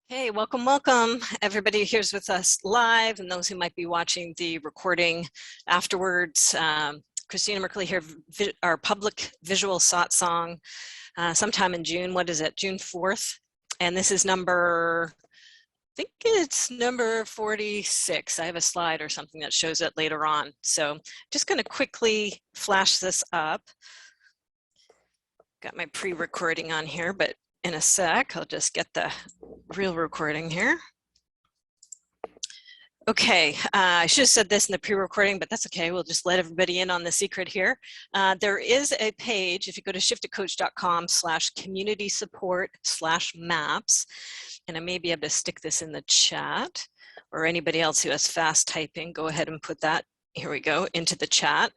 Hey, welcome, welcome. Everybody here's with us live and those who might be watching the recording afterwards. Christina Merkley here, our public visual satsang sometime in June. What is it? June 4th. And this is number, I think it's number 46. I have a slide or something that shows it later on. So just going to quickly flash this up. Got my pre-recording on here, but in a sec, I'll just get the real recording here. Okay, I should have said this in the pre-recording, but that's okay. We'll just let everybody in on the secret here. There is a page, if you go to shiftedcoach.com/community support/maps, and I may be able to stick this in the chat, or anybody else who has fast typing, go ahead and put that, here we go, into the chat.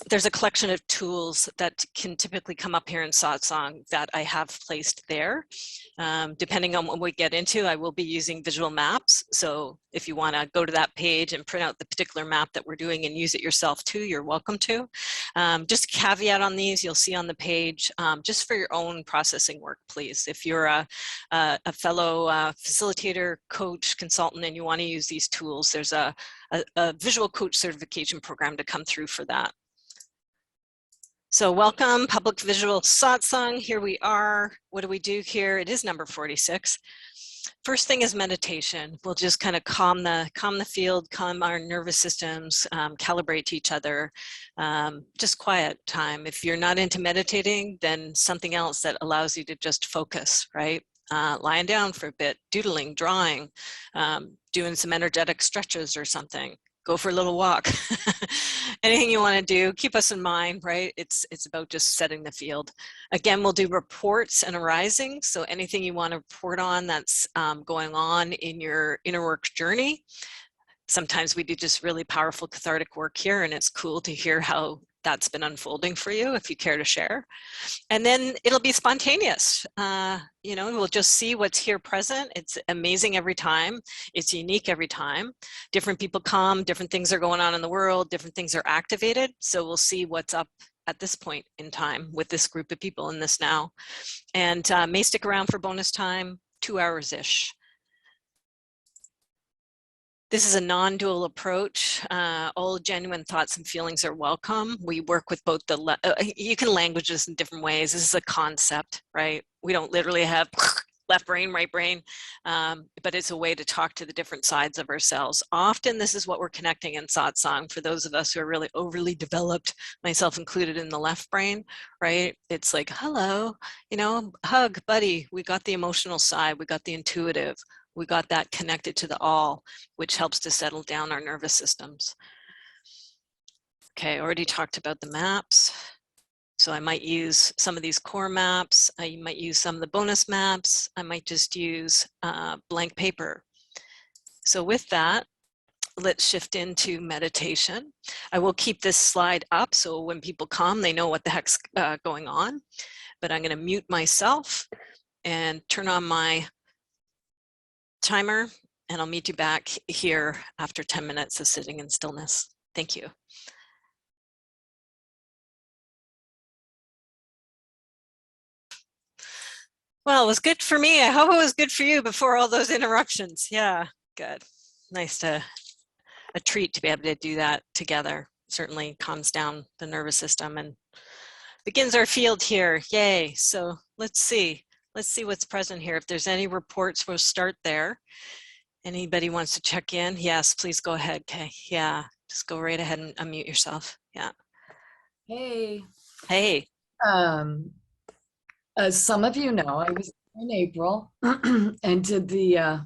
There's a collection of tools that can typically come up here in Satsang that I have placed there. Depending on what we get into, I will be using visual maps. So if you want to go to that page and print out the particular map that we're doing and use it yourself too, you're welcome to. Just a caveat on these, you'll see on the page, just for your own processing work, please. If you're a fellow facilitator, coach, consultant, and you want to use these tools, there's a visual coach certification program to come through for that. So welcome, public visual satsang. Here we are. What do we do here? It is number 46. First thing is meditation. We'll just kind of calm the field, calm our nervous systems, calibrate to each other. Just quiet time. If you're not into meditating, then something else that allows you to just focus, right? Lying down for a bit, doodling, drawing, doing some energetic stretches or something. Go for a little walk. Anything you want to do, keep us in mind, right? It's about just setting the field. Again, we'll do reports and arising. So anything you want to report on that's going on in your inner work journey. Sometimes we do just really powerful cathartic work here, and it's cool to hear how that's been unfolding for you if you care to share. And then it'll be spontaneous. You know, we'll just see what's here present. It's amazing every time. It's unique every time. Different people come, different things are going on in the world, different things are activated. So we'll see what's up at this point in time with this group of people in this now. And may stick around for bonus time, 2 hours-ish. This is a non-dual approach. All genuine thoughts and feelings are welcome. We work with both you can language this in different ways. This is a concept, right? We don't literally have left brain, right brain, but it's a way to talk to the different sides of ourselves. Often this is what we're connecting in satsang for those of us who are really overly developed, myself included in the left brain, right? It's like, hello, you know, hug, buddy. We got the emotional side, we got the intuitive. We got that connected to the all, which helps to settle down our nervous systems. Okay, I already talked about the maps. So I might use some of these core maps. I might use some of the bonus maps. I might just use blank paper. So with that, let's shift into meditation. I will keep this slide up so when people come, they know what the heck's going on. But I'm going to mute myself and turn on my timer, and I'll meet you back here after 10 minutes of sitting in stillness. Thank you. Well, it was good for me. I hope it was good for you before all those interruptions. Yeah, good. Nice a treat to be able to do that together. Certainly calms down the nervous system and begins our field here. Yay. So let's see what's present here. If there's any reports, we'll start there. Anybody wants to check in? Yes, please go ahead, Kay. Yeah, just go right ahead and unmute yourself. Yeah. Hey. Hey. As some of you know, I was in April and did the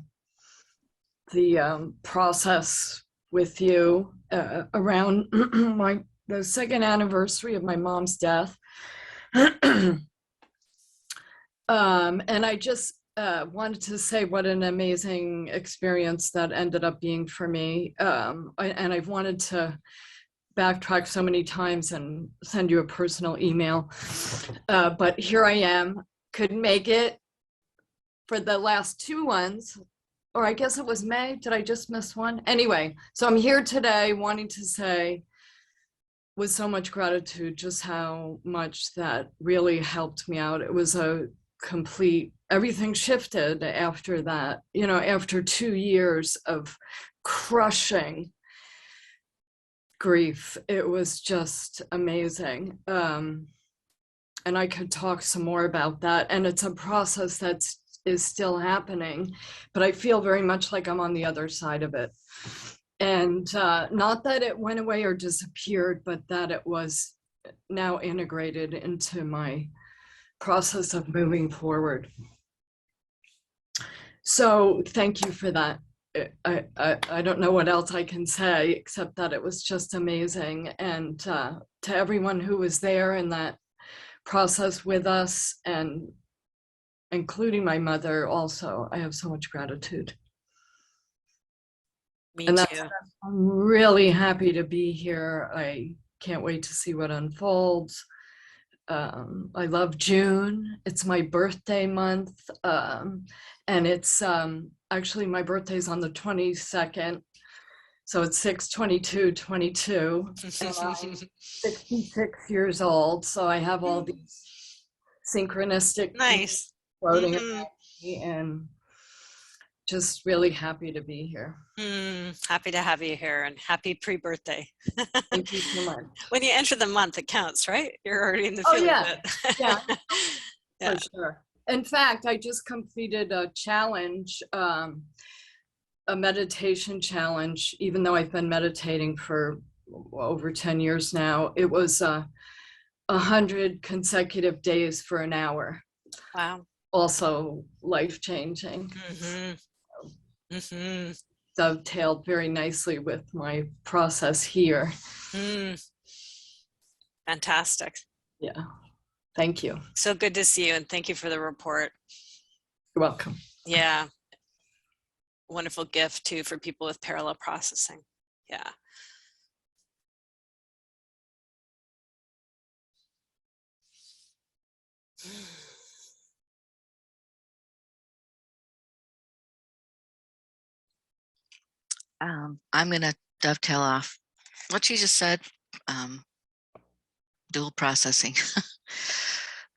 process with you around the second anniversary of my mom's death. And I just wanted to say what an amazing experience that ended up being for me. And I've wanted to backtrack so many times and send you a personal email. But here I am, couldn't make it for the last 2 ones, or I guess it was May. Did I just miss one? Anyway, so I'm here today wanting to say with so much gratitude just how much that really helped me out. It was a complete everything shifted after that. You know, after 2 years of crushing grief, it was just amazing. And I could talk some more about that. And it's a process that is still happening, but I feel very much like I'm on the other side of it. And not that it went away or disappeared, but that it was now integrated into my process of moving forward. So thank you for that. I don't know what else I can say except that it was just amazing. And to everyone who was there in that process with us, and including my mother also, I have so much gratitude. Me And too. I'm really happy to be here. I can't wait to see what unfolds. I love June. It's my birthday month. And it's actually my birthday's on the 22nd. So it's 6/22/22. And I'm 66 years old. So I have all these synchronistic Nice. floating around me, and just really happy to be here. Happy to have you here, and happy pre-birthday. Thank you so much. When you enter the month, it counts, right? You're already in the Oh feeling yeah, of it. yeah, Yeah. for sure. In fact, I just completed a challenge, a meditation challenge, even though I've been meditating for over 10 years now. It was 100 consecutive days for an hour. Wow. Also life-changing. Dovetailed very nicely with my process here. Fantastic. Yeah, thank you. So good to see you, and thank you for the report. You're welcome. Yeah. Wonderful gift too for people with parallel processing. Yeah. I'm going to dovetail off what you just said. Dual processing.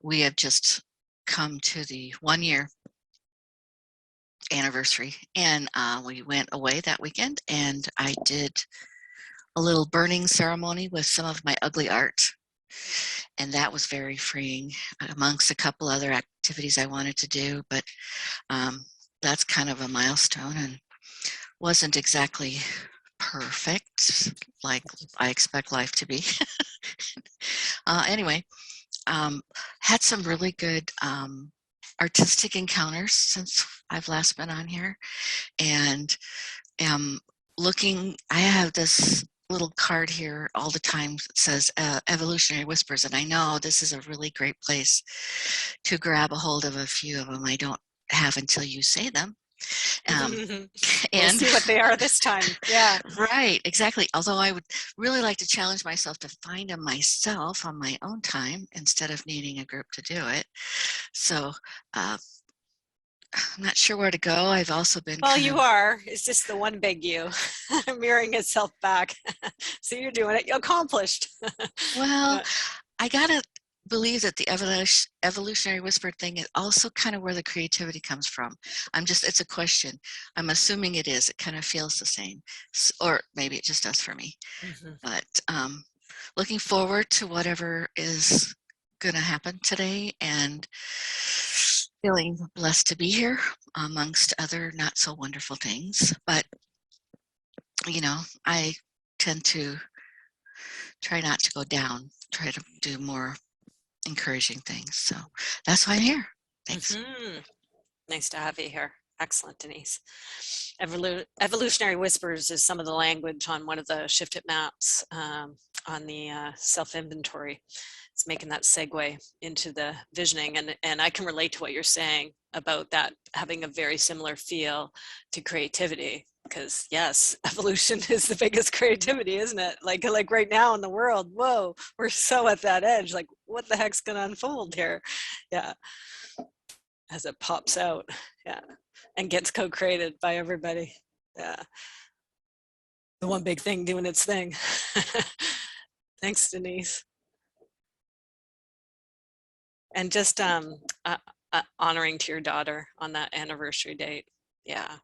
We have just come to the 1-year anniversary, and we went away that weekend, and I did a little burning ceremony with some of my ugly art, and that was very freeing, amongst a couple other activities I wanted to do. But that's kind of a milestone, and wasn't exactly perfect like I expect life to be. Anyway, had some really good artistic encounters since I've last been on here, and am looking. I have this little card here all the time that says evolutionary whispers, and I know this is a really great place to grab a hold of a few of them. I don't have until you say them. We'll And see what they are this time. Yeah. Right, exactly. Although I would really like to challenge myself to find them myself on my own time instead of needing a group to do it. So I'm not sure where to go. I've also been Well, you are. It's just the one big you mirroring itself back. So you're doing it. You accomplished. well, I gotta believe that the evolutionary whisper thing is also kind of where the creativity comes from. It's a question. I'm assuming it is. It kind of feels the same, or maybe it just does for me. But looking forward to whatever is gonna happen today, and feeling blessed to be here amongst other not so wonderful things. But you know, I tend to try not to go down, try to do more encouraging things. So that's why I'm here. Thanks. Nice to have you here. Excellent, Denise. Evolutionary whispers is some of the language on one of the shifted maps on the self-inventory. It's making that segue into the visioning, and I can relate to what you're saying about that having a very similar feel to creativity, because yes, evolution is the biggest creativity, isn't it? Like right now in the world, whoa, we're so at that edge, like what the heck's gonna unfold here? Yeah, as it pops out, yeah, and gets co-created by everybody. Yeah, the one big thing doing its thing. Thanks, Denise. And just honoring to your daughter on that anniversary date. Yeah.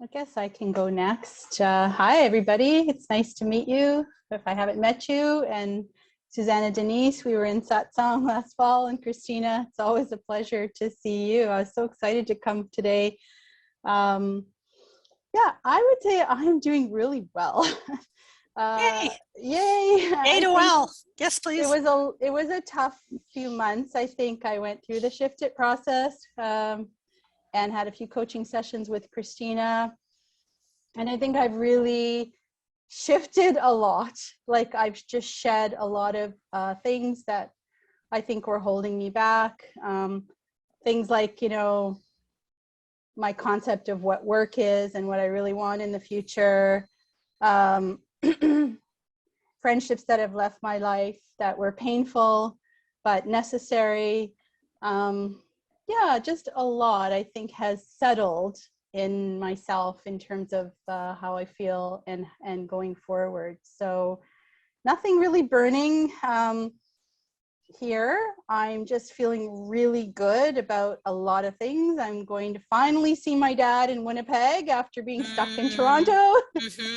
I guess I can go next. Hi, everybody. It's nice to meet you if I haven't met you. And Susana, Denise, we were in Satsang last fall, and Christina, it's always a pleasure to see you. I was so excited to come today. Yeah, I would say I'm doing really well. Yay! Yay! Yay to well. Yes, please. It was a tough few months. I think I went through the Shift It process. And had a few coaching sessions with Christina. And I think I've really shifted a lot. Like I've just shed a lot of things that I think were holding me back. Things like, you know, my concept of what work is and what I really want in the future. Friendships that have left my life that were painful, but necessary. Yeah, just a lot, I think, has settled in myself in terms of how I feel and going forward. So nothing really burning here. I'm just feeling really good about a lot of things. I'm going to finally see my dad in Winnipeg after being stuck in Toronto.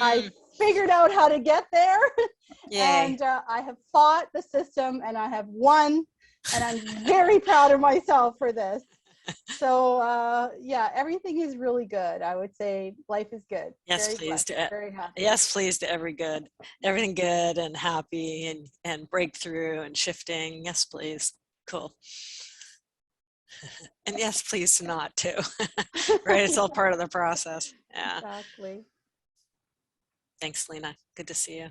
I figured out how to get there. Yay. And I have fought the system and I have won. And I'm very proud of myself for this. So yeah, everything is really good. I would say life is good. Yes, very please. blessed, very happy. Yes, please, to everything good and happy and breakthrough and shifting. Yes, please. Cool. And yes, please to not too. Right, it's all part of the process. Yeah. Exactly. Thanks, Lena. Good to see you.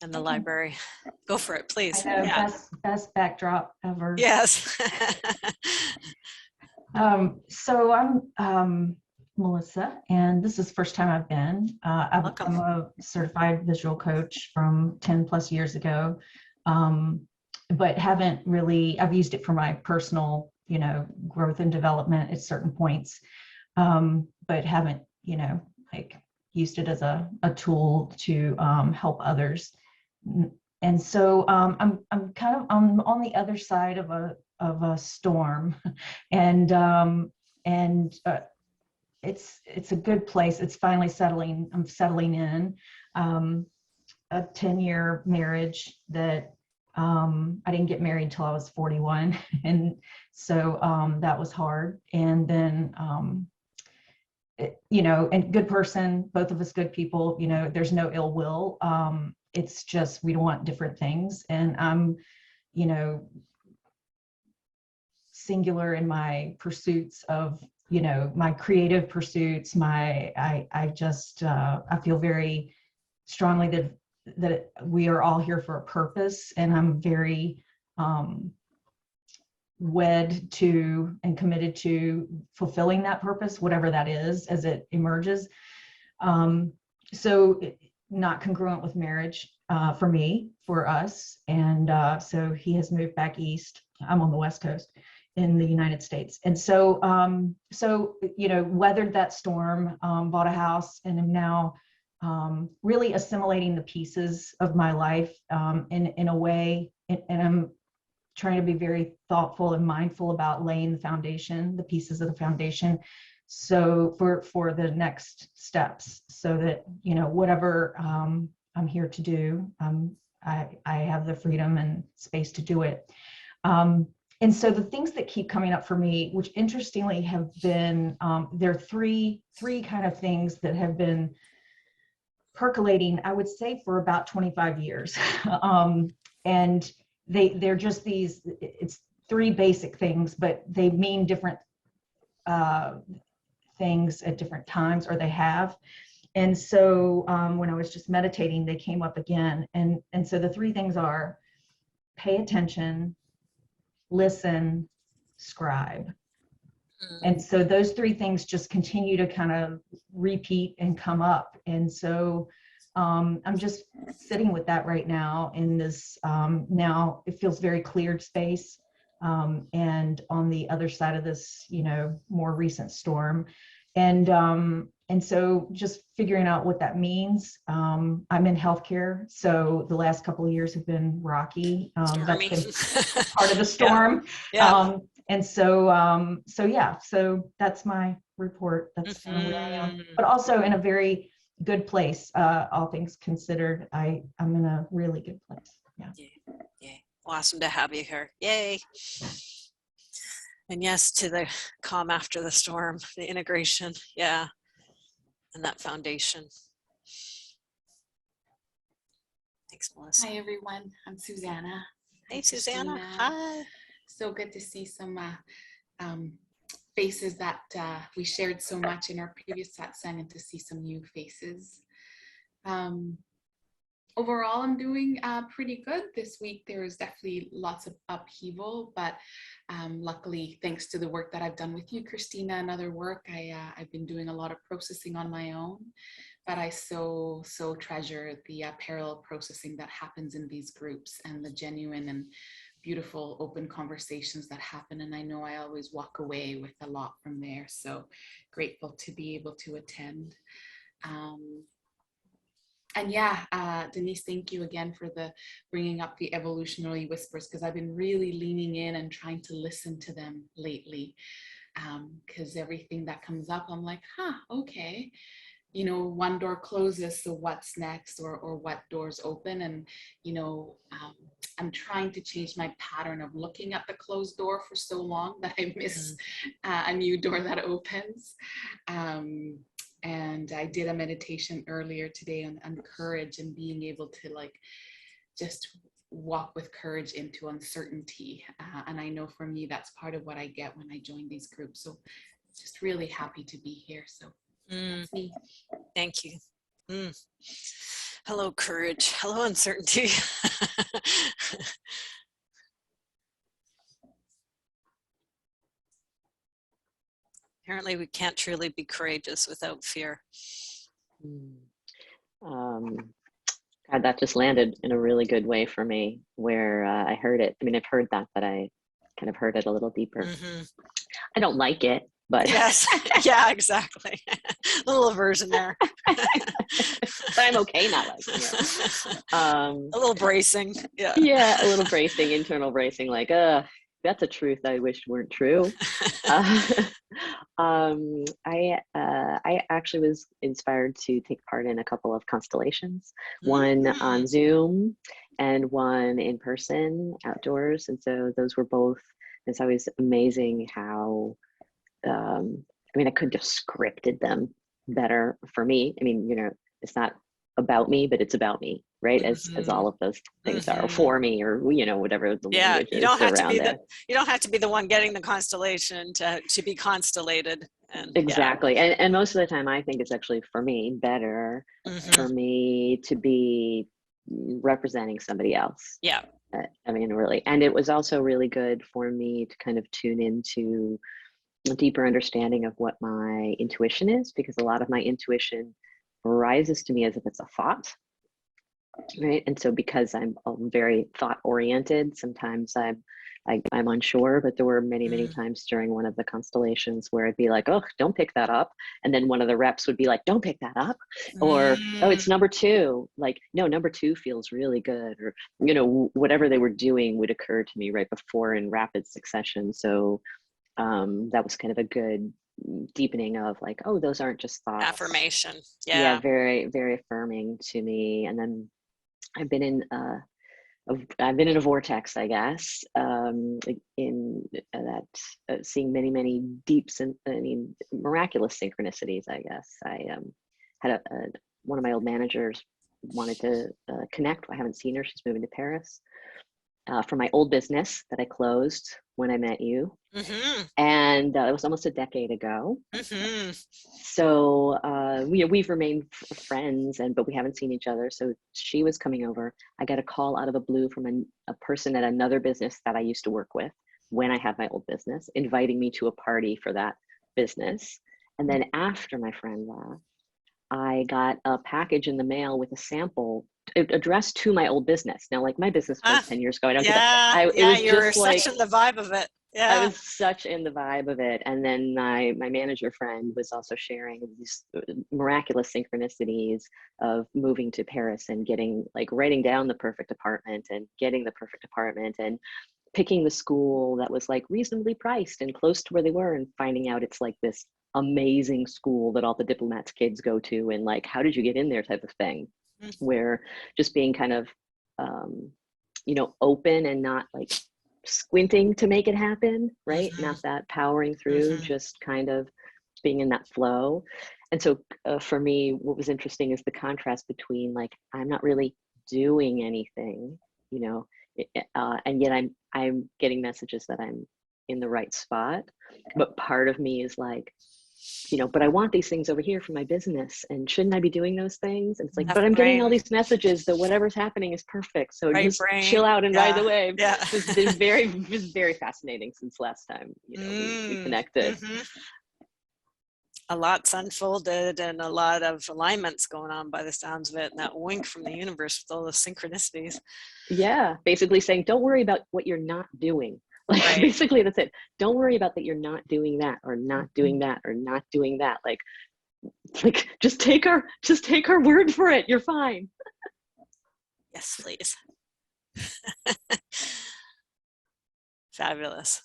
And the library. Go for it, please. I know, Yeah. best backdrop ever. Yes. So I'm Melissa, and this is the first time I've been. I'm a certified visual coach from 10 plus years ago, but haven't really, I've used it for my personal, you know, growth and development at certain points, but haven't, you know, like used it as a tool to help others. And so I'm kind of on the other side of a storm, and it's a good place. It's finally settling. I'm settling in. A 10-year marriage that I didn't get married until I was 41, and so that was hard. And then you know, and good person, both of us good people. You know, there's no ill will. It's just we want different things, and I'm, you know, singular in my pursuits of, you know, my creative pursuits. I just I feel very strongly that we are all here for a purpose, and I'm very wed to and committed to fulfilling that purpose, whatever that is, as it emerges. So not congruent with marriage for me, for us. And so he has moved back east. I'm on the West Coast in the United States. And so, you know, weathered that storm, bought a house, and am now really assimilating the pieces of my life in a way, and I'm trying to be very thoughtful and mindful about laying the foundation, the pieces of the foundation, so for the next steps, so that, you know, whatever I'm here to do, I have the freedom and space to do it. And so the things that keep coming up for me, which interestingly have been, there are three kind of things that have been percolating, I would say, for about 25 years. And they're just these, it's three basic things, but they mean different things at different times, or they have. And so when I was just meditating, they came up again. And so the three things are pay attention, listen, scribe. And so those three things just continue to kind of repeat and come up. And so I'm just sitting with that right now in this, now it feels very cleared space. And on the other side of this, you know, more recent storm. And so just figuring out what that means. I'm in healthcare, so the last couple of years have been rocky. Stormy. That's been part of the storm. Yeah. And so that's my report. That's kind of where I am, but also in a very good place. All things considered, I'm in a really good place. Yeah. Yay. Awesome to have you here. Yay. And yes, to the calm after the storm, the integration. Yeah. And that foundation. Thanks, Melissa. Hi, everyone. I'm Susana. Hey, Hi, Susana. Christina. Hi. So good to see some faces that we shared so much in our previous satsang, and to see some new faces. Overall, I'm doing pretty good. This week, there is definitely lots of upheaval, but luckily, thanks to the work that I've done with you, Christina, and other work, I've been doing a lot of processing on my own. But I so treasure the parallel processing that happens in these groups, and the genuine and beautiful open conversations that happen. And I know I always walk away with a lot from there. So grateful to be able to attend. And yeah, Denise, thank you again for bringing up the evolutionary whispers, because I've been really leaning in and trying to listen to them lately. Because everything that comes up, I'm like, okay. You know, one door closes, so what's next, or what doors open? And, you know, I'm trying to change my pattern of looking at the closed door for so long that I miss a new door that opens. And I did a meditation earlier today on courage, and being able to like just walk with courage into uncertainty. And I know for me, that's part of what I get when I join these groups. So just really happy to be here. So that's me. Thank you. Hello, courage. Hello, uncertainty. Apparently, we can't truly be courageous without fear. God, that just landed in a really good way for me, where I heard it. I mean, I've heard that, but I kind of heard it a little deeper. I don't like it, but yes, yeah, exactly. A little aversion there. But I'm okay not liking it. A little bracing. Yeah. Yeah, a little bracing, internal bracing, like, that's a truth I wish weren't true. I actually was inspired to take part in a couple of constellations, one on Zoom and one in person outdoors. And so those were both, it's always amazing how, I mean, I could have scripted them better for me. I mean, you know, it's not about me, but it's about me, right? As all of those things are for me, or, you know, whatever the language you don't is have to around be it. you don't have to be the one getting the constellation to be constellated. And exactly. Yeah. And most of the time I think it's actually for me better for me to be representing somebody else. Yeah. I mean, really. And it was also really good for me to kind of tune into a deeper understanding of what my intuition is, because a lot of my intuition arises to me as if it's a thought, right? And so because I'm very thought oriented, sometimes I'm unsure, but there were many times during one of the constellations where I'd be like, oh, don't pick that up. And then one of the reps would be like, don't pick that up. Or, oh, it's number 2. Like, no, number 2 feels really good. Or, you know, whatever they were doing would occur to me right before in rapid succession. So that was kind of a good deepening of like, oh, those aren't just thoughts. Affirmation. Yeah, very, very affirming to me. And then I've been in a vortex, I guess, in that seeing many deep, miraculous synchronicities, I guess. I had one of my old managers wanted to connect. I haven't seen her. She's moving to Paris. From my old business that I closed when I met you. And it was almost a decade ago. So we've remained friends, but we haven't seen each other. So she was coming over. I got a call out of the blue from a person at another business that I used to work with when I had my old business, inviting me to a party for that business. And then after my friend left, I got a package in the mail with a sample addressed to my old business. Now, like, my business closed 10 years ago. I don't do that. You were such in the vibe of it. I was such in the vibe of it. And then my manager friend was also sharing these miraculous synchronicities of moving to Paris and getting, like, writing down the perfect apartment and getting the perfect apartment and picking the school that was like reasonably priced and close to where they were, and finding out it's like this amazing school that all the diplomats' kids go to, and like, how did you get in there type of thing, where just being kind of, you know, open and not like squinting to make it happen, right? Not that powering through, just kind of being in that flow. And so for me, what was interesting is the contrast between, like, I'm not really doing anything, you know, and yet I'm getting messages that I'm in the right spot. But part of me is like, you know, but I want these things over here for my business, and shouldn't I be doing those things? And it's like, Left but I'm getting all brain. these messages that whatever's happening is perfect. So Right just brain. chill out and ride the wave. Yeah. It's been very fascinating since last time, you know, we connected. A lot's unfolded and a lot of alignments going on by the sounds of it, and that wink from the universe with all the synchronicities. Yeah, basically saying, don't worry about what you're not doing. Like, Right. basically that's it. Don't worry about that you're not doing that, or not doing that, or not doing that. Like just take our word for it. You're fine. Yes, please. Fabulous.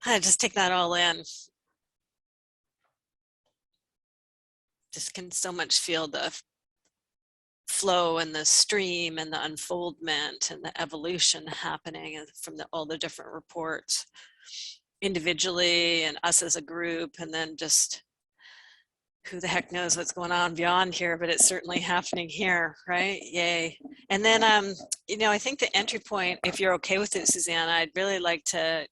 I just take that all in. Just can so much feel the flow and the stream and the unfoldment and the evolution happening from all the different reports individually and us as a group, and then just who the heck knows what's going on beyond here, but it's certainly happening here, right? Yay. And then you know, I think the entry point, if you're okay with it, Susana, I'd really like to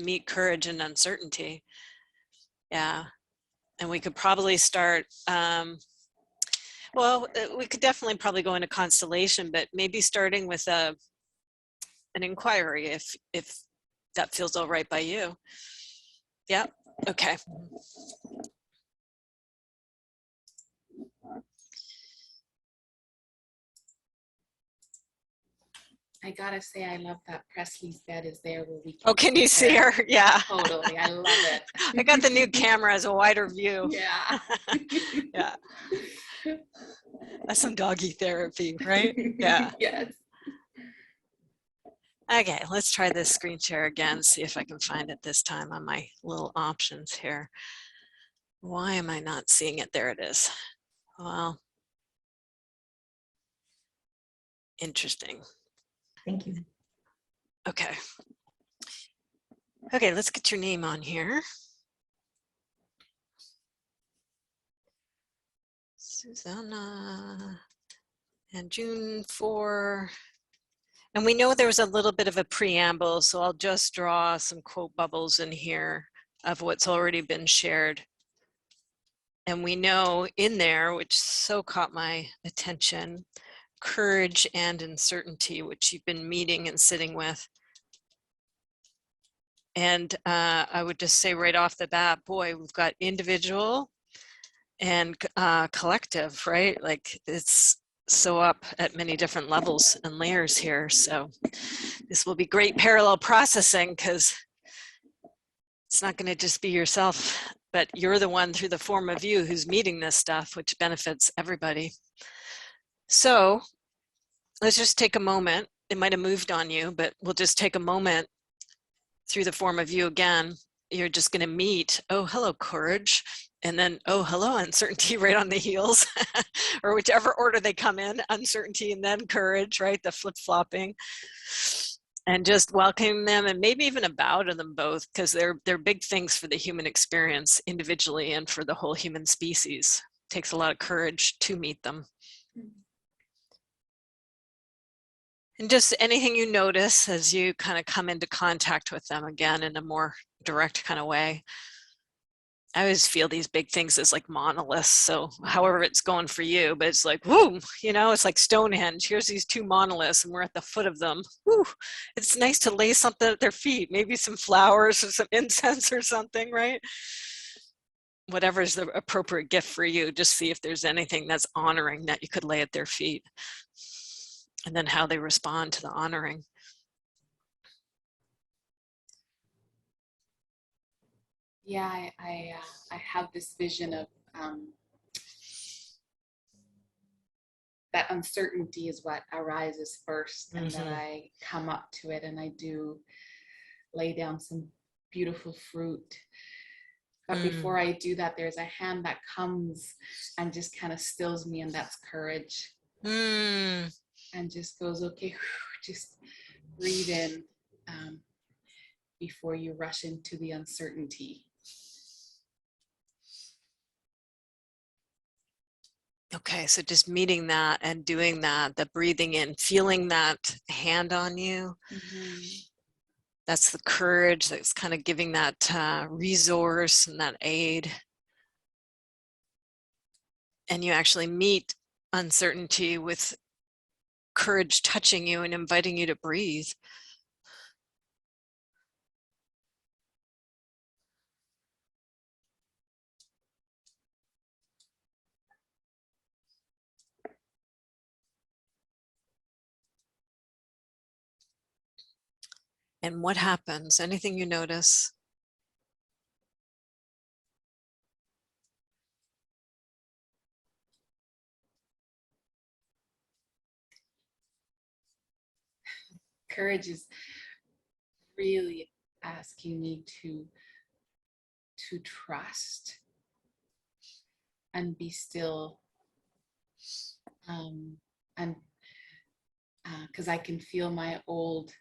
meet courage and uncertainty. Yeah. And we could probably start well, we could definitely probably go into constellation, but maybe starting with an inquiry, if that feels all right by you. Yeah. Okay. I gotta say, I love that Presley's bed is there where we can. Oh, can you see her? Yeah. Totally, I love it. I got the new camera as a wider view. Yeah. Yeah. That's some doggy therapy, right? Yeah. Yes. Okay, let's try this screen share again, see if I can find it this time on my little options here. Why am I not seeing it? There it is. Well, interesting. Thank you. Okay. Okay, let's get your name on here. Susana. And June 4. And we know there was a little bit of a preamble, so I'll just draw some quote bubbles in here of what's already been shared. And we know in there, which so caught my attention, courage and uncertainty, which you've been meeting and sitting with. And I would just say right off the bat, boy, we've got individual and collective, right? Like, it's so up at many different levels and layers here. So this will be great parallel processing, because it's not going to just be yourself, but you're the one through the form of you who's meeting this stuff, which benefits everybody. So let's just take a moment. It might have moved on you, but we'll just take a moment through the form of you again. You're just going to meet, oh, hello, courage. And then, oh, hello, uncertainty right on the heels, or whichever order they come in, uncertainty and then courage, right? The flip-flopping. And just welcome them, and maybe even a bow to them both, because they're big things for the human experience individually and for the whole human species. It takes a lot of courage to meet them. And just anything you notice as you kind of come into contact with them again in a more direct kind of way. I always feel these big things as like monoliths. So however it's going for you, but it's like, whoa, you know, it's like Stonehenge. Here's these two monoliths and we're at the foot of them. Woo. It's nice to lay something at their feet, maybe some flowers or some incense or something, right? Whatever is the appropriate gift for you, just see if there's anything that's honoring that you could lay at their feet. and then how they respond to the honoring. Yeah, I have this vision of that uncertainty is what arises first, and that I come up to it and I do lay down some beautiful fruit. But before I do that, there's a hand that comes and just kind of stills me, and that's courage. And just goes, okay, just breathe in before you rush into the uncertainty. Okay, so just meeting that and doing that, the breathing in, feeling that hand on you. That's the courage that's kind of giving that resource and that aid. And you actually meet uncertainty with courage touching you and inviting you to breathe. And what happens? Anything you notice? Courage is really asking me to trust and be still, and because I can feel my old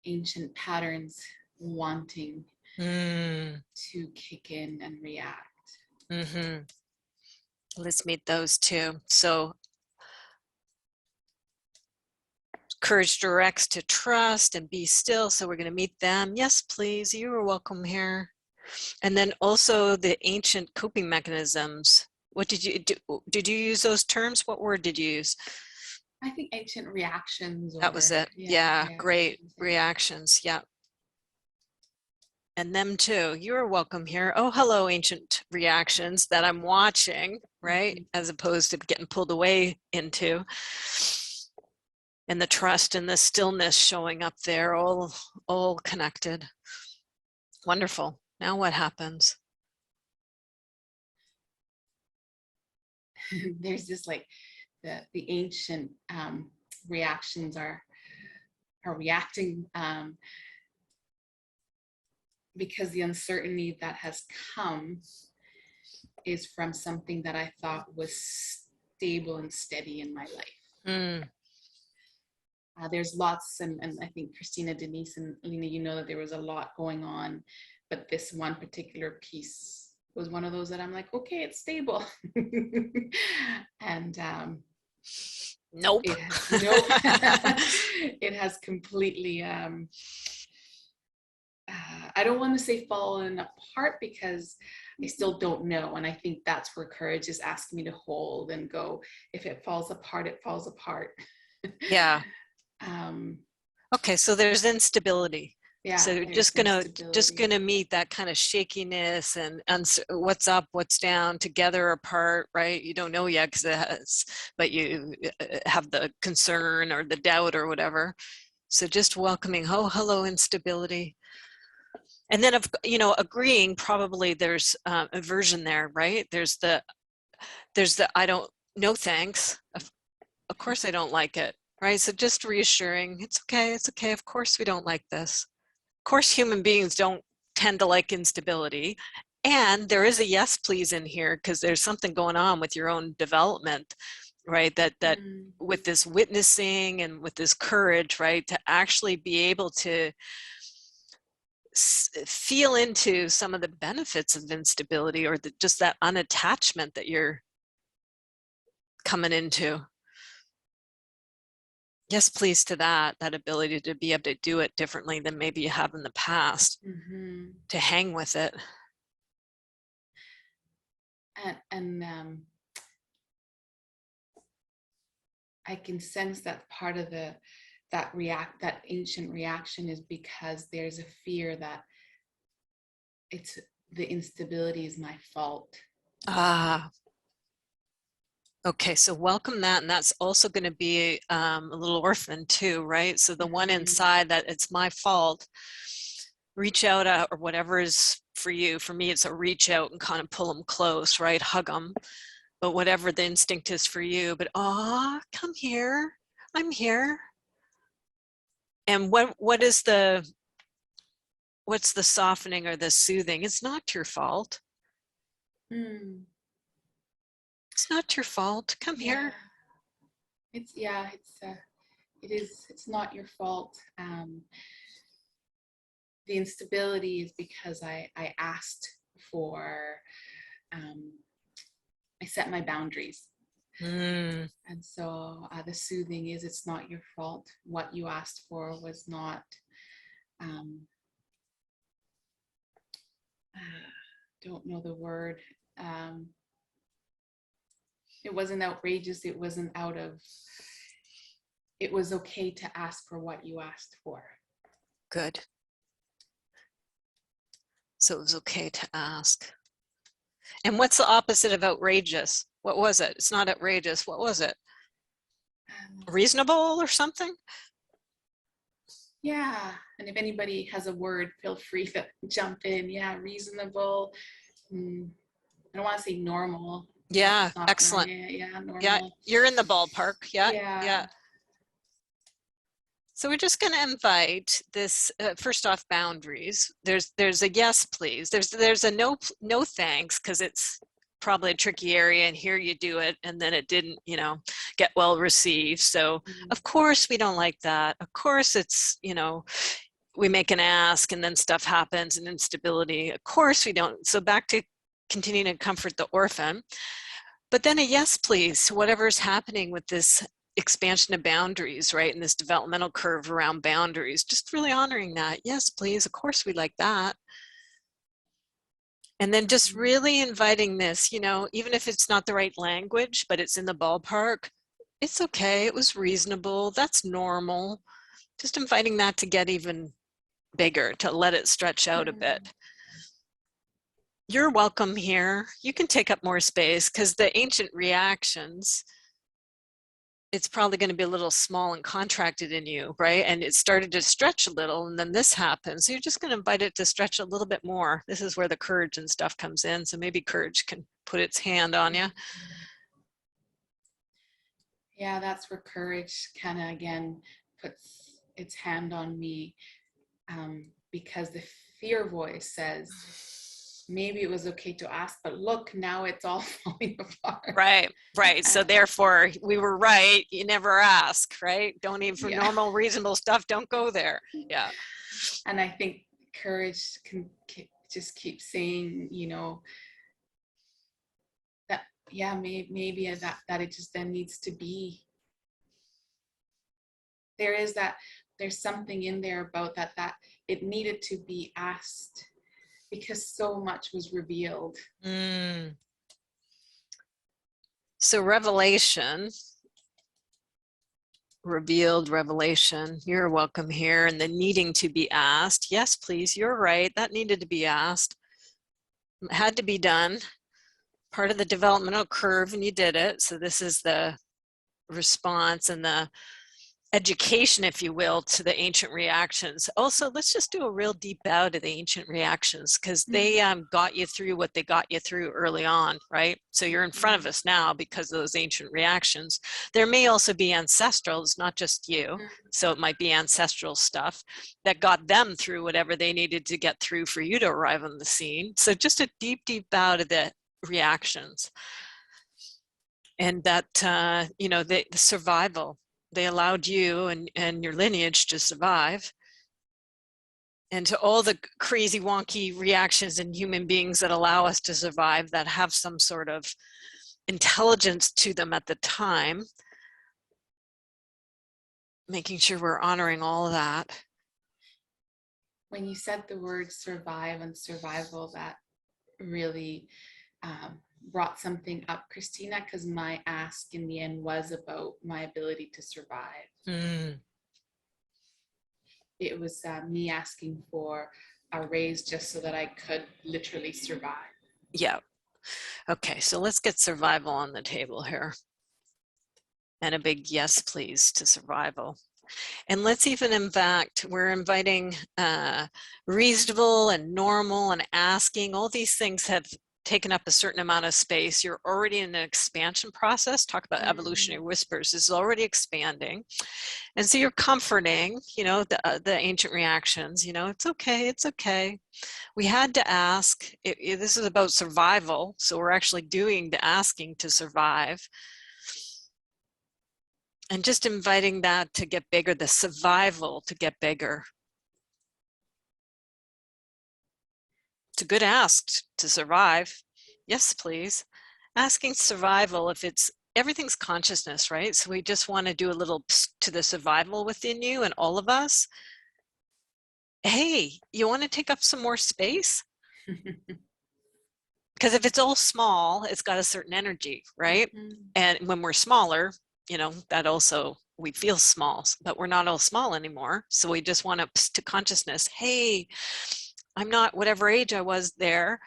ancient patterns wanting to kick in and react. Let's meet those too. So courage directs to trust and be still. So we're going to meet them. Yes, please. You are welcome here. And then also the ancient coping mechanisms. What did you do? Did you use those terms? What word did you use? I think ancient reactions. That was it. Yeah, great reactions. Yeah. And them too. You're welcome here. Oh, hello, ancient reactions that I'm watching, right? As opposed to getting pulled away into. And the trust and the stillness showing up there, all connected. Wonderful. Now what happens? There's this like the ancient reactions are reacting because the uncertainty that has come is from something that I thought was stable and steady in my life. There's lots, and I think Christina, Denise, and Lena, you know that there was a lot going on, but this one particular piece was one of those that I'm like, okay, it's stable. And nope. It has completely, I don't want to say fallen apart because I still don't know. And I think that's where courage is asking me to hold and go, if it falls apart, it falls apart. Yeah. Okay, so there's instability. Yeah. So just gonna meet that kind of shakiness and what's up, what's down, together, apart, right? You don't know yet but you have the concern or the doubt or whatever. So just welcoming, oh, hello, instability. And then, agreeing, probably there's aversion there, right? There's the I don't, no thanks. Of course I don't like it, right? So just reassuring, it's okay. Of course we don't like this. Of course human beings don't tend to like instability. And there is a yes, please in here because there's something going on with your own development, right? That with this witnessing and with this courage, right? To actually be able to feel into some of the benefits of instability or just that unattachment that you're coming into. Yes, please to that ability to be able to do it differently than maybe you have in the past, to hang with it. And I can sense that part of that ancient reaction is because there's a fear that the instability is my fault. Okay, so welcome that, and that's also going to be a little orphan too, right? So the one inside that it's my fault, reach out or whatever is for you. For me, it's a reach out and kind of pull them close, right? Hug them, but whatever the instinct is for you. But come here, I'm here. And what's the softening or the soothing? It's not your fault. It's not your fault. Come here. It's not your fault. The instability is because I asked for, I set my boundaries. And so the soothing is, it's not your fault. What you asked for was not, don't know the word. It wasn't outrageous. It wasn't it was okay to ask for what you asked for. Good. So it was okay to ask. And what's the opposite of outrageous? What was it? It's not outrageous. What was it? Reasonable or something? Yeah. And if anybody has a word, feel free to jump in. Yeah, reasonable. I don't want to say normal. Yeah, excellent. Yeah, normal. Yeah, you're in the ballpark. Yeah, Yeah. So we're just going to invite this, first off, boundaries. There's a yes, please. There's a no thanks, because it's probably a tricky area, and here you do it, and then it didn't, get well received. So of course we don't like that. Of course it's, we make an ask and then stuff happens and instability. Of course we don't. So back to continuing to comfort the orphan. But then a yes, please, to whatever's happening with this expansion of boundaries, right? And this developmental curve around boundaries, just really honoring that. Yes, please. Of course we like that. And then just really inviting this, even if it's not the right language, but it's in the ballpark, it's okay. It was reasonable. That's normal. Just inviting that to get even bigger, to let it stretch out a bit. You're welcome here. You can take up more space, because the ancient reactions, it's probably going to be a little small and contracted in you, right? And it started to stretch a little, and then this happens. So you're just going to invite it to stretch a little bit more. This is where the courage and stuff comes in. So maybe courage can put its hand on you. Yeah, that's where courage kind of, again, puts its hand on me, because the fear voice says, maybe it was okay to ask, but look, now it's all falling apart. Right. So therefore we were right. You never ask, right? Don't even, for normal, reasonable stuff, don't go there. Yeah. And I think courage can just keep saying, that, maybe that it just then needs to be. There's something in there about that it needed to be asked, because so much was revealed. So revelation, revealed revelation, you're welcome here. And the needing to be asked. Yes, please, you're right. That needed to be asked. It had to be done. Part of the developmental curve, and you did it. So this is the response and the education, if you will, to the ancient reactions. Also, let's just do a real deep bow to the ancient reactions, because they got you through what they got you through early on, right? So you're in front of us now because of those ancient reactions. There may also be ancestral, it's not just you. So it might be ancestral stuff that got them through whatever they needed to get through for you to arrive on the scene. So just a deep, deep bow to the reactions. And that, the survival, they allowed you and your lineage to survive. And to all the crazy wonky reactions in human beings that allow us to survive, that have some sort of intelligence to them at the time, making sure we're honoring all of that. When you said the word survive and survival, that really brought something up, Christina, because my ask in the end was about my ability to survive. It was me asking for a raise just so that I could literally survive. Yeah. Okay, so let's get survival on the table here. and a big yes, please to survival. And let's even we're inviting reasonable and normal and asking. All these things have taken up a certain amount of space. You're already in an expansion process. Talk about evolutionary whispers. This is already expanding. And so you're comforting, you know, the ancient reactions, you know, it's okay, it's okay. We had to ask. This is about survival. So we're actually doing the asking to survive. And just inviting that to get bigger, the survival to get bigger. It's a good ask to survive. Yes, please. Asking survival, if it's, everything's consciousness, right? So we just want to do a little to the survival within you and all of us. Hey, you want to take up some more space? Because if it's all small, it's got a certain energy, right? And when we're smaller, you know, that also, we feel small, but we're not all small anymore. So we just want to consciousness, hey, I'm not whatever age I was there.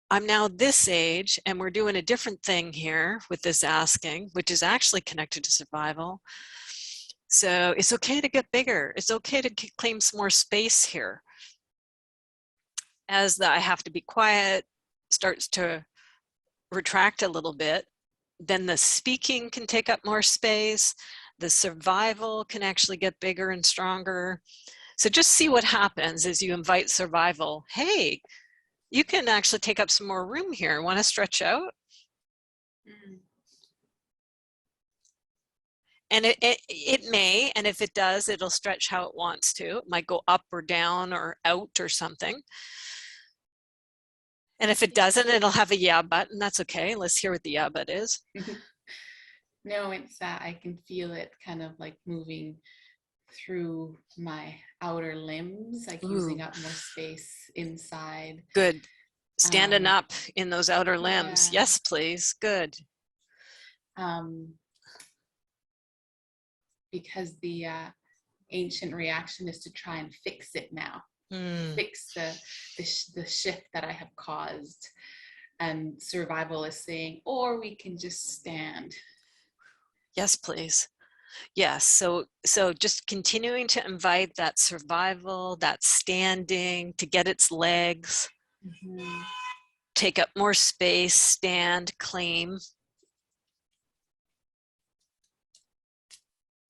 I'm now this age, and we're doing a different thing here with this asking, which is actually connected to survival. So it's okay to get bigger. It's okay to claim some more space here. As the I have to be quiet starts to retract a little bit, then the speaking can take up more space. The survival can actually get bigger and stronger. So just see what happens as you invite survival. Hey, you can actually take up some more room here. Want to stretch out? And it may, and if it does, it'll stretch how it wants to. It might go up or down or out or something. And if it doesn't, it'll have a yeah button. That's okay. Let's hear what the yeah but is. No, it's I can feel it kind of like moving through my outer limbs, like using up more space inside. Good. Standing up in those outer limbs. Yeah. Yes, please. Good. Because the ancient reaction is to try and fix it now. Fix the shift that I have caused, and survival is saying, or we can just stand. Yes, please. Yes. So just continuing to invite that survival, that standing to get its legs, take up more space, stand, claim.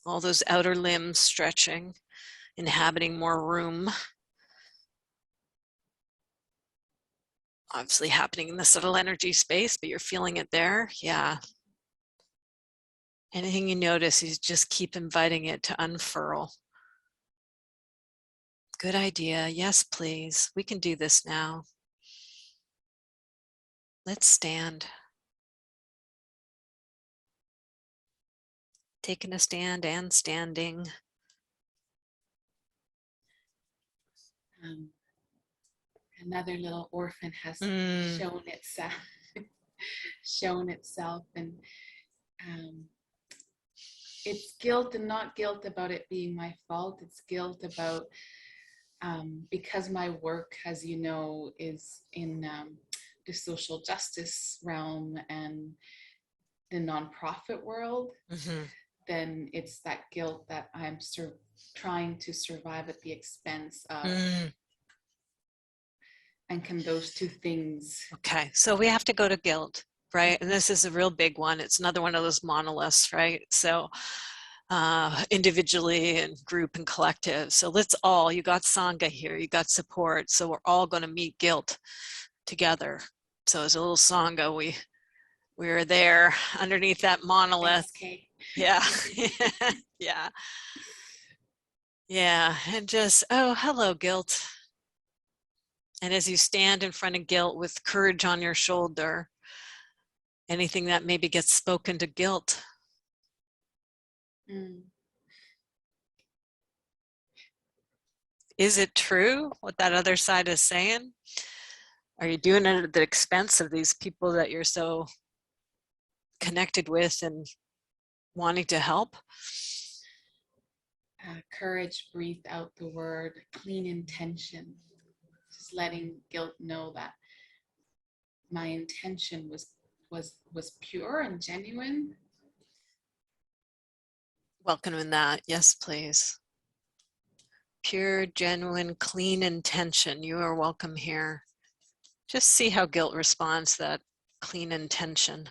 All those outer limbs stretching, inhabiting more room. Obviously happening in the subtle energy space, but you're feeling it there. Yeah. Anything you notice, you just keep inviting it to unfurl. Good idea. Yes, please. We can do this now. Let's stand. Taking a stand and standing. Another little orphan has shown itself, and it's guilt, and not guilt about it being my fault. It's guilt about because my work, as you know, is in the social justice realm and the nonprofit world. Then it's that guilt that I'm trying to survive at the expense of. And can those two things? Okay, so we have to go to guilt, right? And this is a real big one. It's another one of those monoliths, right? So individually and group and collective. So let's all, you got Sangha here, you got support. So we're all going to meet guilt together. So as a little Sangha, we were there underneath that monolith. Thanks, yeah. Yeah. Yeah. And just, oh, hello, guilt. And as you stand in front of guilt with courage on your shoulder, anything that maybe gets spoken to guilt. Is it true what that other side is saying? Are you doing it at the expense of these people that you're so connected with and wanting to help? Courage breathed out the word clean intention. Just letting guilt know that my intention was pure and genuine. Welcoming that. Yes, please. Pure, genuine, clean intention. You are welcome here. Just see how guilt responds to that clean intention.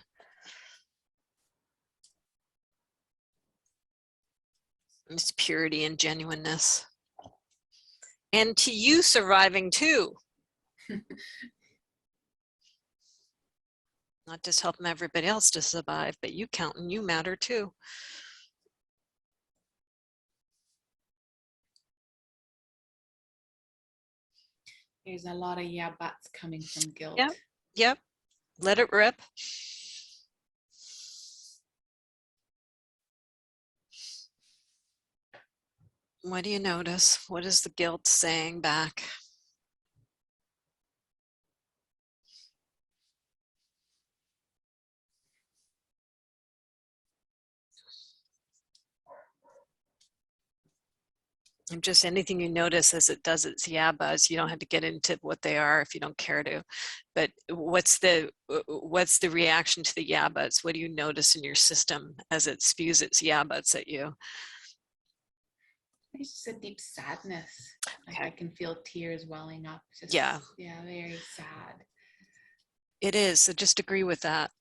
It's purity and genuineness. And to you surviving too. Not just helping everybody else to survive, but you count and you matter too. There's a lot of yeah buts coming from guilt. Yep. Yep. Let it rip. What do you notice? What is the guilt saying back? And just anything you notice as it does its yeah buzz. You don't have to get into what they are if you don't care to. But what's the reaction to the yeah buzz? What do you notice in your system as it spews its yeah buzz at you? It's just a deep sadness. Like Okay. I can feel tears welling up. Just, Yeah. Yeah, very sad. It is. So just agree with that.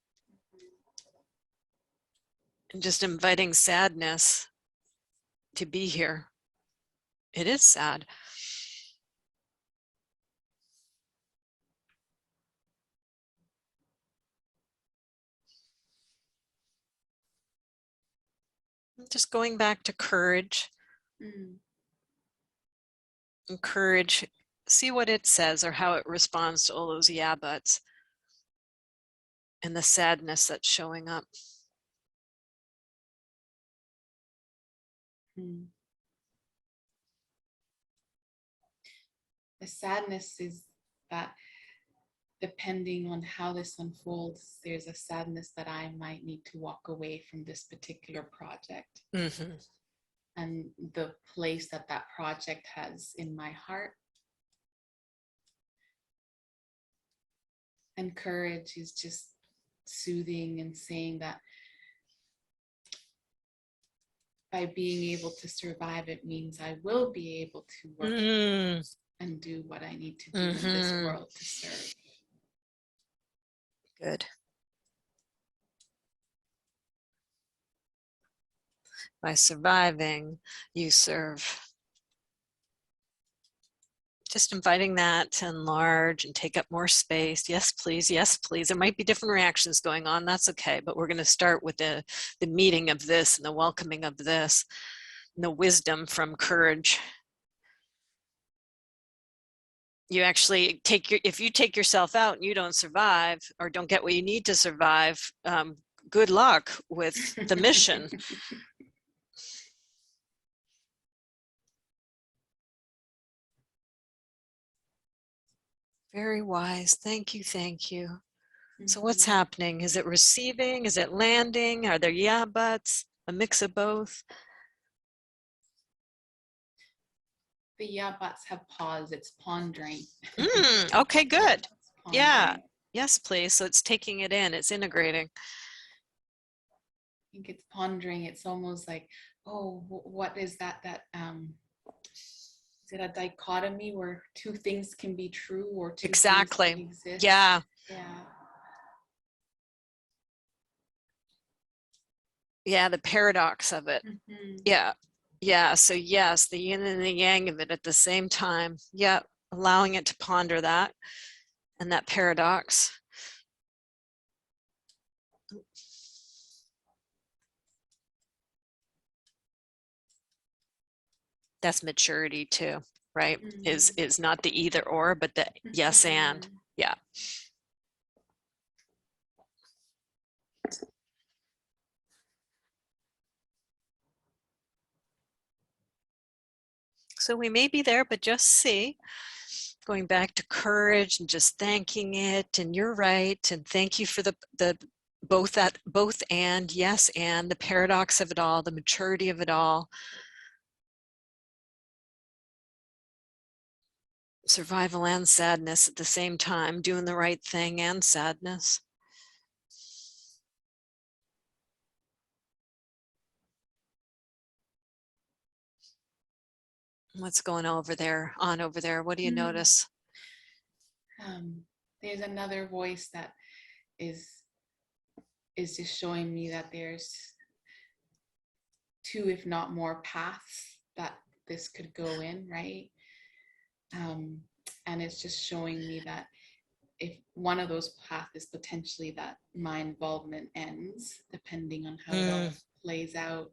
And just inviting sadness to be here. It is sad. Just going back to courage. Mm. And courage, see what it says or how it responds to all those yeah buts. And the sadness that's showing up. Mm. The sadness is that depending on how this unfolds, there's a sadness that I might need to walk away from this particular project. Mm-hmm. And the place that that project has in my heart. And courage is just soothing and saying that by being able to survive, it means I will be able to work and do what I need to do in this world to serve. Good. By surviving, you serve. Just inviting that to enlarge and take up more space. Yes, please. Yes, please. There might be different reactions going on. That's okay. But we're going to start with the meeting of this and the welcoming of this and the wisdom from courage. You actually if you take yourself out and you don't survive or don't get what you need to survive, good luck with the mission. Very wise. Thank you. Thank you. So what's happening? Is it receiving? Is it landing? Are there yeah buts? A mix of both? The yeah buts have pause. It's pondering. Okay, good. Pondering. Yeah. Yes, please. So it's taking it in. It's integrating. I think it's pondering. It's almost like, oh, what is that? Is it a dichotomy where two things can be true or two Exactly. things can exist? Yeah. Yeah. Yeah, the paradox of it. Mm-hmm. Yeah. Yeah. So yes, the yin and the yang of it at the same time. Yeah. Allowing it to ponder that and that paradox. That's maturity too, right? Mm-hmm. Is not the either or, but the yes and. Yeah. So we may be there, but just see. Going back to courage and just thanking it, and you're right, and thank you for the both and, yes, and the paradox of it all, the maturity of it all. Survival and sadness at the same time, doing the right thing and sadness. What's going on over there? What do you Mm. notice? There's another voice that is just showing me that there's 2, if not more, paths that this could go in, right? And it's just showing me that if one of those paths is potentially that my involvement ends, depending on how it all plays out.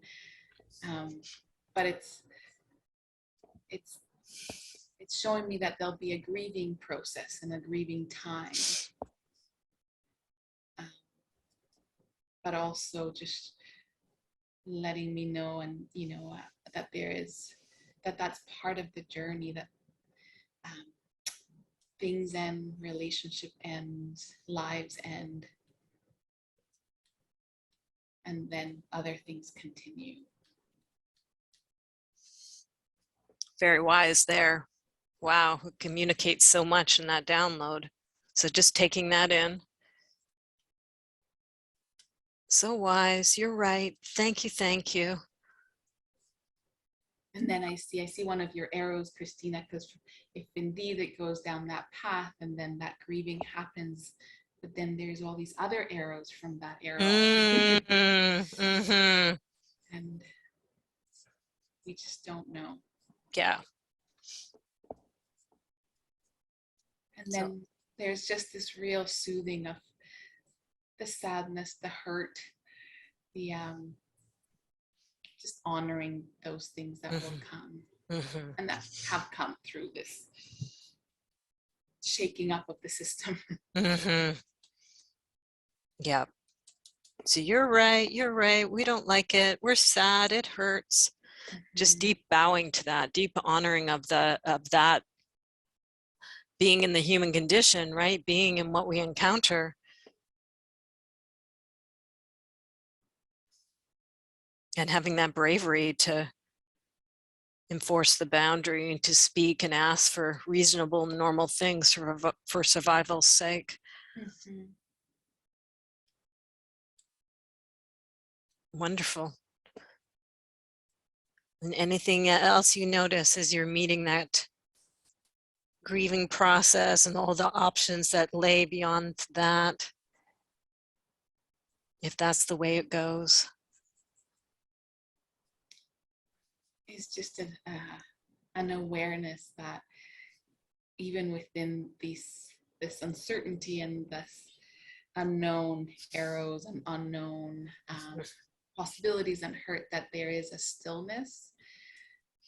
But it's showing me that there'll be a grieving process and a grieving time. But also just letting me know, and that that's part of the journey, that things end, relationship ends, lives end, and then other things continue. Very wise there. Wow, who communicates so much in that download. So just taking that in. So wise, you're right. Thank you, thank you. And then I see one of your arrows, Christina, because if indeed it goes down that path and then that grieving happens, but then there's all these other arrows from that arrow. Mm-hmm. And we just don't know. Yeah. And then there's just this real soothing of the sadness, the hurt, the just honoring those things that will come and that have come through this shaking up of the system. Yeah. So you're right. We don't like it. We're sad. It hurts. Just deep bowing to that, deep honoring of that being in the human condition, right? Being in what we encounter. And having that bravery to enforce the boundary and to speak and ask for reasonable, normal things for survival's sake. Wonderful. And anything else you notice as you're meeting that grieving process and all the options that lay beyond that, if that's the way it goes? It's just an awareness that even within this uncertainty and this unknown arrows and unknown possibilities and hurt, that there is a stillness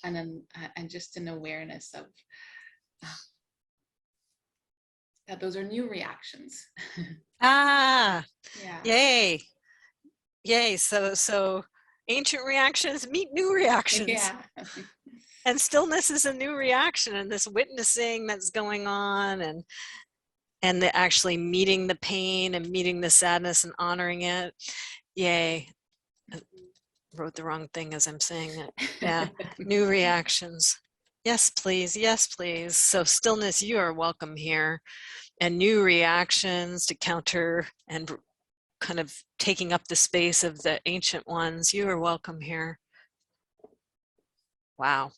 and just an awareness of that those are new reactions. Yeah. Yay. So ancient reactions meet new reactions. Yeah. And stillness is a new reaction, and this witnessing that's going on, and the actually meeting the pain and meeting the sadness and honoring it. Yay. I wrote the wrong thing as I'm saying it. Yeah. New reactions. Yes, please. Yes, please. So stillness, you are welcome here. And new reactions to counter and kind of taking up the space of the ancient ones, you are welcome here. Wow.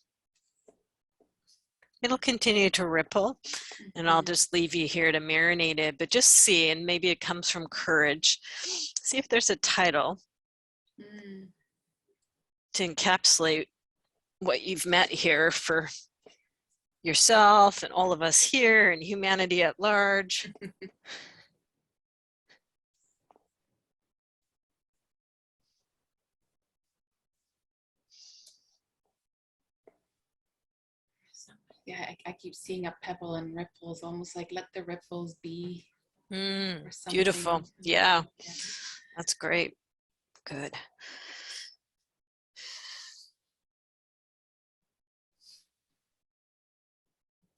It'll continue to ripple, and I'll just leave you here to marinate it, but just see, and maybe it comes from courage. See if there's a title to encapsulate what you've met here for yourself and all of us here and humanity at large. Yeah, I keep seeing a pebble and ripples, almost like let the ripples be. Beautiful. Yeah, that's great. Good.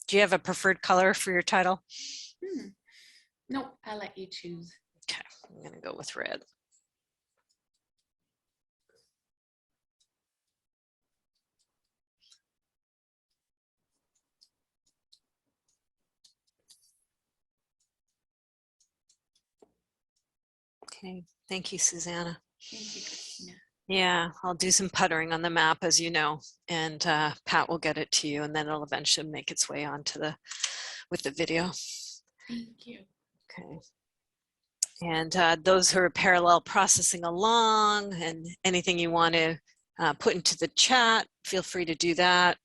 Do you have a preferred color for your title? Nope, I'll let you choose. Okay, I'm gonna go with red. Okay, thank you, Susana. Thank you, Christina. Yeah, I'll do some puttering on the map, as you know, and Pat will get it to you, and then it'll eventually make its way onto with the video. Thank you. Okay. And those who are parallel processing along, and anything you want to put into the chat, feel free to do that.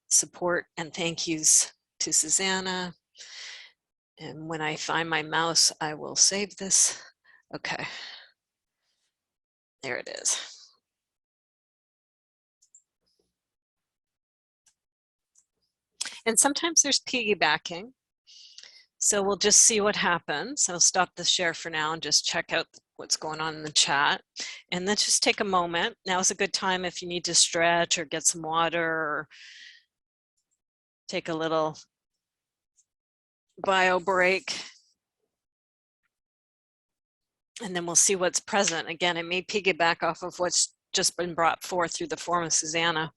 Support and thank yous to Susana. And when I find my mouse, I will save this. Okay. There it is. And sometimes there's piggybacking. So we'll just see what happens. I'll stop the share for now and just check out what's going on in the chat. And then just take a moment. Now is a good time if you need to stretch or get some water or take a little bio break. And then we'll see what's present. Again, it may piggyback off of what's just been brought forth through the form of Susana.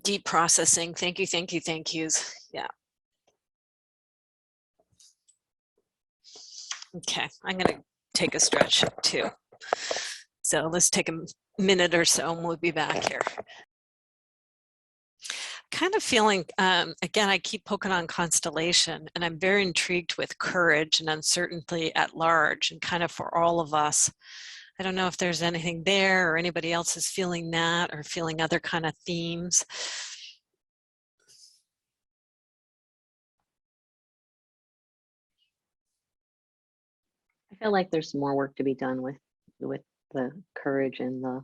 Deep processing. Thank you, thank you, thank yous. Yeah. Okay, I'm gonna take a stretch too. So let's take a minute or so and we'll be back here. Kind of feeling, again, I keep poking on Constellation, and I'm very intrigued with courage and uncertainty at large, and kind of for all of us. I don't know if there's anything there or anybody else is feeling that or feeling other kind of themes. I feel like there's more work to be done with the courage and the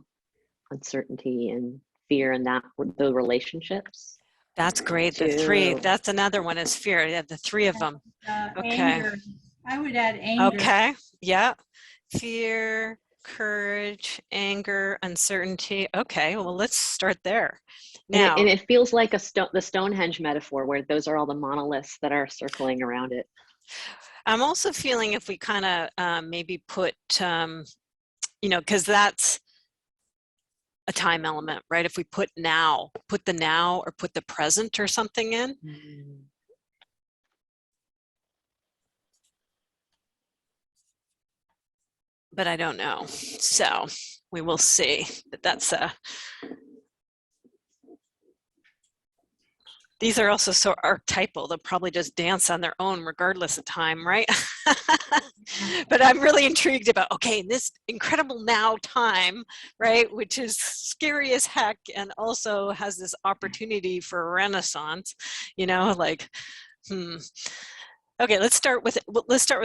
uncertainty and fear and the relationships. That's great. The three, that's another one is fear. Yeah, the three of them. Okay. Anger. I would add anger. Okay. Yeah. Fear, courage, anger, uncertainty. Okay. Well, let's start there. Now, and it feels like the Stonehenge metaphor, where those are all the monoliths that are circling around it. I'm also feeling if we kind of maybe put, you know, because that's a time element, right? If we put the now or put the present or something in. But I don't know. So we will see. But that's these are also so archetypal. They'll probably just dance on their own regardless of time, right? But I'm really intrigued about, okay, in this incredible now time, right, which is scary as heck and also has this opportunity for a renaissance, you know, like, Okay, let's start with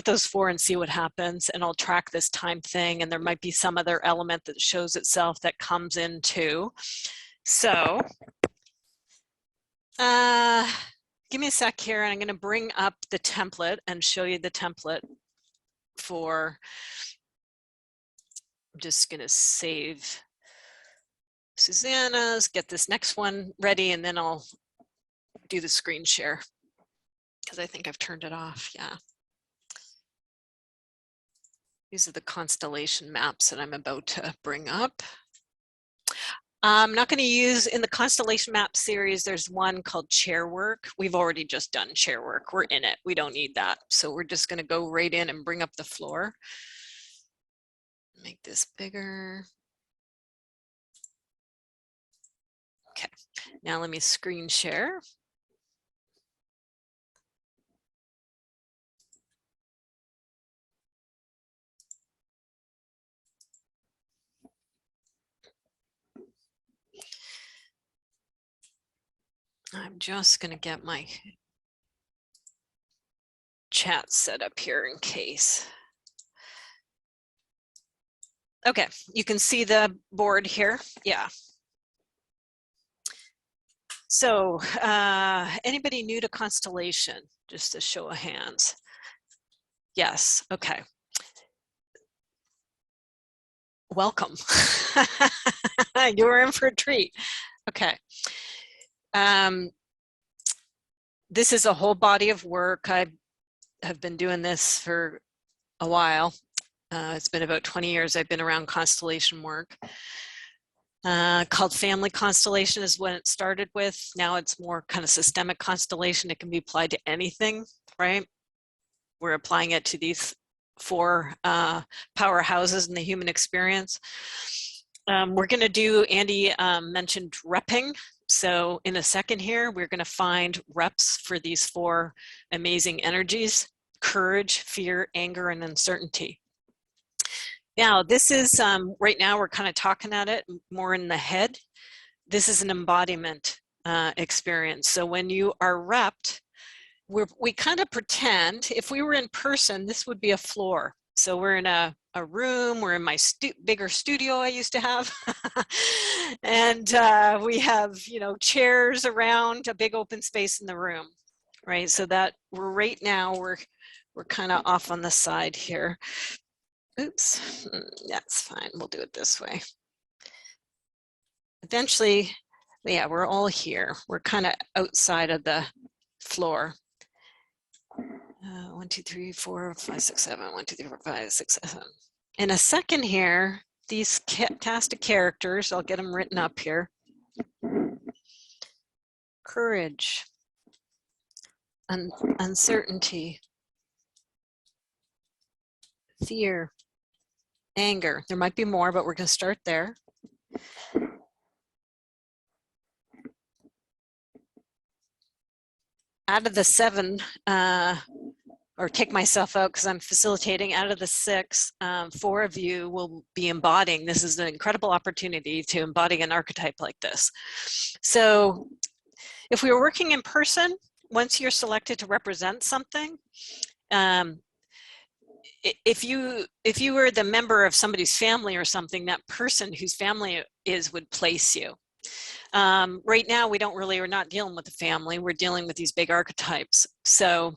those four and see what happens, and I'll track this time thing, and there might be some other element that shows itself that comes in too. So give me a sec here, and I'm going to bring up the template and show you the template for, I'm just going to save Susana's, get this next one ready, and then I'll do the screen share because I think I've turned it off. Yeah. These are the constellation maps that I'm about to bring up. I'm not going to use, in the constellation map series, there's one called chair work. We've already just done chair work. We're in it. We don't need that. So we're just going to go right in and bring up the floor. Make this bigger. Okay, now let me screen share. I'm just going to get my chat set up here in case. Okay, you can see the board here. Yeah. So anybody new to Constellation? Just a show of hands. Yes, okay. Welcome. You were in for a treat. Okay. This is a whole body of work. I have been doing this for a while. It's been about 20 years I've been around constellation work. Called family constellation is when it started with. Now it's more kind of systemic constellation. It can be applied to anything, right? We're applying it to these four powerhouses in the human experience. We're going to do, Andy mentioned repping. So in a second here, we're going to find reps for these four amazing energies: courage, fear, anger, and uncertainty. Now, this is, right now we're kind of talking at it more in the head. This is an embodiment experience. So when you are repped, we kind of pretend, if we were in person, this would be a floor. So we're in a room, we're in my bigger studio I used to have. And we have, you know, chairs around, a big open space in the room, right? So that we're right now, we're kind of off on the side here. Oops, that's fine, we'll do it this way. Eventually, yeah, we're all here. We're kind of outside of the floor. 1, 2, 3, 4, 5, 6, 7. 1, 2, 3, 4, 5, 6, 7. In a second here, these cast of characters, I'll get them written up here. Courage, uncertainty, fear, anger. There might be more, but we're going to start there. Out of the 7, or take myself out because I'm facilitating, out of the 6, 4 of you will be embodying. This is an incredible opportunity to embody an archetype like this. So if we were working in person, once you're selected to represent something, if you were the member of somebody's family or something, that person whose family is would place you. Right now, we're not dealing with the family, we're dealing with these big archetypes. So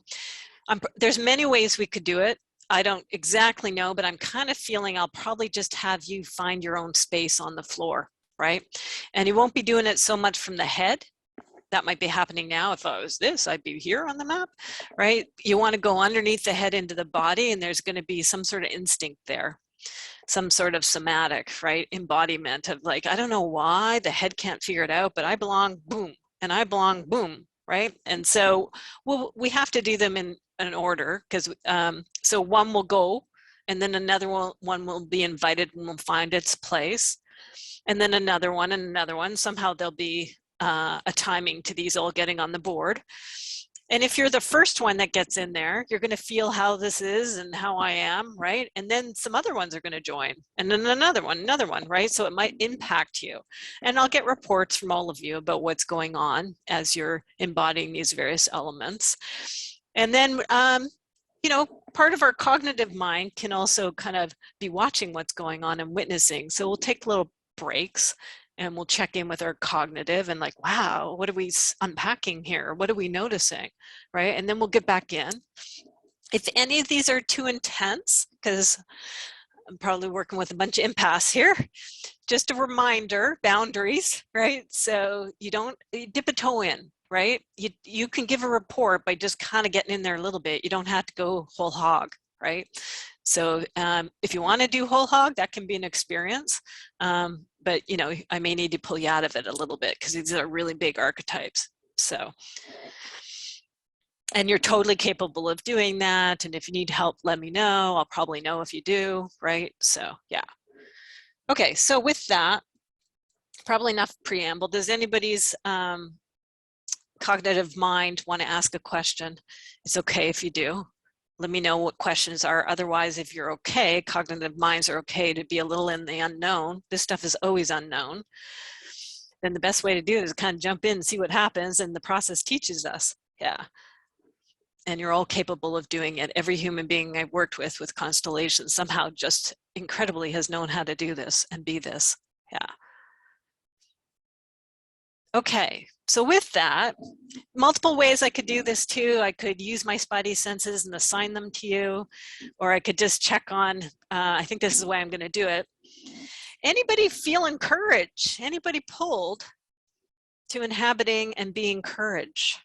there's many ways we could do it. I don't exactly know, but I'm kind of feeling I'll probably just have you find your own space on the floor, right? And you won't be doing it so much from the head. That might be happening now. If I was this, I'd be here on the map, right? You want to go underneath the head into the body, and there's going to be some sort of instinct there, some sort of somatic, right? Embodiment of like, I don't know why the head can't figure it out, but I belong, boom, and I belong, boom, right? And so we have to do them in an order, because so one will go, and then another one will be invited and will find its place, and then another one and another one. Somehow there'll be a timing to these all getting on the board. And if you're the first one that gets in there, you're going to feel how this is and how I am, right? And then some other ones are going to join, and then another one, right? So it might impact you. And I'll get reports from all of you about what's going on as you're embodying these various elements. And then, you know, part of our cognitive mind can also kind of be watching what's going on and witnessing. So we'll take little breaks and we'll check in with our cognitive and like, wow, what are we unpacking here? What are we noticing, right? And then we'll get back in. If any of these are too intense, because I'm probably working with a bunch of empaths here, just a reminder, boundaries, right? So you dip a toe in, right? You can give a report by just kind of getting in there a little bit. You don't have to go whole hog, right? So if you want to do whole hog, that can be an experience. But, you know, I may need to pull you out of it a little bit because these are really big archetypes. So, and you're totally capable of doing that. And if you need help, let me know. I'll probably know if you do, right? So, yeah. Okay, so with that, probably enough preamble. Does anybody's cognitive mind want to ask a question? It's okay if you do. Let me know what questions are. Otherwise, if you're okay, cognitive minds are okay to be a little in the unknown. This stuff is always unknown. Then the best way to do it is kind of jump in and see what happens, and the process teaches us. Yeah. And you're all capable of doing it. Every human being I've worked with Constellation somehow just incredibly has known how to do this and be this. Yeah. Okay, so with that, multiple ways I could do this too. I could use my spidey senses and assign them to you, or I could just check on, I think this is the way I'm gonna do it. Anybody feeling courage? Anybody pulled to inhabiting and being courage?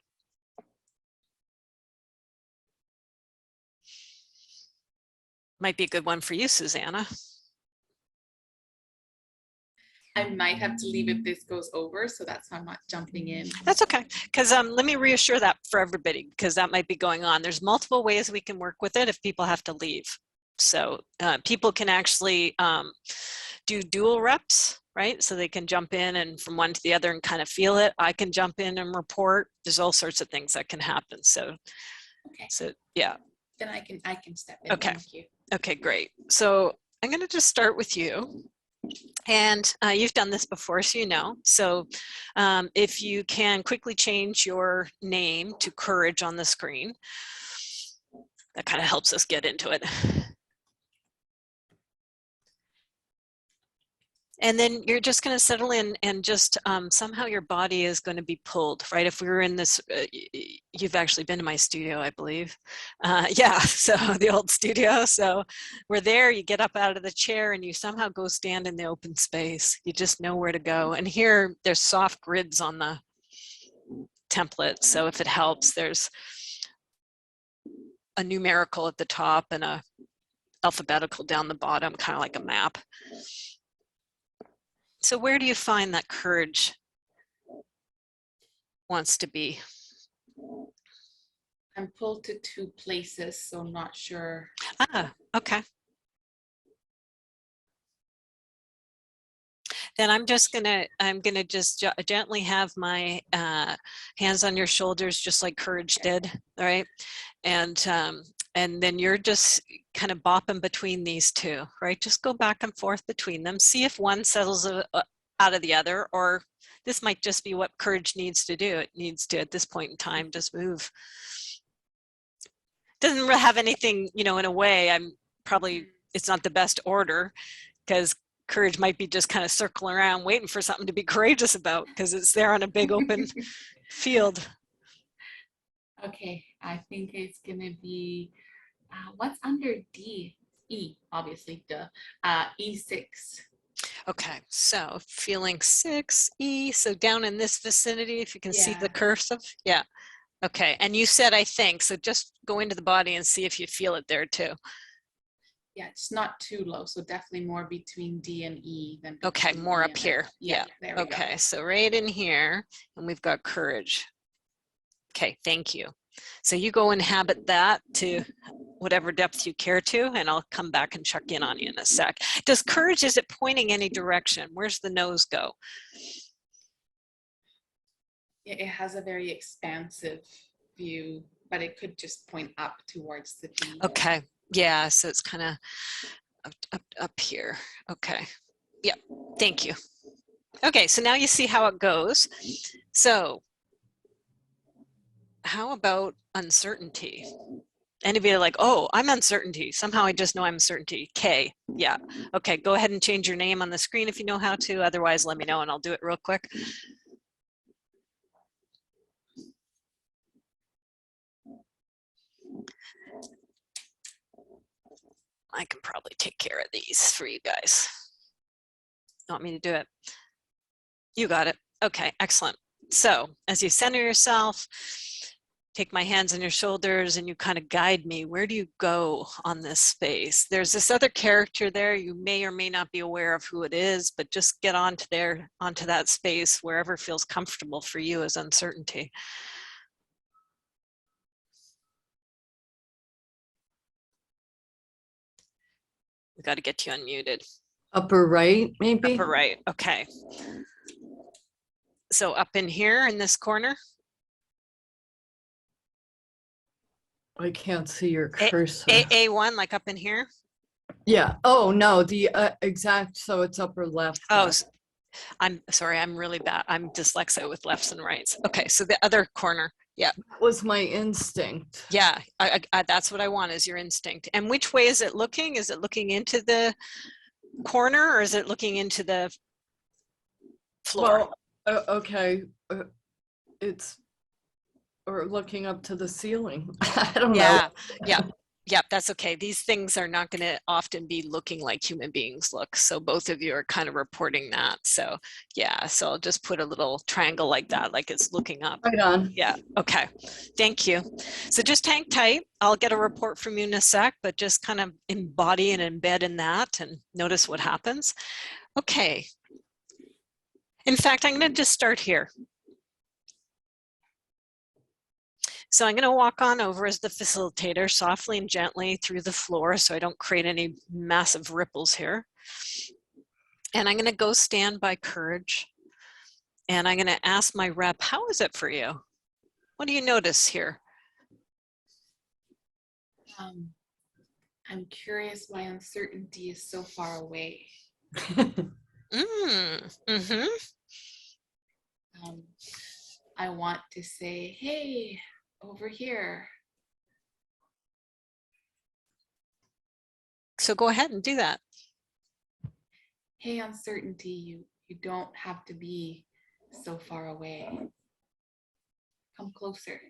Might be a good one for you, Susana. I might have to leave if this goes over, so that's why I'm not jumping in. That's okay, because let me reassure that for everybody, because that might be going on. There's multiple ways we can work with it if people have to leave. So people can actually do dual reps, right? So they can jump in and from one to the other and kind of feel it. I can jump in and report. There's all sorts of things that can happen. So, Okay. so yeah. Then I can step in. Okay. Thank you. Okay, great. So I'm going to just start with you. And you've done this before, so you know. So if you can quickly change your name to Courage on the screen, that kind of helps us get into it. And then you're just going to settle in and just somehow your body is going to be pulled, right? If we were in this, you've actually been to my studio, I believe. Yeah, so the old studio. So we're there, you get up out of the chair and you somehow go stand in the open space. You just know where to go. And here there's soft grids on the template. So if it helps, there's a numerical at the top and a alphabetical down the bottom, kind of like a map. So where do you find that courage wants to be? I'm pulled to 2 places, so I'm not sure. Ah, okay. Then I'm gonna just gently have my hands on your shoulders, just like Courage did, all right? And then you're just kind of bopping between these two, right? Just go back and forth between them. See if one settles out of the other, or this might just be what Courage needs to do. It needs to, at this point in time, just move. Doesn't really have anything, you know, in a way, it's not the best order, because Courage might be just kind of circling around waiting for something to be courageous about, because it's there on a big open field. Okay, I think it's gonna be what's under D? E, obviously, duh. E6. Okay, so feeling 6E, so down in this vicinity, if you can see the Yeah. cursive, yeah. Okay, and you said I think, so just go into the body and see if you feel it there too. Yeah, it's not too low, so definitely more between D and E than Okay, between more E up and F. here. Yeah, there we okay, go. so right in here, and we've got Courage. Okay, thank you. So you go inhabit that to whatever depth you care to, and I'll come back and check in on you in a sec. Does Courage, is it pointing any direction? Where's the nose go? It has a very expansive view, but it could just point up towards the D. Okay, yeah, so it's kind of up here. Okay, yeah, thank you. Okay, so now you see how it goes. So how about uncertainty? Anybody like, oh, I'm uncertainty. Somehow I just know I'm uncertainty. K, yeah. Okay, go ahead and change your name on the screen if you know how to. Otherwise, let me know and I'll do it real quick. I can probably take care of these for you guys. You want me to do it? You got it. Okay, excellent. So as you center yourself, take my hands on your shoulders and you kind of guide me. Where do you go on this space? There's this other character there. You may or may not be aware of who it is, but just get onto that space wherever feels comfortable for you as uncertainty. We got to get you unmuted. Upper right, maybe? Upper right, okay. So up in here in this corner. I can't see your cursor. A1, like up in here? Yeah. Oh, no, the exact, so it's upper left. Oh, I'm sorry, I'm really bad. I'm dyslexic with lefts and rights. Okay, so the other corner, yeah. Was my instinct. Yeah, that's what I want, is your instinct. And which way is it looking? Is it looking into the corner or is it looking into the floor? Well, okay, it's, or looking up to the ceiling. I don't know. Yeah, that's okay. These things are not going to often be looking like human beings look. So both of you are kind of reporting that. So yeah, so I'll just put a little triangle like that, like it's looking up. Right on. Yeah, okay. Thank you. So just hang tight. I'll get a report from you in a sec, but just kind of embody and embed in that and notice what happens. Okay. In fact, I'm going to just start here. So I'm going to walk on over as the facilitator, softly and gently through the floor so I don't create any massive ripples here. And I'm going to go stand by courage. And I'm going to ask my rep, how is it for you? What do you notice here? I'm curious why uncertainty is so far away. I want to say, hey, over here. So go ahead and do that. Hey, uncertainty, you don't have to be so far away. Come closer.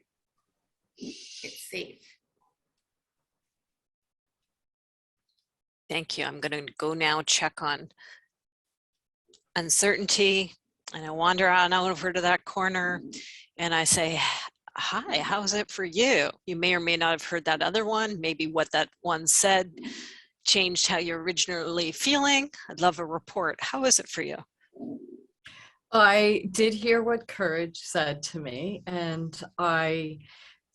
It's safe. Thank you. I'm going to go now check on uncertainty, and I wander on over to that corner and I say, hi, how's it for you? You may or may not have heard that other one. Maybe what that one said changed how you're originally feeling. I'd love a report. How is it for you? I did hear what courage said to me, and I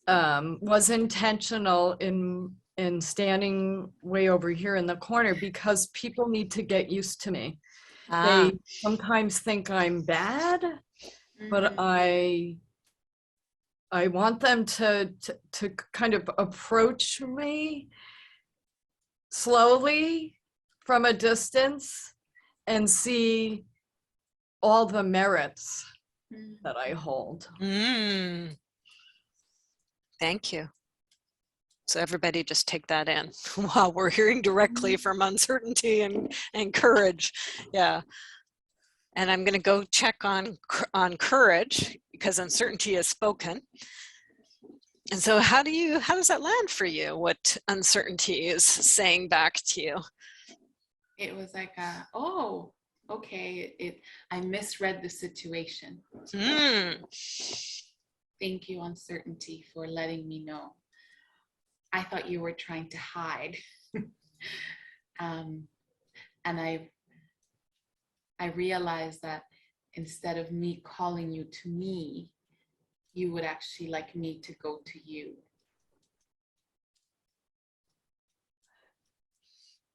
was intentional in standing way over here in the corner because people need to get used to me. They sometimes think I'm bad, but I want them to kind of approach me slowly from a distance and see all the merits that I hold. Thank you. So everybody just take that in while we're hearing directly from uncertainty and courage. Yeah. And I'm going to go check on courage because uncertainty is spoken. And so how does that land for you? What uncertainty is saying back to you? It was like, oh, okay. I misread the situation. Thank you, uncertainty, for letting me know. I thought you were trying to hide. And I realized that instead of me calling you to me, you would actually like me to go to you.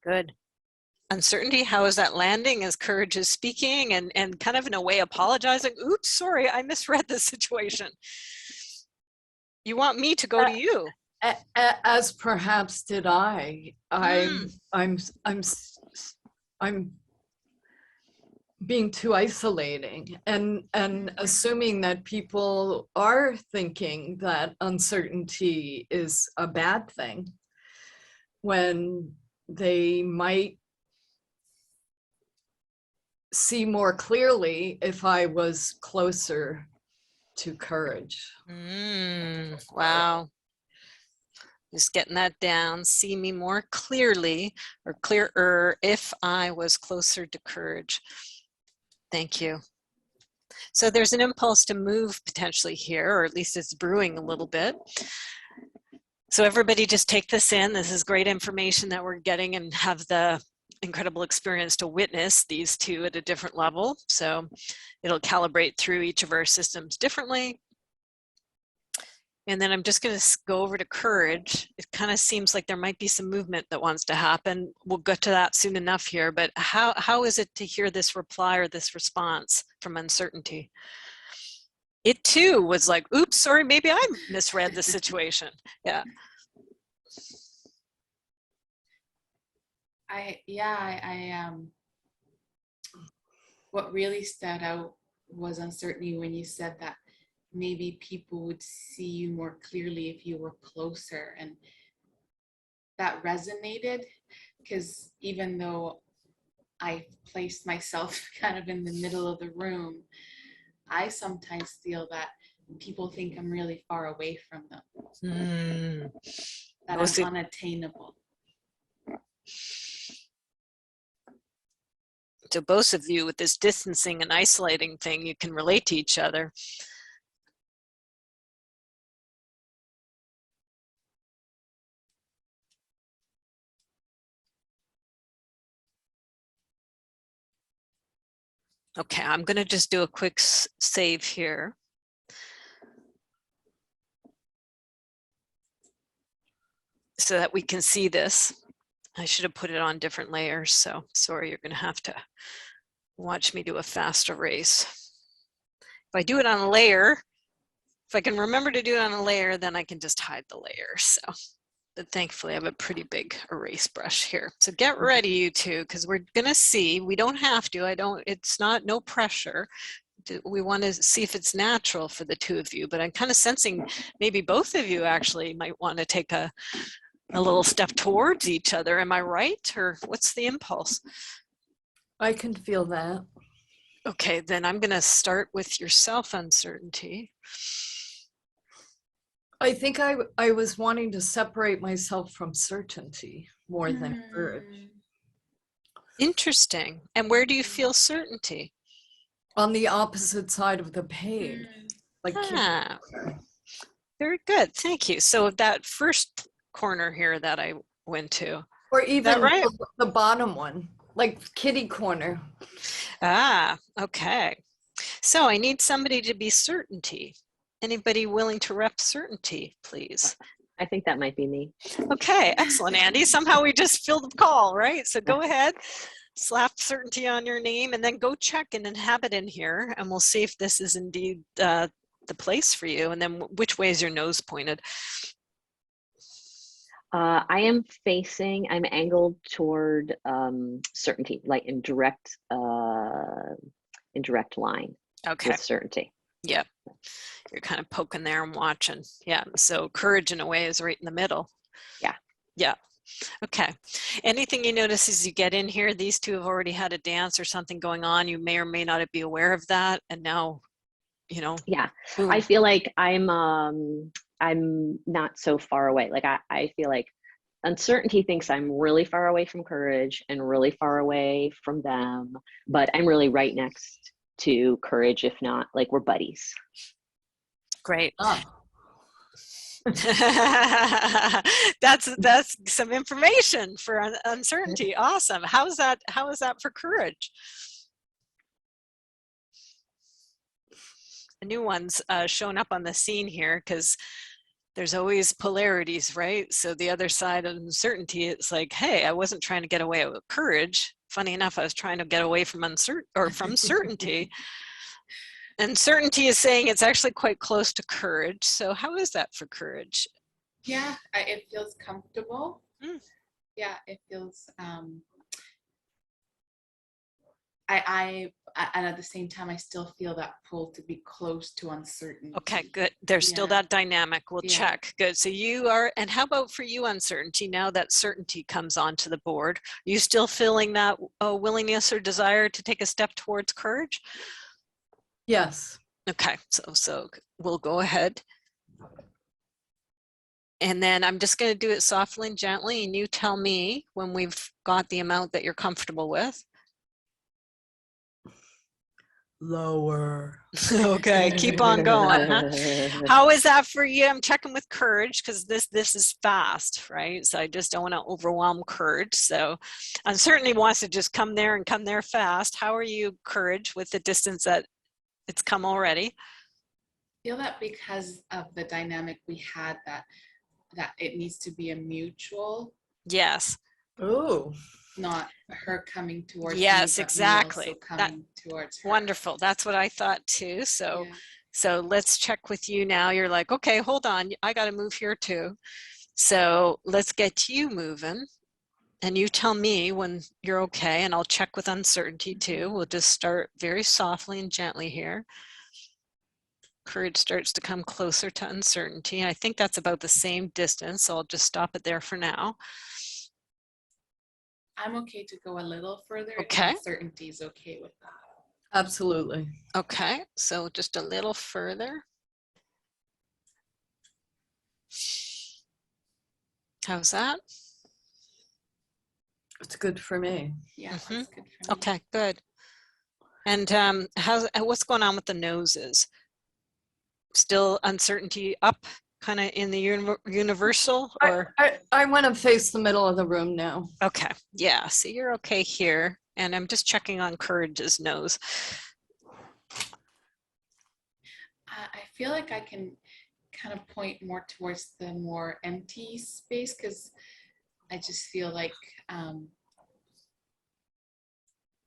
Good. Uncertainty, how is that landing as courage is speaking and kind of in a way apologizing? Oops, sorry, I misread the situation. You want me to go to you. As perhaps did I. I'm being too isolating and assuming that people are thinking that uncertainty is a bad thing when they might see more clearly if I was closer to courage. Wow. Just getting that down. See me more clearly or clearer if I was closer to courage. Thank you. So there's an impulse to move potentially here, or at least it's brewing a little bit. So everybody just take this in. This is great information that we're getting and have the incredible experience to witness these two at a different level. So it'll calibrate through each of our systems differently. And then I'm just going to go over to courage. It kind of seems like there might be some movement that wants to happen. We'll get to that soon enough here, but how is it to hear this reply or this response from uncertainty? It too was like, oops, sorry, maybe I misread the situation. Yeah. What really stood out was uncertainty when you said that maybe people would see you more clearly if you were closer, and that resonated because even though I placed myself kind of in the middle of the room, I sometimes feel that people think I'm really far away from them, that I'm unattainable. So both of you with this distancing and isolating thing, you can relate to each other. Okay, I'm going to just do a quick save here. so that we can see this. I should have put it on different layers, so sorry, you're going to have to watch me do a fast erase. If I do it on a layer, if I can remember to do it on a layer, then I can just hide the layer. So, but thankfully I have a pretty big erase brush here. So get ready, you two, because we're going to see, we don't have to, it's not, no pressure. We want to see if it's natural for the two of you, but I'm kind of sensing maybe both of you actually might want to take a little step towards each other. Am I right? Or what's the impulse? I can feel that. Okay, then I'm going to start with your self-uncertainty. I think I was wanting to separate myself from certainty more than courage. Interesting. And where do you feel certainty? On the opposite side of the page. Like Very good. Thank you. So that first corner here that I went to. or even that right? the bottom one, like kitty corner. Ah, okay. So I need somebody to be certainty. Anybody willing to rep certainty, please? I think that might be me. Okay, excellent, Andy. Somehow we just filled the call, right? So go ahead, slap certainty on your name, and then go check and inhabit in here, and we'll see if this is indeed the place for you. And then which way is your nose pointed? I'm angled toward certainty, like in direct line Okay. with certainty. Yeah, you're kind of poking there and watching. Yeah, so courage in a way is right in the middle. Yeah. Yeah. Okay. Anything you notice as you get in here, these two have already had a dance or something going on. You may or may not be aware of that. And now, you know. Yeah. Boom. I feel like I'm not so far away. Like I feel like uncertainty thinks I'm really far away from courage and really far away from them, but I'm really right next to courage, if not, like we're buddies. Great. Oh. That's some information for uncertainty. Awesome. How is that for courage? A new one's shown up on the scene here because there's always polarities, right? So the other side of uncertainty, it's like, hey, I wasn't trying to get away with courage. Funny enough, I was trying to get away from certainty. And certainty is saying it's actually quite close to courage. So how is that for courage? Yeah, it feels comfortable. Yeah, it feels, and at the same time, I still feel that pull to be close to uncertainty. Okay, good. There's still that dynamic. We'll check. Good. So you are, and how about for you uncertainty? Now that certainty comes onto the board, are you still feeling that willingness or desire to take a step towards courage? Yes. Okay, so we'll go ahead. And then I'm just going to do it softly and gently, and you tell me when we've got the amount that you're comfortable with. Lower. Okay, keep on going. Huh? How is that for you? I'm checking with courage because this is fast, right? So I just don't want to overwhelm courage. So uncertainty wants to just come there and come there fast. How are you, courage, with the distance that it's come already? I feel that because of the dynamic we had, that it needs to be a mutual. Yes. Oh. Not her coming towards me. Yes, But exactly. me also coming towards her. Wonderful. That's what I thought too. So let's check with you now. You're like, okay, hold on. I got to move here too. So let's get you moving. And you tell me when you're okay, and I'll check with uncertainty too. We'll just start very softly and gently here. Courage starts to come closer to uncertainty. I think that's about the same distance, so I'll just stop it there for now. I'm okay to go a little further. Okay. If uncertainty is okay with that. Absolutely. Okay, so just a little further. How's that? It's good for me. Yeah, that's good for me. Okay, good. And what's going on with the noses? Still uncertainty up, kind of in the universal, or? I want to face the middle of the room now. Okay, yeah, so you're okay here. And I'm just checking on courage's nose. I feel like I can kind of point more towards the more empty space, because I just feel like,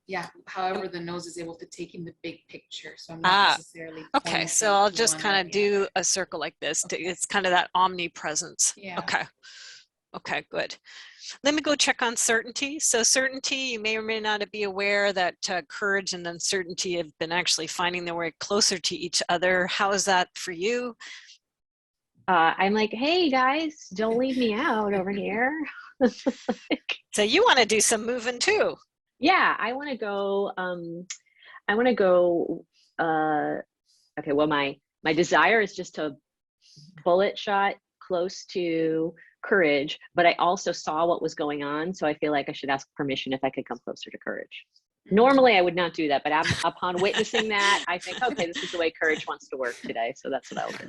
yeah, however the nose is able to take in the big picture. So I'm not necessarily Okay, pointing so I'll to just one kind or of the do other. a circle like this. Okay. It's kind of that omnipresence. Yeah. Okay. Okay, good. Let me go check on certainty. So certainty, you may or may not be aware that courage and uncertainty have been actually finding their way closer to each other. How is that for you? I'm like, hey guys, don't leave me out over here. So you want to do some moving too? Yeah, I want to go. I want to go. Okay, well, my desire is just to bullet shot close to courage, but I also saw what was going on, so I feel like I should ask permission if I could come closer to courage. Normally, I would not do that, but upon witnessing that, I think, okay, this is the way courage wants to work today, so that's what I'll do.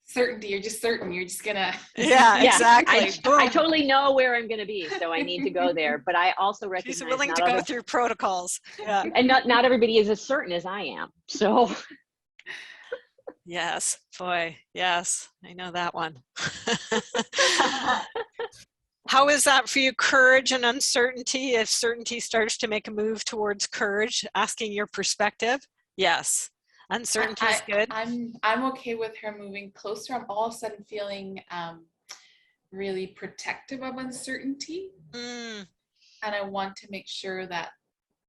Certainty, you're just certain, you're just gonna. Yeah, exactly. I totally know where I'm going to be, so I need to go there, but I also recognize She's willing to go through protocols. Yeah. And not everybody is as certain as I am, so. Yes, boy, yes, I know that one. How is that for you, courage and uncertainty? If certainty starts to make a move towards courage, asking your perspective? Yes. Uncertainty is good. I'm okay with her moving closer. I'm all of a sudden feeling really protective of uncertainty. And I want to make sure that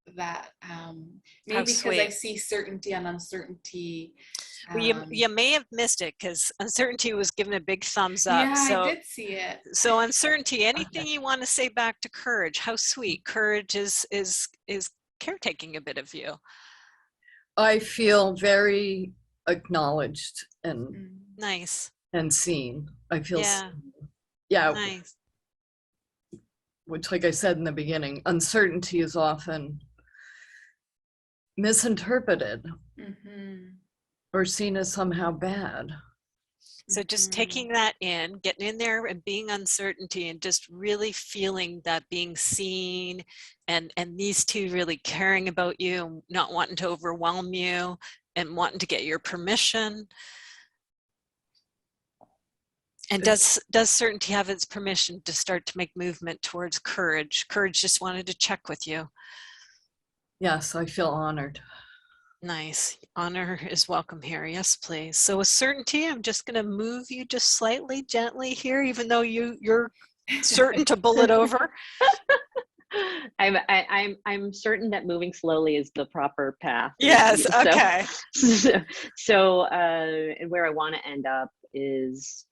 maybe because I see certainty and uncertainty. Well, you may have missed it because uncertainty was given a big thumbs up. Yeah, so, I did see it. So uncertainty, anything you want to say back to courage? How sweet. Courage is caretaking a bit of you. I feel very acknowledged and nice and seen. I feel nice. Which, like I said in the beginning, uncertainty is often misinterpreted or seen as somehow bad. So just taking that in, getting in there and being uncertainty and just really feeling that being seen and these two really caring about you and not wanting to overwhelm you and wanting to get your permission. And does certainty have its permission to start to make movement towards courage? Courage just wanted to check with you. Yes, I feel honored. Nice. Honor is welcome here. Yes, please. So with certainty, I'm just going to move you just slightly, gently here, even though you're certain to bullet over. I'm certain that moving slowly is the proper path. Yes. Okay. So where I want to end up is,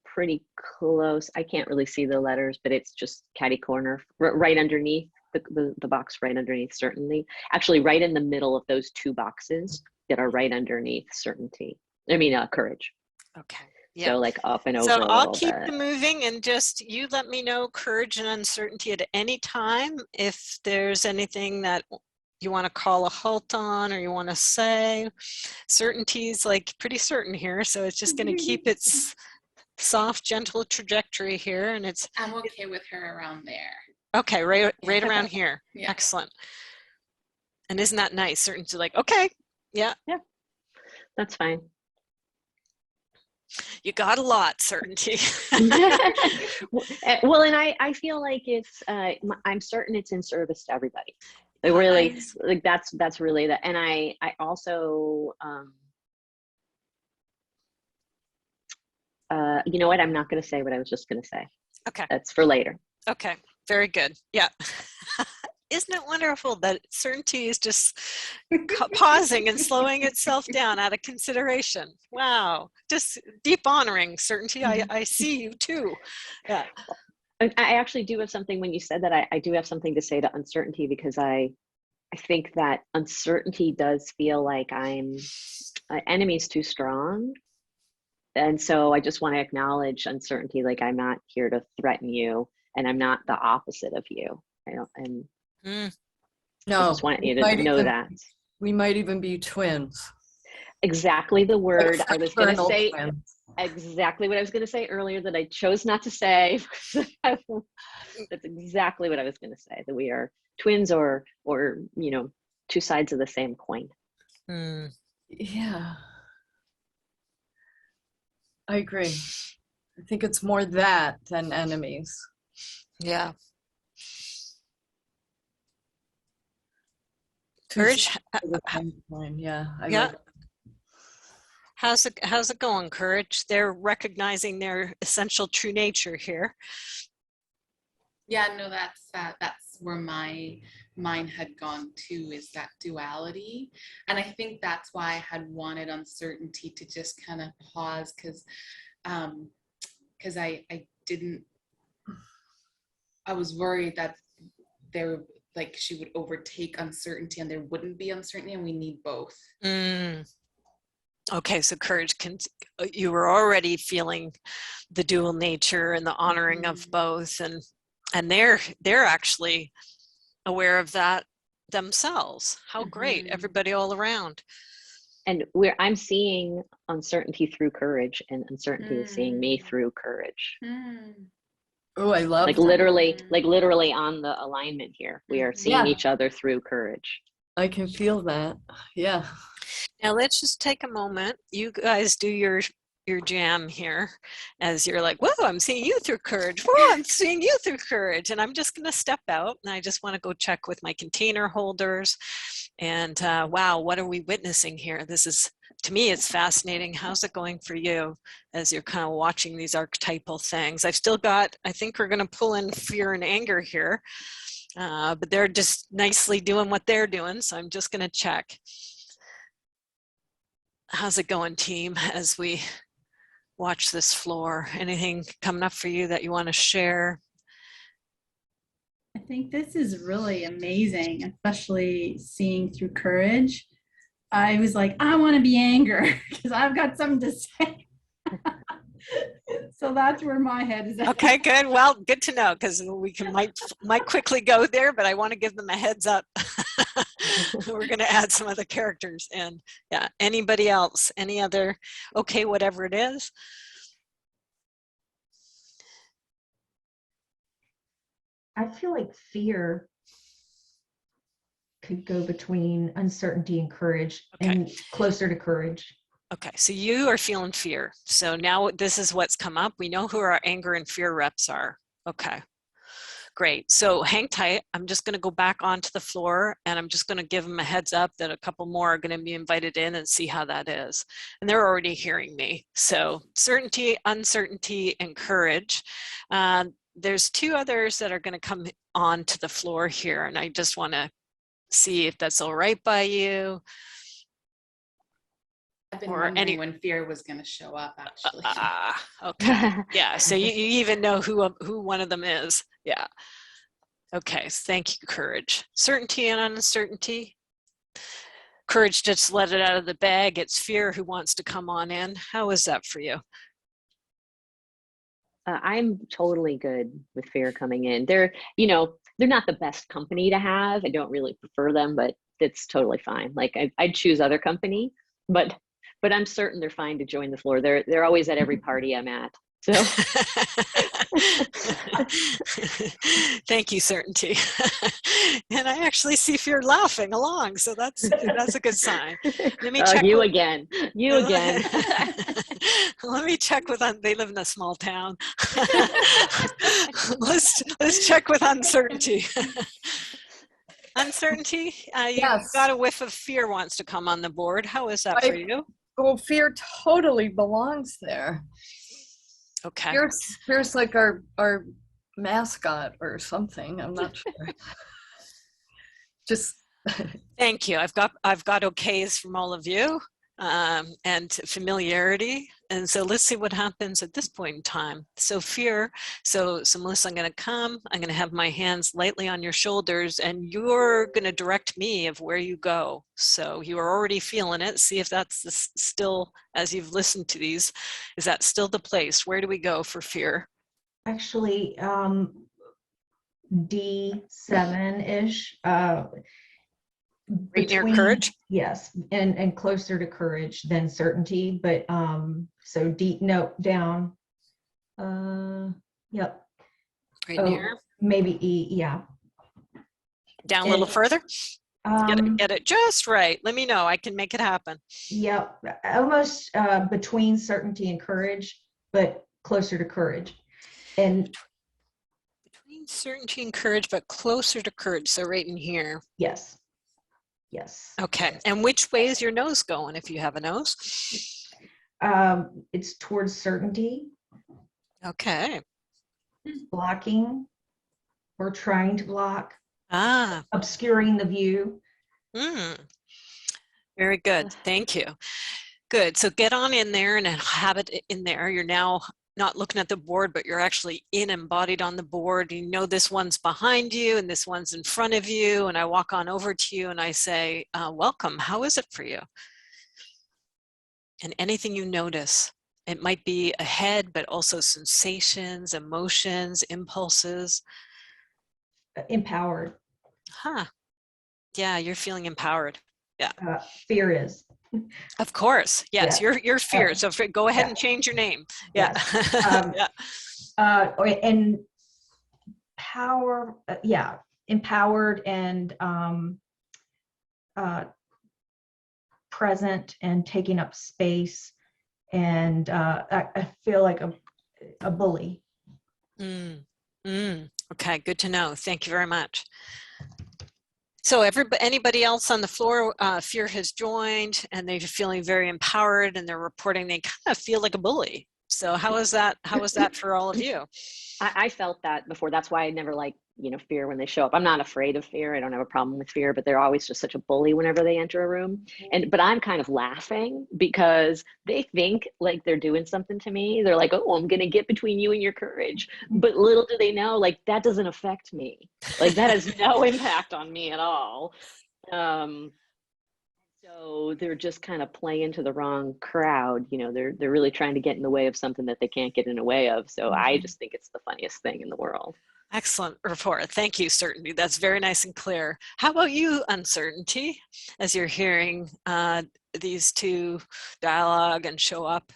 pretty close. I can't really see the letters, but it's just catty corner right underneath. The box right underneath certainly, actually right in the middle of those two boxes that are right underneath certainty. Courage. Okay. Yeah. So like up and over. So I'll keep them moving and just you let me know courage and uncertainty at any time if there's anything that you want to call a halt on or you want to say. Certainty's like pretty certain here, so it's just going to keep its soft, gentle trajectory here, and I'm okay with her around there. Okay, right around here. Yeah. Excellent. And isn't that nice? Certainty, like, okay, yeah, that's fine. You got a lot, certainty. Well, and I feel like it's I'm certain it's in service to everybody. Like really, nice. like that's really that. And I also you know what? I'm not going to say what I was just going to say. Okay. That's for later. Okay. Very good. Yeah. Isn't it wonderful that certainty is just pausing and slowing itself down out of consideration? Wow. Just deep honoring certainty. I see you too. Yeah. I actually do have something when you said that. I do have something to say to uncertainty because I think that uncertainty does feel like I'm enemy's too strong. And so I just want to acknowledge uncertainty, like I'm not here to threaten you and I'm not the opposite of you. No, I just want you to know that. We might even be twins. Exactly the word Like I was going to say. twins. Exactly what I was going to say earlier that I chose not to say. That's exactly what I was going to say, that we are twins or two sides of the same coin. Yeah. I agree. I think it's more that than enemies. Yeah. Two Courage. sides of the same coin. Yeah, I Yeah. like. How's it going, Courage? They're recognizing their essential true nature here. Yeah, no, that's where my mind had gone to, is that duality. And I think that's why I had wanted uncertainty to just kind of pause, because I was worried that there, like, she would overtake uncertainty and there wouldn't be uncertainty, and we need both. Okay, so Courage, you were already feeling the dual nature and the honoring of both, and they're actually aware of that themselves. How great, everybody all around. And I'm seeing uncertainty through courage, and uncertainty is seeing me through courage. Oh, I love like that. literally on the alignment here. We are seeing each other through courage. I can feel that. Yeah. Now let's just take a moment. You guys do your jam here as you're like, whoa, I'm seeing you through courage. Whoa, I'm seeing you through courage. And I'm just going to step out, and I just want to go check with my container holders. And wow, what are we witnessing here? This is, to me, it's fascinating. How's it going for you as you're kind of watching these archetypal things? I've still got, I think we're going to pull in fear and anger here, but they're just nicely doing what they're doing. So I'm just going to check. How's it going, team, as we watch this floor? Anything coming up for you that you want to share? I think this is really amazing, especially seeing through courage. I was like, I want to be anger because I've got something to say. So that's where my head is at. Okay, good. Well, good to know, because we might quickly go there, but I want to give them a heads up. We're going to add some other characters in. Yeah. Anybody else? Any other? Okay, whatever it is. I feel like fear could go between uncertainty and courage, and closer to courage. Okay, so you are feeling fear. So now this is what's come up. We know who our anger and fear reps are. Okay, great. So hang tight. I'm just going to go back onto the floor, and I'm just going to give them a heads up that a couple more are going to be invited in, and see how that is. And they're already hearing me. So certainty, uncertainty, and courage. There's two others that are going to come on to the floor here, and I just want to see if that's all right by you. I've been wondering when fear was going to show up, actually. Okay. Yeah. So you even know who one of them is. Yeah. Okay. Thank you, courage. Certainty and uncertainty. Courage, just let it out of the bag. It's fear who wants to come on in. How is that for you? I'm totally good with fear coming in. They're not the best company to have. I don't really prefer them, but it's totally fine. Like I'd choose other company, but I'm certain they're fine to join the floor. They're always at every party I'm at. So thank you, certainty. And I actually see fear laughing along, so that's a good sign. Let me check. You again. Let me check with they live in a small town. let's check with uncertainty. Uncertainty, you've got a whiff of fear wants to come on the board. How is that for you? Well, fear totally belongs there. Okay. Fear's like our mascot or something. I'm not sure. Just thank you. I've got okays from all of you, and familiarity. And so let's see what happens at this point in time. So fear. So Melissa, I'm going to come. I'm going to have my hands lightly on your shoulders, and you're going to direct me of where you go. So you are already feeling it. See if that's still, as you've listened to these, is that still the place? Where do we go for fear? Actually, D7-ish. Right near courage? Yes, and closer to courage than certainty, but so down. Yep. Right near? Maybe E, yeah. Down a little further? Get it just right. Let me know. I can make it happen. Yeah, almost between certainty and courage, but closer to courage. And between certainty and courage, but closer to courage. So right in here. Yes. Okay. And which way is your nose going if you have a nose? It's towards certainty. Okay. Blocking or trying to block. Obscuring the view. Very good. Thank you. Good. So get on in there and have it in there. You're now not looking at the board, but you're actually embodied on the board. You know this one's behind you and this one's in front of you. And I walk on over to you and I say, welcome. How is it for you? And anything you notice. It might be a head, but also sensations, emotions, impulses. Empowered. Yeah, you're feeling empowered. Yeah. Fear is. Of course. Yes, Yeah. your fear. So go ahead and change your name. Yeah. Yes. And power. Empowered and present and taking up space. And I feel like a bully. Okay, good to know. Thank you very much. So anybody else on the floor, fear has joined and they're feeling very empowered and they're reporting they kind of feel like a bully. So how is that for all of you? I felt that before. That's why I never like, fear when they show up. I'm not afraid of fear. I don't have a problem with fear, but they're always just such a bully whenever they enter a room. But I'm kind of laughing because they think like they're doing something to me. They're like, oh, I'm going to get between you and your courage. But little do they know, like, that doesn't affect me. Like, that has no impact on me at all. So they're just kind of playing to the wrong crowd. They're really trying to get in the way of something that they can't get in the way of. So I just think it's the funniest thing in the world. Excellent report. Thank you, Certainty. That's very nice and clear. How about you, Uncertainty, as you're hearing these two dialogue and show up,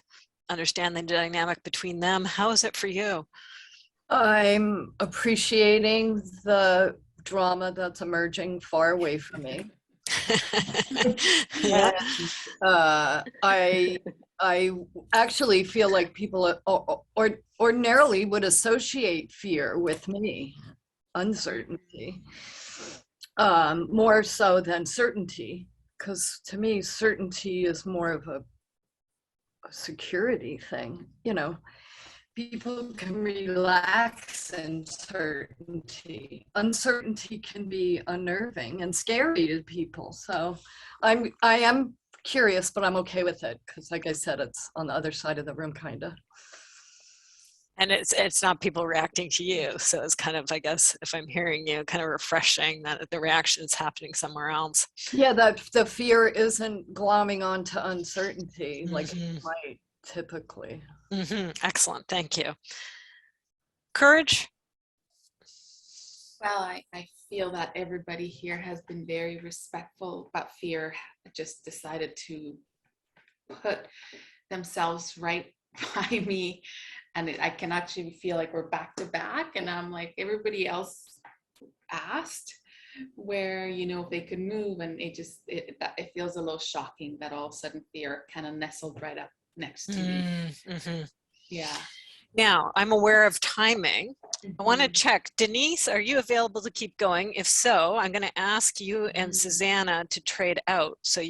understand the dynamic between them? How is it for you? I'm appreciating the drama that's emerging far away from me. Yeah. I actually feel like people ordinarily would associate fear with me, uncertainty, more so than certainty, because to me certainty is more of a security thing. People can relax in certainty. Uncertainty can be unnerving and scary to people. So I am curious, but I'm okay with it because, like I said, it's on the other side of the room, kind of. And it's not people reacting to you. So it's kind of, I guess, if I'm hearing you, kind of refreshing that the reaction is happening somewhere else. Yeah, that the fear isn't glomming onto uncertainty like it might typically. Excellent. Thank you. Courage? Well, I feel that everybody here has been very respectful about fear, just decided to put themselves right by me. And I can actually feel like we're back to back. And I'm like, everybody else asked where, if they could move. And it feels a little shocking that all of a sudden fear kind of nestled right up next to me. Yeah. Now, I'm aware of timing. I want to check. Denise, are you available to keep going? If so, I'm going to ask you and Susana to trade out. So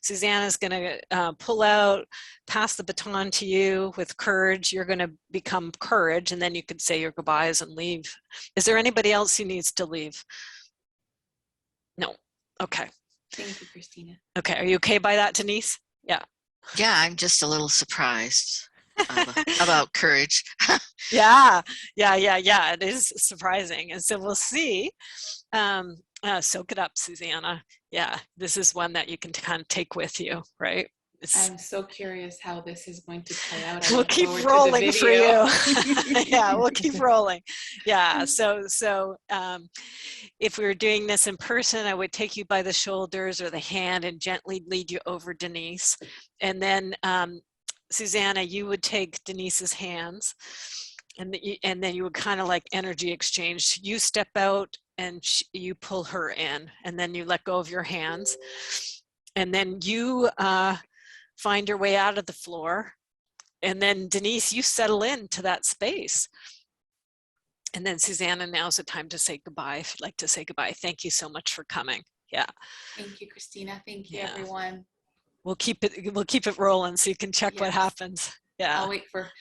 Susanna's going to pull out, pass the baton to you with courage. You're going to become courage, and then you could say your goodbyes and leave. Is there anybody else who needs to leave? No. Okay. Thank you, Christina. Okay. Are you okay by that, Denise? Yeah. Yeah, I'm just a little surprised about courage. Yeah. It is surprising. And so we'll see. Soak it up, Susana. Yeah, this is one that you can kind of take with you, right? I'm so curious how this is going to play out. We'll keep rolling for you. Yeah, we'll keep rolling. Yeah, so if we were doing this in person, I would take you by the shoulders or the hand and gently lead you over Denise. And then Susana, you would take Denise's hands and then you would kind of like energy exchange. You step out and you pull her in, and then you let go of your hands, and then you find your way out of the floor, and then Denise, you settle into that space. And then Susana, now's the time to say goodbye. If you'd like to say goodbye. Thank you so much for coming. Yeah. Thank you, Christina. Thank you, Yeah. everyone. We'll keep it rolling so you can check what Yes. happens. Yeah. I'll wait for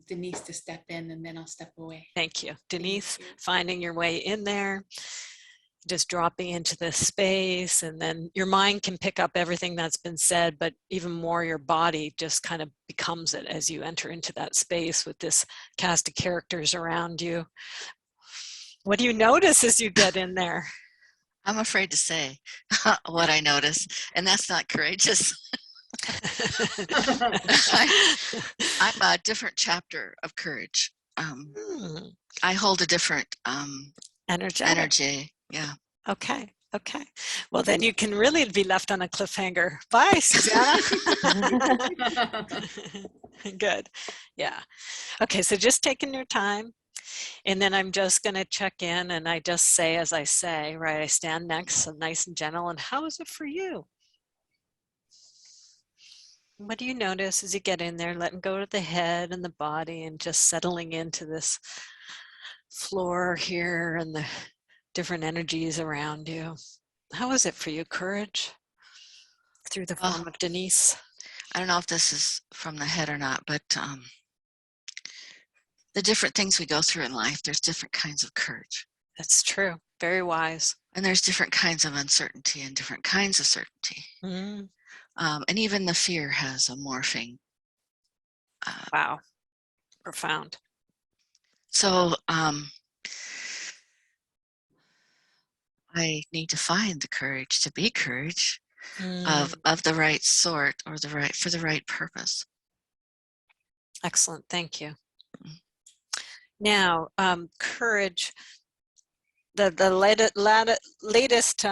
Denise to step in, and then I'll step away. Thank you. Denise, Thank you. finding your way in there, just dropping into this space, and then your mind can pick up everything that's been said, but even more your body just kind of becomes it as you enter into that space with this cast of characters around you. What do you notice as you get in there? I'm afraid to say what I notice, and that's not courageous. I'm a different chapter of courage. I hold a different energy. Yeah. Okay. Okay. Well, then you can really be left on a cliffhanger. Bye, Susana. Good. Yeah. Okay. So just taking your time. And then I'm just going to check in, and I just say, as I say, right, I stand next, so nice and gentle. And how is it for you? What do you notice as you get in there, letting go of the head and the body and just settling into this floor here and the different energies around you? How is it for you, courage? Through the form of Denise. I don't know if this is from the head or not, but the different things we go through in life, there's different kinds of courage. That's true. Very wise. And there's different kinds of uncertainty and different kinds of certainty. Mm. And even the fear has a morphing. Wow. Profound. So I need to find the courage to be courage of the right sort, or for the right purpose. Excellent. Thank you. Now, courage, the latest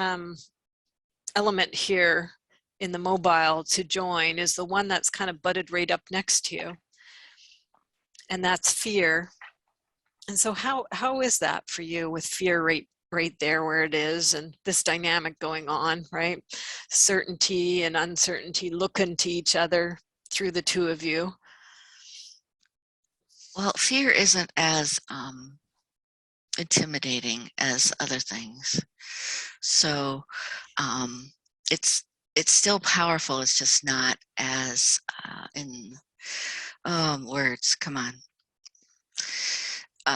element here in the mobile to join is the one that's kind of butted right up next to you, and that's fear. And so how is that for you, with fear right there where it is, and this dynamic going on, right? Certainty and uncertainty looking to each other through the two of you. Well, fear isn't as intimidating as other things. So it's still powerful. It's just not as in words. Come on.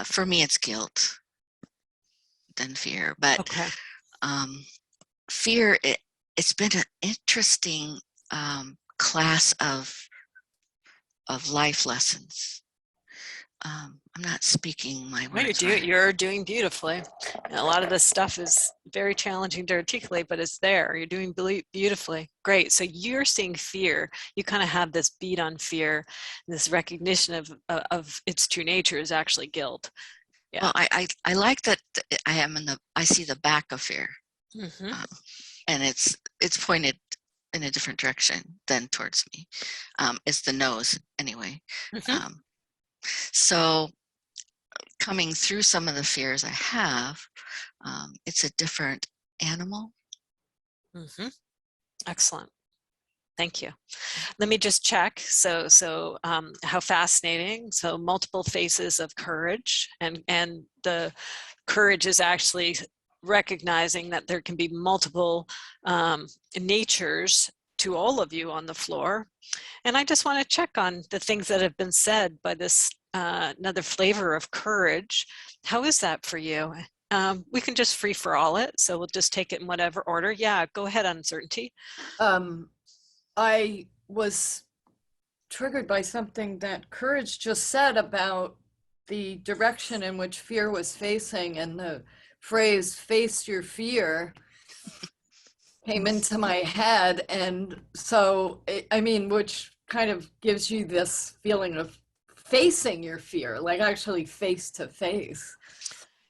For me, it's guilt than fear. But Okay. Fear, it's been an interesting class of life lessons. I'm not speaking my words. You're doing beautifully. And a lot of this stuff is very challenging to articulate, but it's there. You're doing beautifully. Great. So you're seeing fear. You kind of have this beat on fear, this recognition of its true nature is actually guilt. Yeah. Well, I like that I see the back of fear, and it's pointed in a different direction than towards me. It's the nose anyway. So coming through some of the fears I have, it's a different animal. Excellent. Thank you. Let me just check. So how fascinating. So multiple faces of courage, and the courage is actually recognizing that there can be multiple natures to all of you on the floor. And I just want to check on the things that have been said by this another flavor of courage. How is that for you? We can just free for all it. So we'll just take it in whatever order. Yeah, go ahead, uncertainty. I was triggered by something that Courage just said about the direction in which fear was facing, and the phrase "face your fear" came into my head. And so, I mean, which kind of gives you this feeling of facing your fear, like actually face to face.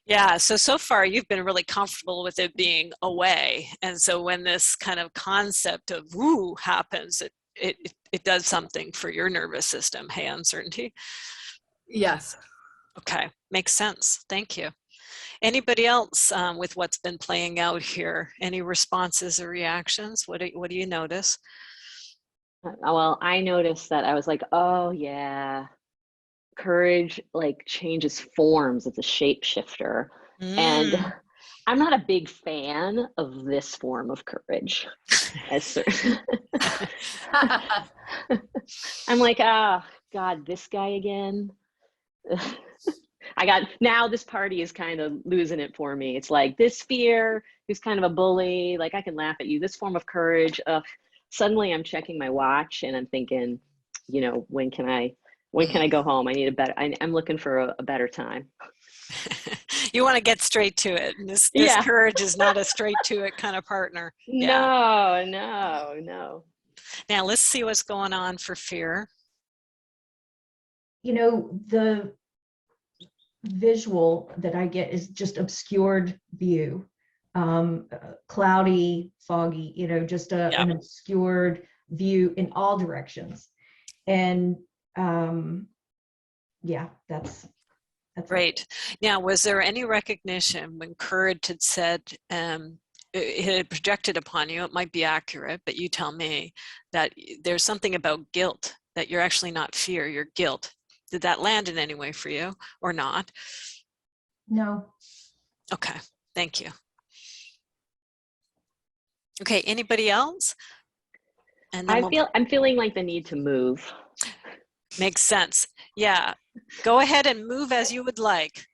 Yeah, so far you've been really comfortable with it being away. And so when this kind of concept of woo happens, it does something for your nervous system. Hey, uncertainty. Yes. Okay, makes sense. Thank you. Anybody else with what's been playing out here? Any responses or reactions? What do you notice? Well, I noticed that I was like, oh yeah, courage like changes forms. It's a shapeshifter. And Mm. I'm not a big fan of this form of courage. I'm like, oh God, this guy again. Now this party is kind of losing it for me. It's like this fear, who's kind of a bully, like I can laugh at you. This form of courage, suddenly I'm checking my watch and I'm thinking, when can I go home? I need I'm looking for a better time. You want to get straight to it. And this Yeah. courage is not a straight to it kind of partner. No. Now let's see what's going on for fear. The visual that I get is just obscured view, cloudy, foggy, just an obscured view in all directions. And that's right. Now, was there any recognition when courage had said, it had projected upon you, it might be accurate, but you tell me, that there's something about guilt, that you're actually not fear, you're guilt. Did that land in any way for you or not? No. Okay, thank you. Okay, anybody else? And then I'm feeling like the need to move. Makes sense. Yeah, go ahead and move as you would like.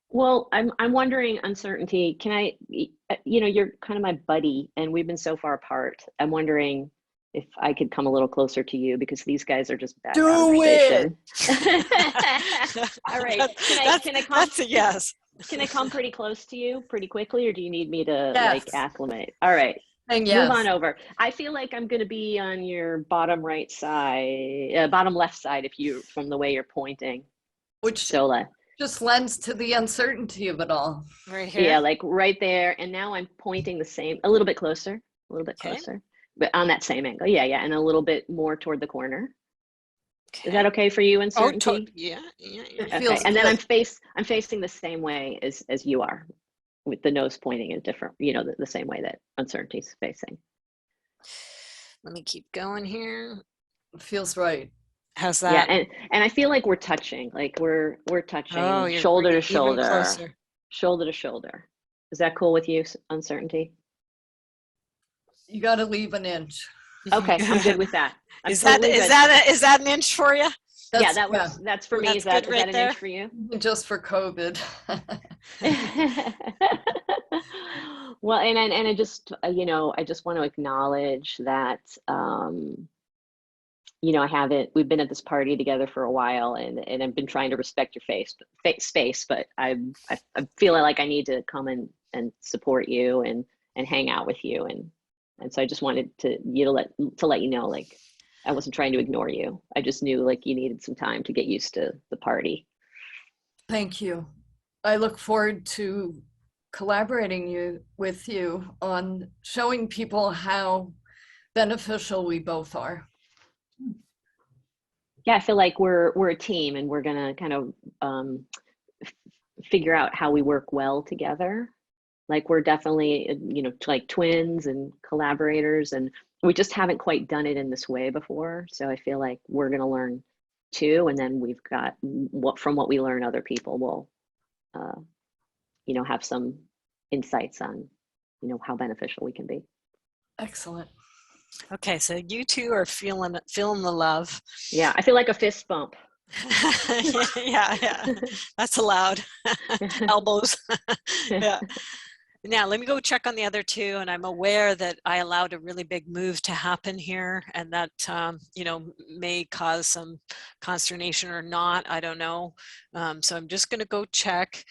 Well, I'm wondering, uncertainty, can I, you're kind of my buddy and we've been so far apart. I'm wondering if I could come a little closer to you, because these guys are just bad conversation. All right. Can I come? That's a yes. Can I come pretty close to you pretty quickly, or do you need me to like acclimate? All right. Yes. Move on over. I feel like I'm going to be on your bottom right side, bottom left side, from the way you're pointing. Which just lends to the uncertainty of it all. Right here. Yeah, like right there. And now I'm pointing a little bit closer, closer, but on that same angle. Yeah, and a little bit more toward the corner. Okay. Is that okay for you, uncertainty? Yeah. It feels and good. then I'm facing the same way as you are, with the nose pointing in different, the same way that uncertainty is facing. Let me keep going here. It feels right. How's that? Yeah, and I feel like we're touching, we're touching shoulder to shoulder, shoulder to shoulder. Is that cool with you, uncertainty? You got to leave an inch. Okay, I'm good with that. Is that an inch for you? That's for me. Is that an inch for you? Just for COVID. Well, and I just I just want to acknowledge that we've been at this party together for a while, and I've been trying to respect your space, but I feel like I need to come and support you and hang out with you, and so I just wanted to let you know, like, I wasn't trying to ignore you. I just knew like you needed some time to get used to the party. Thank you. I look forward to collaborating with you on showing people how beneficial we both are. Yeah, I feel like we're a team, and we're gonna kind of figure out how we work well together. Like, we're definitely like twins and collaborators, and we just haven't quite done it in this way before. So I feel like we're gonna learn too, and then we've got from what we learn, other people will have some insights on how beneficial we can be. Excellent. Okay, so you two are feeling the love. Yeah, I feel like a fist bump. yeah, that's allowed. Elbows. Yeah. Now let me go check on the other two, and I'm aware that I allowed a really big move to happen here, and that may cause some consternation or not. I don't know. So I'm just going to go check.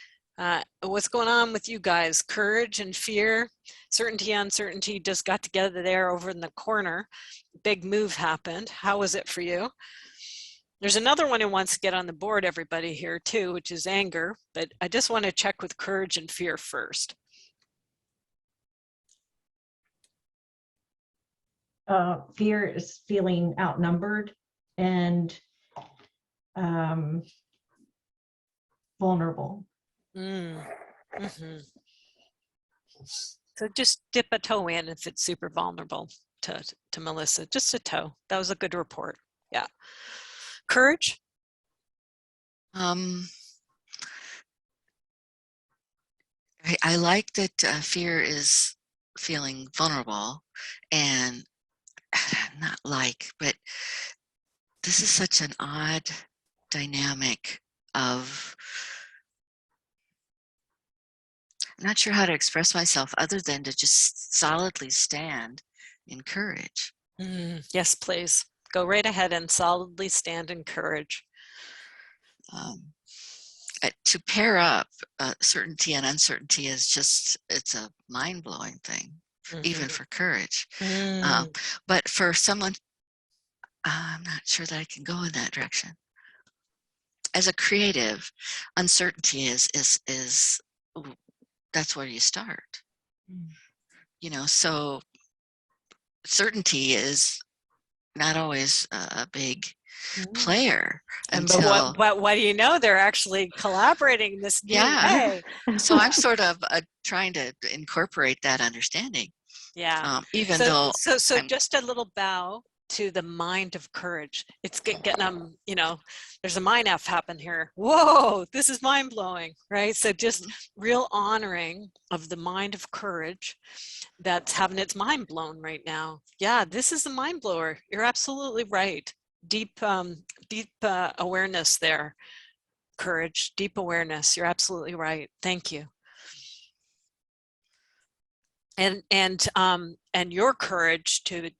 What's going on with you guys? Courage and fear, certainty, uncertainty just got together there over in the corner. Big move happened. How was it for you? There's another one who wants to get on the board, everybody here too, which is anger, but I just want to check with courage and fear first. Fear is feeling outnumbered and vulnerable. Mhm. So just dip a toe in if it's super vulnerable to Melissa, just a toe. That was a good report. Yeah. Courage. I like that fear is feeling vulnerable, and not like, but this is such an odd dynamic of, I'm not sure how to express myself other than to just solidly stand in courage. Yes, please. Go right ahead and solidly stand in courage. To pair up certainty and uncertainty is just, it's a mind-blowing thing, even for courage. But for someone, I'm not sure that I can go in that direction. As a creative, uncertainty is that's where you start. You know, so certainty is not always a big player until. But what do you know? They're actually collaborating this new way. So I'm sort of trying to incorporate that understanding. Yeah. Even though. So just a little bow to the mind of courage. It's getting you know, there's a mind F happen here. Whoa, this is mind blowing, right? So just real honoring of the mind of courage that's having its mind blown right now. Yeah, this is a mind blower. You're absolutely right. Deep awareness there. Courage, deep awareness. You're absolutely right. Thank you. And your courage to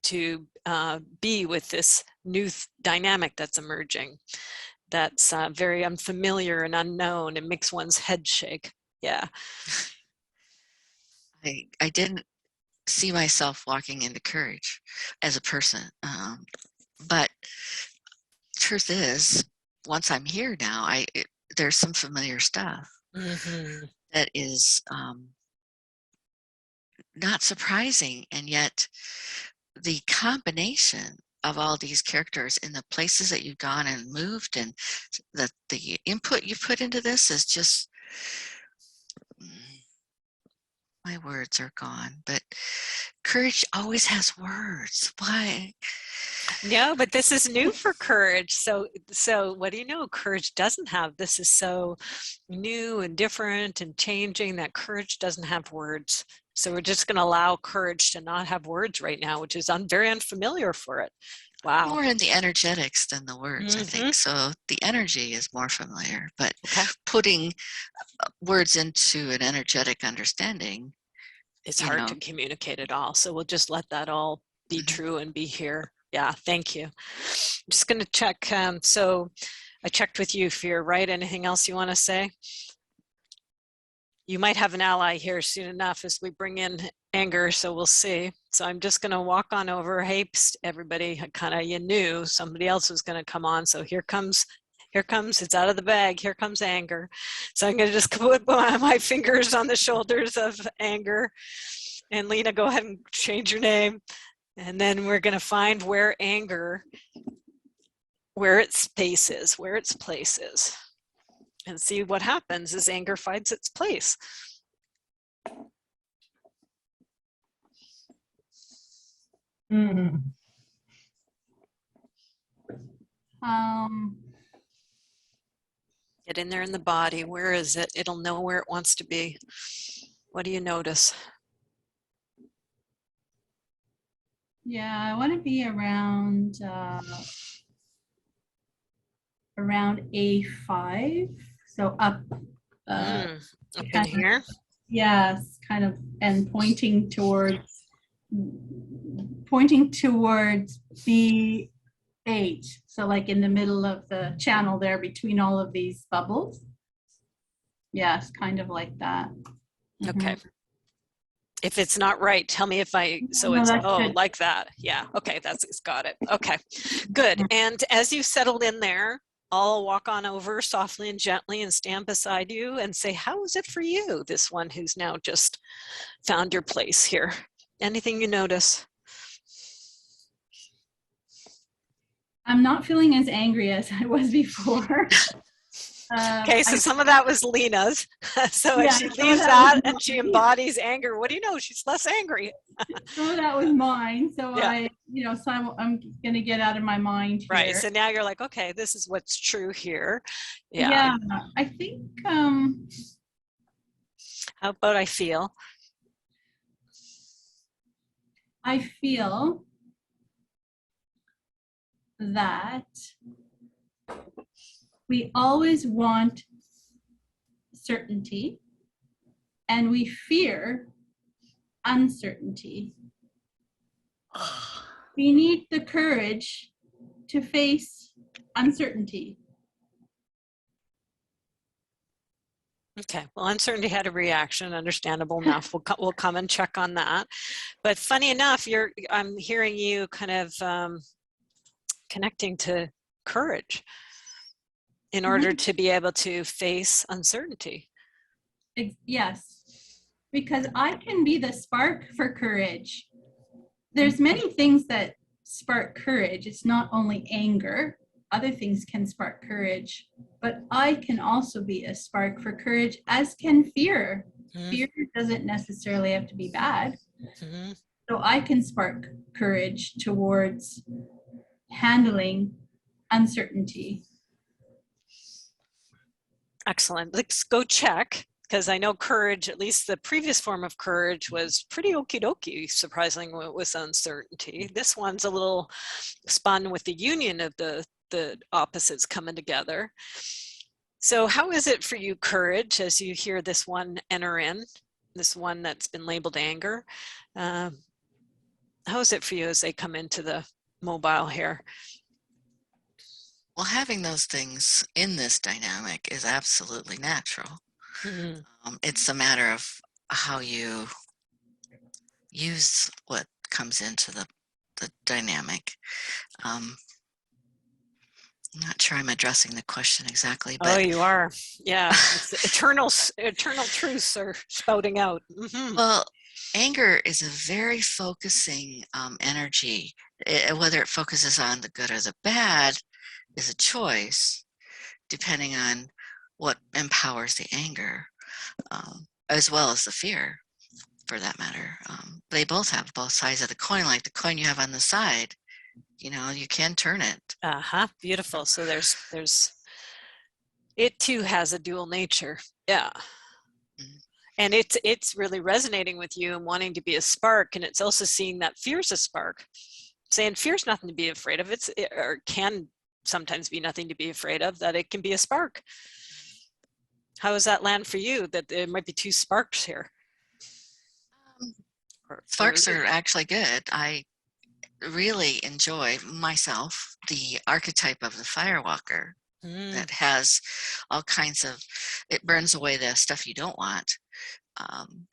be with this new dynamic that's emerging, that's very unfamiliar and unknown, and makes one's head shake. Yeah. I didn't see myself walking into courage as a person, but truth is, once I'm here now, there's some familiar stuff that is not surprising, and yet the combination of all these characters in the places that you've gone and moved, and the input you put into this is just, my words are gone, but courage always has words. Why? No, but this is new for courage. So what do you know? Courage doesn't have, this is so new and different and changing that courage doesn't have words. So we're just going to allow courage to not have words right now, which is very unfamiliar for it. Wow. More in the energetics than the words, I think. So the energy is more familiar, but putting words into an energetic understanding, it's hard to communicate it all. So we'll just let that all be true and be here. Yeah, thank you. I'm just going to check. So I checked with you, Fear, right? Anything else you want to say? You might have an ally here soon enough as we bring in Anger, so we'll see. So I'm just going to walk on over. Hey, everybody, you knew somebody else was going to come on. So here comes, it's out of the bag. Here comes Anger. So I'm going to just put my fingers on the shoulders of Anger. And Lena, go ahead and change your name. And then we're going to find where Anger, where its space is, where its place is. And see what happens as Anger finds its place. Get in there in the body. Where is it? It'll know where it wants to be. What do you notice? Yeah, I want to be around A5, so up. Up in here? Yes, kind of, and pointing towards B8. So like in the middle of the channel there between all of these bubbles. Yes, kind of like that. Okay. If it's not right, tell me if so No, it's, good. Like that. Yeah, okay, it's got it. Okay, good. And as you settled in there, I'll walk on over softly and gently and stand beside you and say, how is it for you, this one who's now just found your place here? Anything you notice? I'm not feeling as angry as I was before. Okay, so some of that was Lena's. So Yeah, as she some of leaves that that was and she mine. embodies anger, what do you know? She's less angry. Some of that was mine. So Yeah. so I'm going to get out of my mind here. Right. So now you're like, okay, this is what's true here. Yeah. Yeah, I think, How about I feel? I feel that we always want certainty and we fear uncertainty. We need the courage to face uncertainty. Okay. Well, uncertainty had a reaction, understandable enough. We'll come and check on that. But funny enough, I'm hearing you kind of connecting to courage in order to be able to face uncertainty. Yes, because I can be the spark for courage. There's many things that spark courage. It's not only anger. Other things can spark courage, but I can also be a spark for courage, as can fear. Fear doesn't necessarily have to be bad. So I can spark courage towards handling uncertainty. Excellent. Let's go check, because I know courage, at least the previous form of courage, was pretty okie dokie, surprisingly, with uncertainty. This one's a little spun with the union of the opposites coming together. So how is it for you, courage, as you hear this one enter in, this one that's been labeled anger? How is it for you as they come into the mobile here? Well, having those things in this dynamic is absolutely natural. It's a matter of how you use what comes into the dynamic. I'm not sure I'm addressing the question exactly, but oh, you are. Yeah, it's eternal truths are spouting out. Well, anger is a very focusing energy. Whether it focuses on the good or the bad is a choice, depending on what empowers the anger, as well as the fear, for that matter. They both have both sides of the coin, like the coin you have on the side. You know, you can turn it. Beautiful. So there's it too has a dual nature. Yeah. And it's really resonating with you and wanting to be a spark, and it's also seeing that fear's a spark, saying fear's nothing to be afraid of. Or can sometimes be nothing to be afraid of, that it can be a spark. How does that land for you, that there might be two sparks here? Sparks are actually good. I really enjoy myself the archetype of the firewalker that has all kinds of, it burns away the stuff you don't want.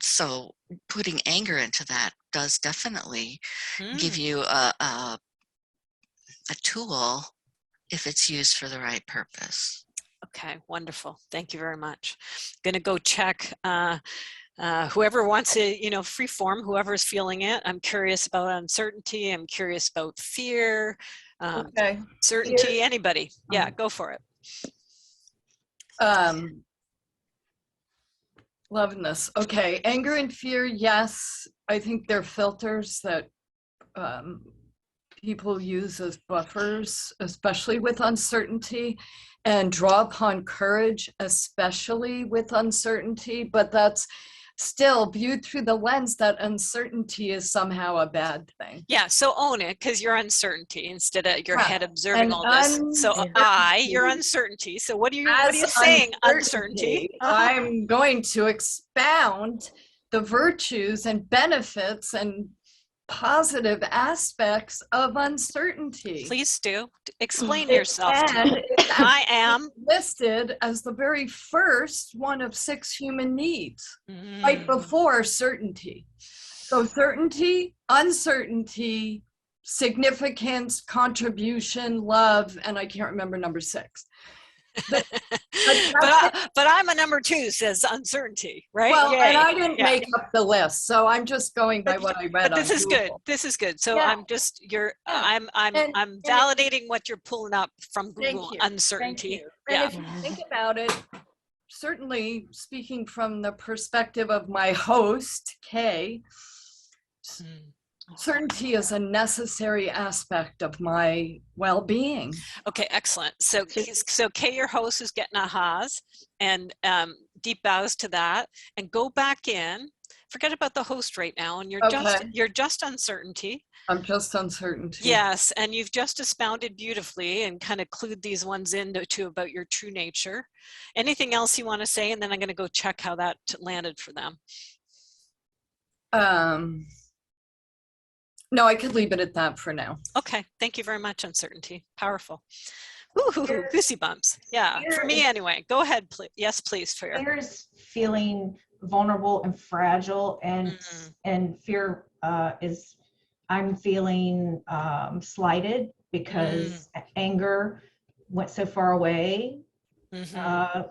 So putting anger into that does definitely give you a tool if it's used for the right purpose. Okay, wonderful. Thank you very much. Gonna go check whoever wants to, free form, whoever's feeling it. I'm curious about uncertainty. I'm curious about fear, Okay. certainty, Fear. anybody. Yeah, go for it. Loving this. Okay, anger and fear, yes. I think they're filters that people use as buffers, especially with uncertainty, and draw upon courage, especially with uncertainty. But that's still viewed through the lens that uncertainty is somehow a bad thing. Yeah, so own it, because you're uncertainty instead of your head observing And all this. So your uncertainty. So what are you saying, uncertainty? I'm going to expound the virtues and benefits and positive aspects of uncertainty. Please do. Explain yourself to And me. I am listed as the very first one of 6 human needs, right before certainty. So certainty, uncertainty, significance, contribution, love, and I can't remember number 6. but I'm a number 2, says uncertainty, right? Well, Yay. and I didn't Yeah. make up the list, so I'm just going by what I read But this on is good. Google. This is good. So Yeah. I'm just I'm And validating what you're pulling up from Thank Google. you. Uncertainty. And Yeah. if you think about it, certainly speaking from the perspective of my host, Kay, certainty is a necessary aspect of my well-being. Okay, excellent. So Kay, your host, is getting ahas and deep bows to that, and go back in. Forget about the host right now, and you're just uncertainty. I'm just uncertainty. Yes, and you've just expounded beautifully and kind of clued these ones into about your true nature. Anything else you want to say? And then I'm going to go check how that landed for them. No, I could leave it at that for now. Okay, thank you very much, uncertainty. Powerful. Ooh, goosey bumps. Yeah, for me anyway. Go ahead, please. Yes, please, Fear. Fear is feeling vulnerable and fragile, and fear is I'm feeling slighted because anger went so far away,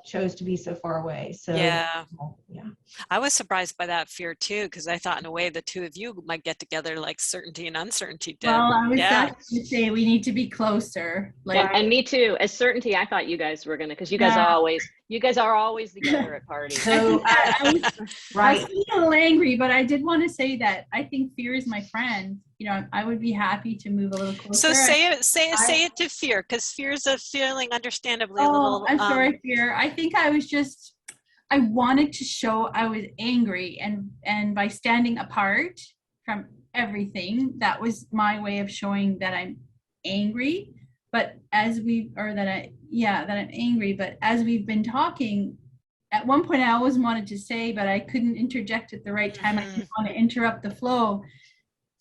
chose to be so far away. So yeah. Yeah. I was surprised by that, Fear, too, because I thought in a way the two of you might get together like certainty and uncertainty did. Well, I was yeah. going to say we need to be closer. Like, and me too. As certainty, I thought you guys were gonna, because you guys are always together at parties. So I right. was a little angry, but I did want to say that I think Fear is my friend. You know, I would be happy to move a little closer. So say it to Fear, because Fear's a feeling understandably a little. I'm sorry, Fear. I think I wanted to show I was angry, and by standing apart from everything, that was my way of showing that I'm angry. But that I'm angry. But as we've been talking, at one point I always wanted to say, but I couldn't interject at the right time. I didn't want to interrupt the flow.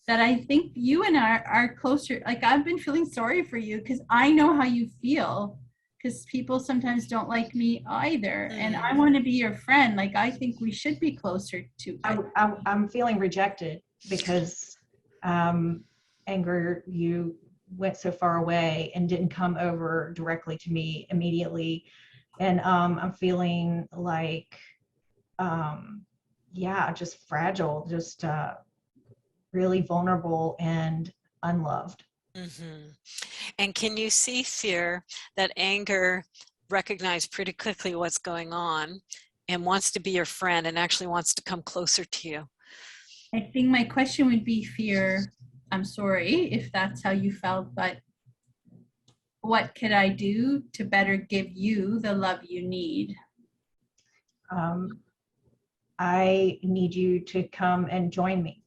That I think you and I are closer. Like, I've been feeling sorry for you because I know how you feel, because people sometimes don't like me either. And I want to be your friend. Like, I think we should be closer to. I'm feeling rejected because anger, you went so far away and didn't come over directly to me immediately. And I'm feeling like, just fragile, just really vulnerable and unloved. And can you see, Fear, that anger recognized pretty quickly what's going on and wants to be your friend and actually wants to come closer to you? I think my question would be, Fear, I'm sorry if that's how you felt, but what could I do to better give you the love you need? I need you to come and join me.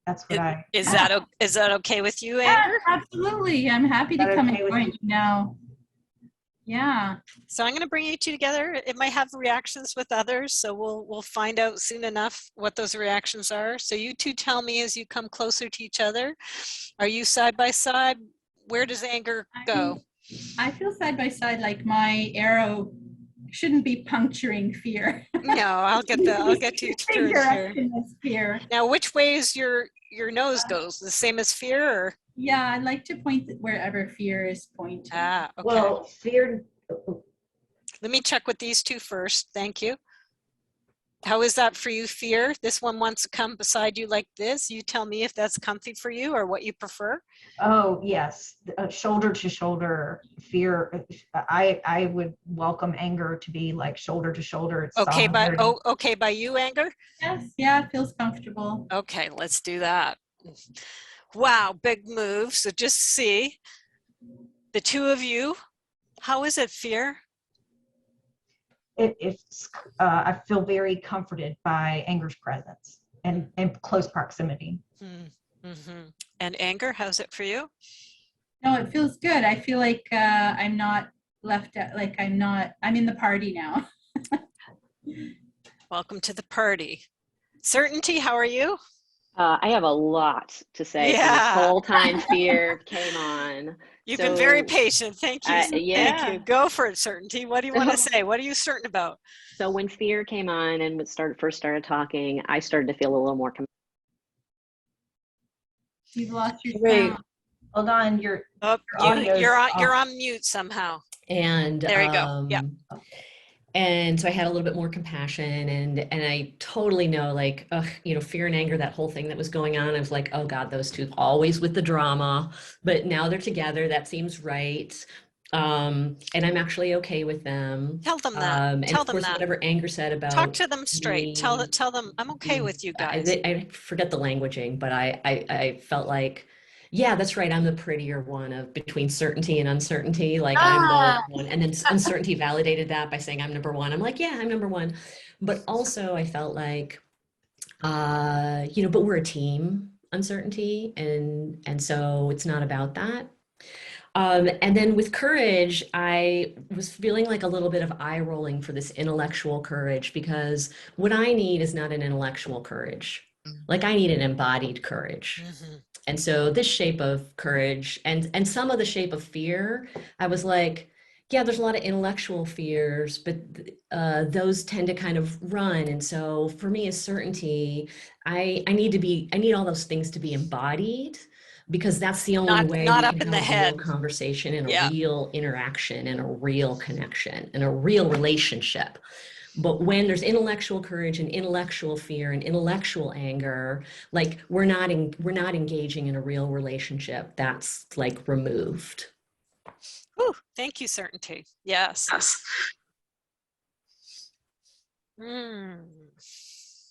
That's what is that okay with you, Anger? Yeah, absolutely. I'm happy to come and join you now. Yeah. So I'm going to bring you two together. It might have reactions with others, so we'll find out soon enough what those reactions are. So you two tell me as you come closer to each other. Are you side by side? Where does anger go? I feel side by side, like my arrow shouldn't be puncturing Fear. No, I'll get you to Fear. Now, which way is your nose goes? The same as Fear, or? Yeah, I'd like to point wherever Fear is pointing. Ah, okay. Well, Fear. Let me check with these two first. Thank you. How is that for you, Fear? This one wants to come beside you like this. You tell me if that's comfy for you or what you prefer. Oh, yes. Shoulder to shoulder. Fear. I would welcome anger to be like shoulder to shoulder. It's okay, by you, Anger? Yes, yeah, it feels comfortable. Okay, let's do that. Wow, big move. So just see the two of you. How is it, Fear? It's I feel very comforted by anger's presence and close proximity. And Anger, how's it for you? No, it feels good. I feel like I'm not left out, like I'm in the party now. Welcome to the party. Certainty, how are you? I have a lot to say. Yeah. This whole time Fear came on. You've been very patient. Thank you. Yeah. Thank you. Go for it, Certainty. What do you want to say? What are you certain about? So when Fear came on and first started talking, I started to feel a little more. You've lost your Wait. sound. Hold on, your Oh, audio's you're off. on mute somehow. And There you go. Yeah. and so I had a little bit more compassion, and I totally know, like, ugh, you know, fear and anger, that whole thing that was going on. I was like, oh God, those two always with the drama, but now they're together. That seems right. And I'm actually okay with them. Tell them that. And Tell of them course, that. whatever Anger said Talk about to them straight. me, Tell them I'm okay with you guys. I forget the languaging, but I felt like, yeah, that's right. I'm the prettier one of between certainty and uncertainty. Like I'm the one, and then uncertainty validated that by saying I'm number one. I'm like, yeah, I'm number one. But also I felt like, you know, but we're a team, uncertainty, and so it's not about that. And then with courage, I was feeling like a little bit of eye rolling for this intellectual courage, because what I need is not an intellectual courage. Like I need an embodied courage. And so this shape of courage and some of the shape of fear, I was like, yeah, there's a lot of intellectual fears, but those tend to kind of run. And so for me, as certainty, I need all those things to be embodied, because that's the only way Not we up can in the have a real head. conversation and a Yeah. real interaction and a real connection and a real relationship. But when there's intellectual courage and intellectual fear and intellectual anger, like we're not engaging in a real relationship. That's like removed. Whew, thank you, certainty. Yes.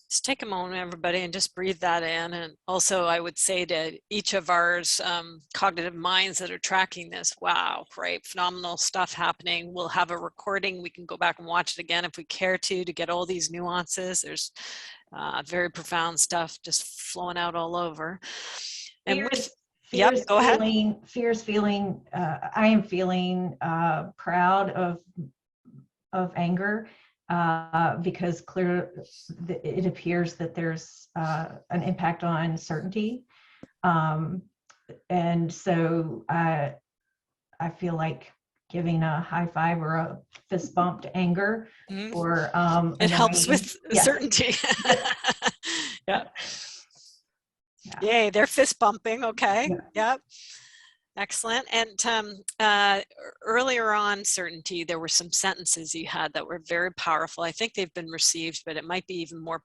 Just take a moment, everybody, and just breathe that in. And also, I would say to each of ours cognitive minds that are tracking this, wow, right, phenomenal stuff happening. We'll have a recording. We can go back and watch it again if we care to get all these nuances. There's very profound stuff just flowing out all over. And go ahead. Fear's feeling, I am feeling proud of anger, because it appears that there's an impact on certainty. And so I feel like giving a high five or a fist bump to anger, or it helps with certainty. Yeah. Yay, they're fist bumping. Okay. Yep. Excellent. And earlier on, certainty, there were some sentences you had that were very powerful. I think they've been received, but it might be even more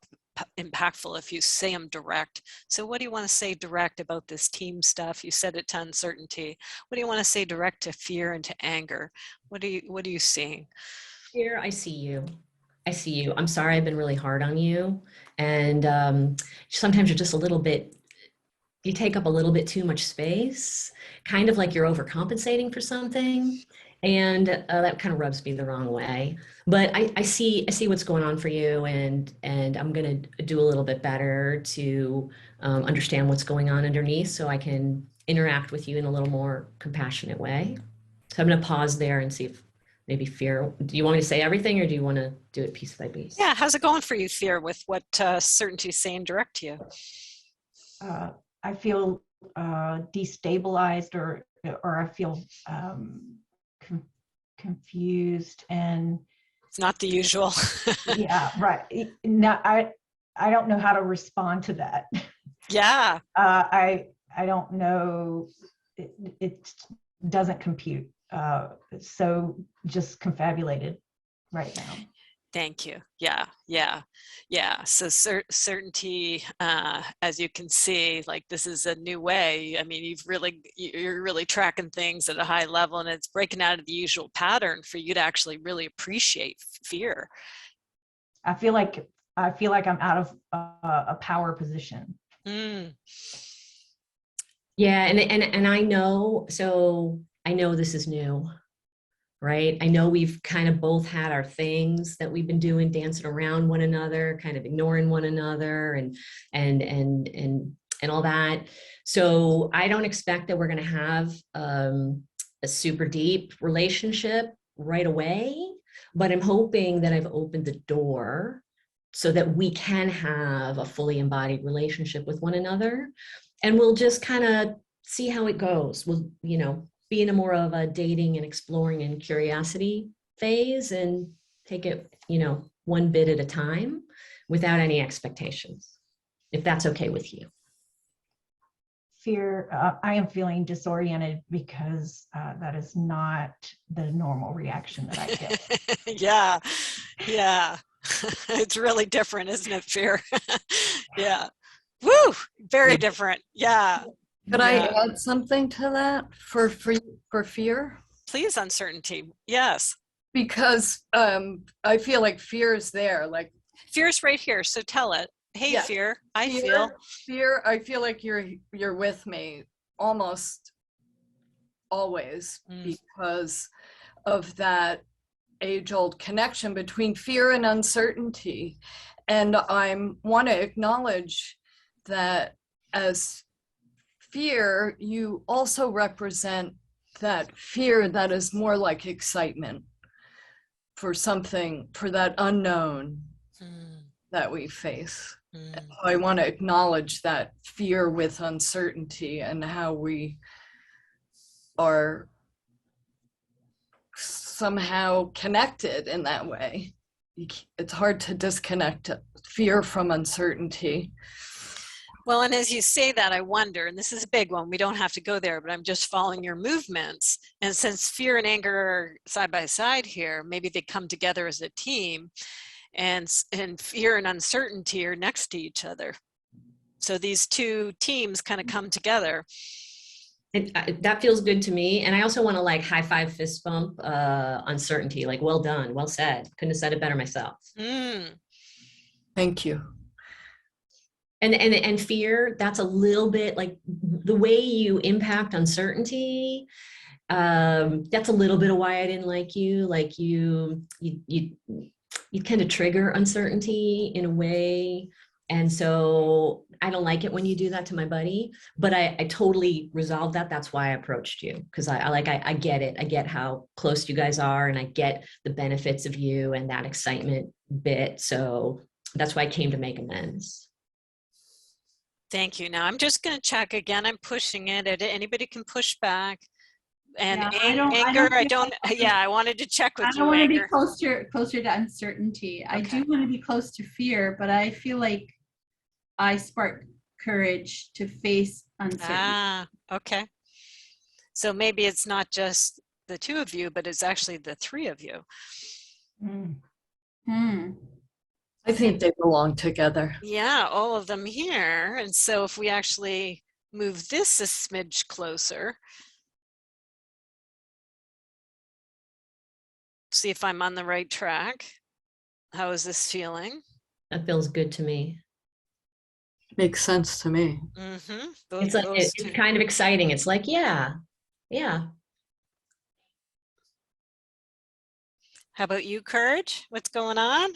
impactful if you say them direct. So what do you want to say direct about this team stuff? You said it to uncertainty. What do you want to say direct to fear and to anger? What are you seeing? Fear, I see you. I see you. I'm sorry I've been really hard on you. And sometimes you're just a little bit, you take up a little bit too much space, kind of like you're overcompensating for something. And that kind of rubs me the wrong way. But I see what's going on for you, and I'm going to do a little bit better to understand what's going on underneath, so I can interact with you in a little more compassionate way. So I'm going to pause there and see if maybe fear, do you want me to say everything, or do you want to do it piece by piece? Yeah, how's it going for you, fear, with what certainty is saying direct to you? I feel destabilized, or I feel confused, and it's not the usual. Yeah, right. No, I don't know how to respond to that. Yeah. I don't know. It doesn't compute. So just confabulated right now. Thank you. Yeah. So certainty, as you can see, like this is a new way. I mean, you're really tracking things at a high level, and it's breaking out of the usual pattern for you to actually really appreciate fear. I feel like I'm out of a power position. Yeah, and I know. So I know this is new. Right? I know we've kind of both had our things that we've been doing, dancing around one another, kind of ignoring one another, and all that. So I don't expect that we're going to have a super deep relationship right away, but I'm hoping that I've opened the door so that we can have a fully embodied relationship with one another, and we'll just kind of see how it goes. We'll, be in a more of a dating and exploring and curiosity phase, and take it, one bit at a time without any expectations, if that's okay with you. fear, I am feeling disoriented because that is not the normal reaction that I get. Yeah, yeah. It's really different, isn't it, fear? Yeah. Woo, very different. Yeah. Could I Yeah. add something to that for fear? Please, uncertainty. Yes. Because I feel like fear is there. Like Fear's right here. So tell it. Hey, yeah, fear, I feel. fear. I feel like you're with me almost always because of that age-old connection between fear and uncertainty. And I want to acknowledge that as fear, you also represent that fear that is more like excitement for something, for that unknown that we face. I want to acknowledge that fear with uncertainty and how we are somehow connected in that way. It's hard to disconnect fear from uncertainty. Well, and as you say that, I wonder, and this is a big one, we don't have to go there, but I'm just following your movements. And since fear and anger are side by side here, maybe they come together as a team, and fear and uncertainty are next to each other. So these two teams kind of come together. That feels good to me. And I also want to like high five, fist bump, uncertainty, like well done, well said. Couldn't have said it better myself. Thank you. And fear, that's a little bit like the way you impact uncertainty. That's a little bit of why I didn't like you. Like you kind of trigger uncertainty in a way. And so I don't like it when you do that to my buddy, but I totally resolved that. That's why I approached you. Cause I get it. I get how close you guys are and I get the benefits of you and that excitement bit. So that's why I came to make amends. Thank you. Now I'm just going to check again. I'm pushing it. Anybody can push back. And yeah, anger, I wanted to check with you. I don't want to be closer to uncertainty. Okay. I do want to be close to fear, but I feel like I spark courage to face uncertainty. Ah, okay. So maybe it's not just the two of you, but it's actually the three of you. I think they belong together. Yeah, all of them here. And so if we actually move this a smidge closer, see if I'm on the right track. How is this feeling? That feels good to me. Makes sense to me. It's like it's kind of exciting. It's like, yeah. How about you, Courage? What's going on?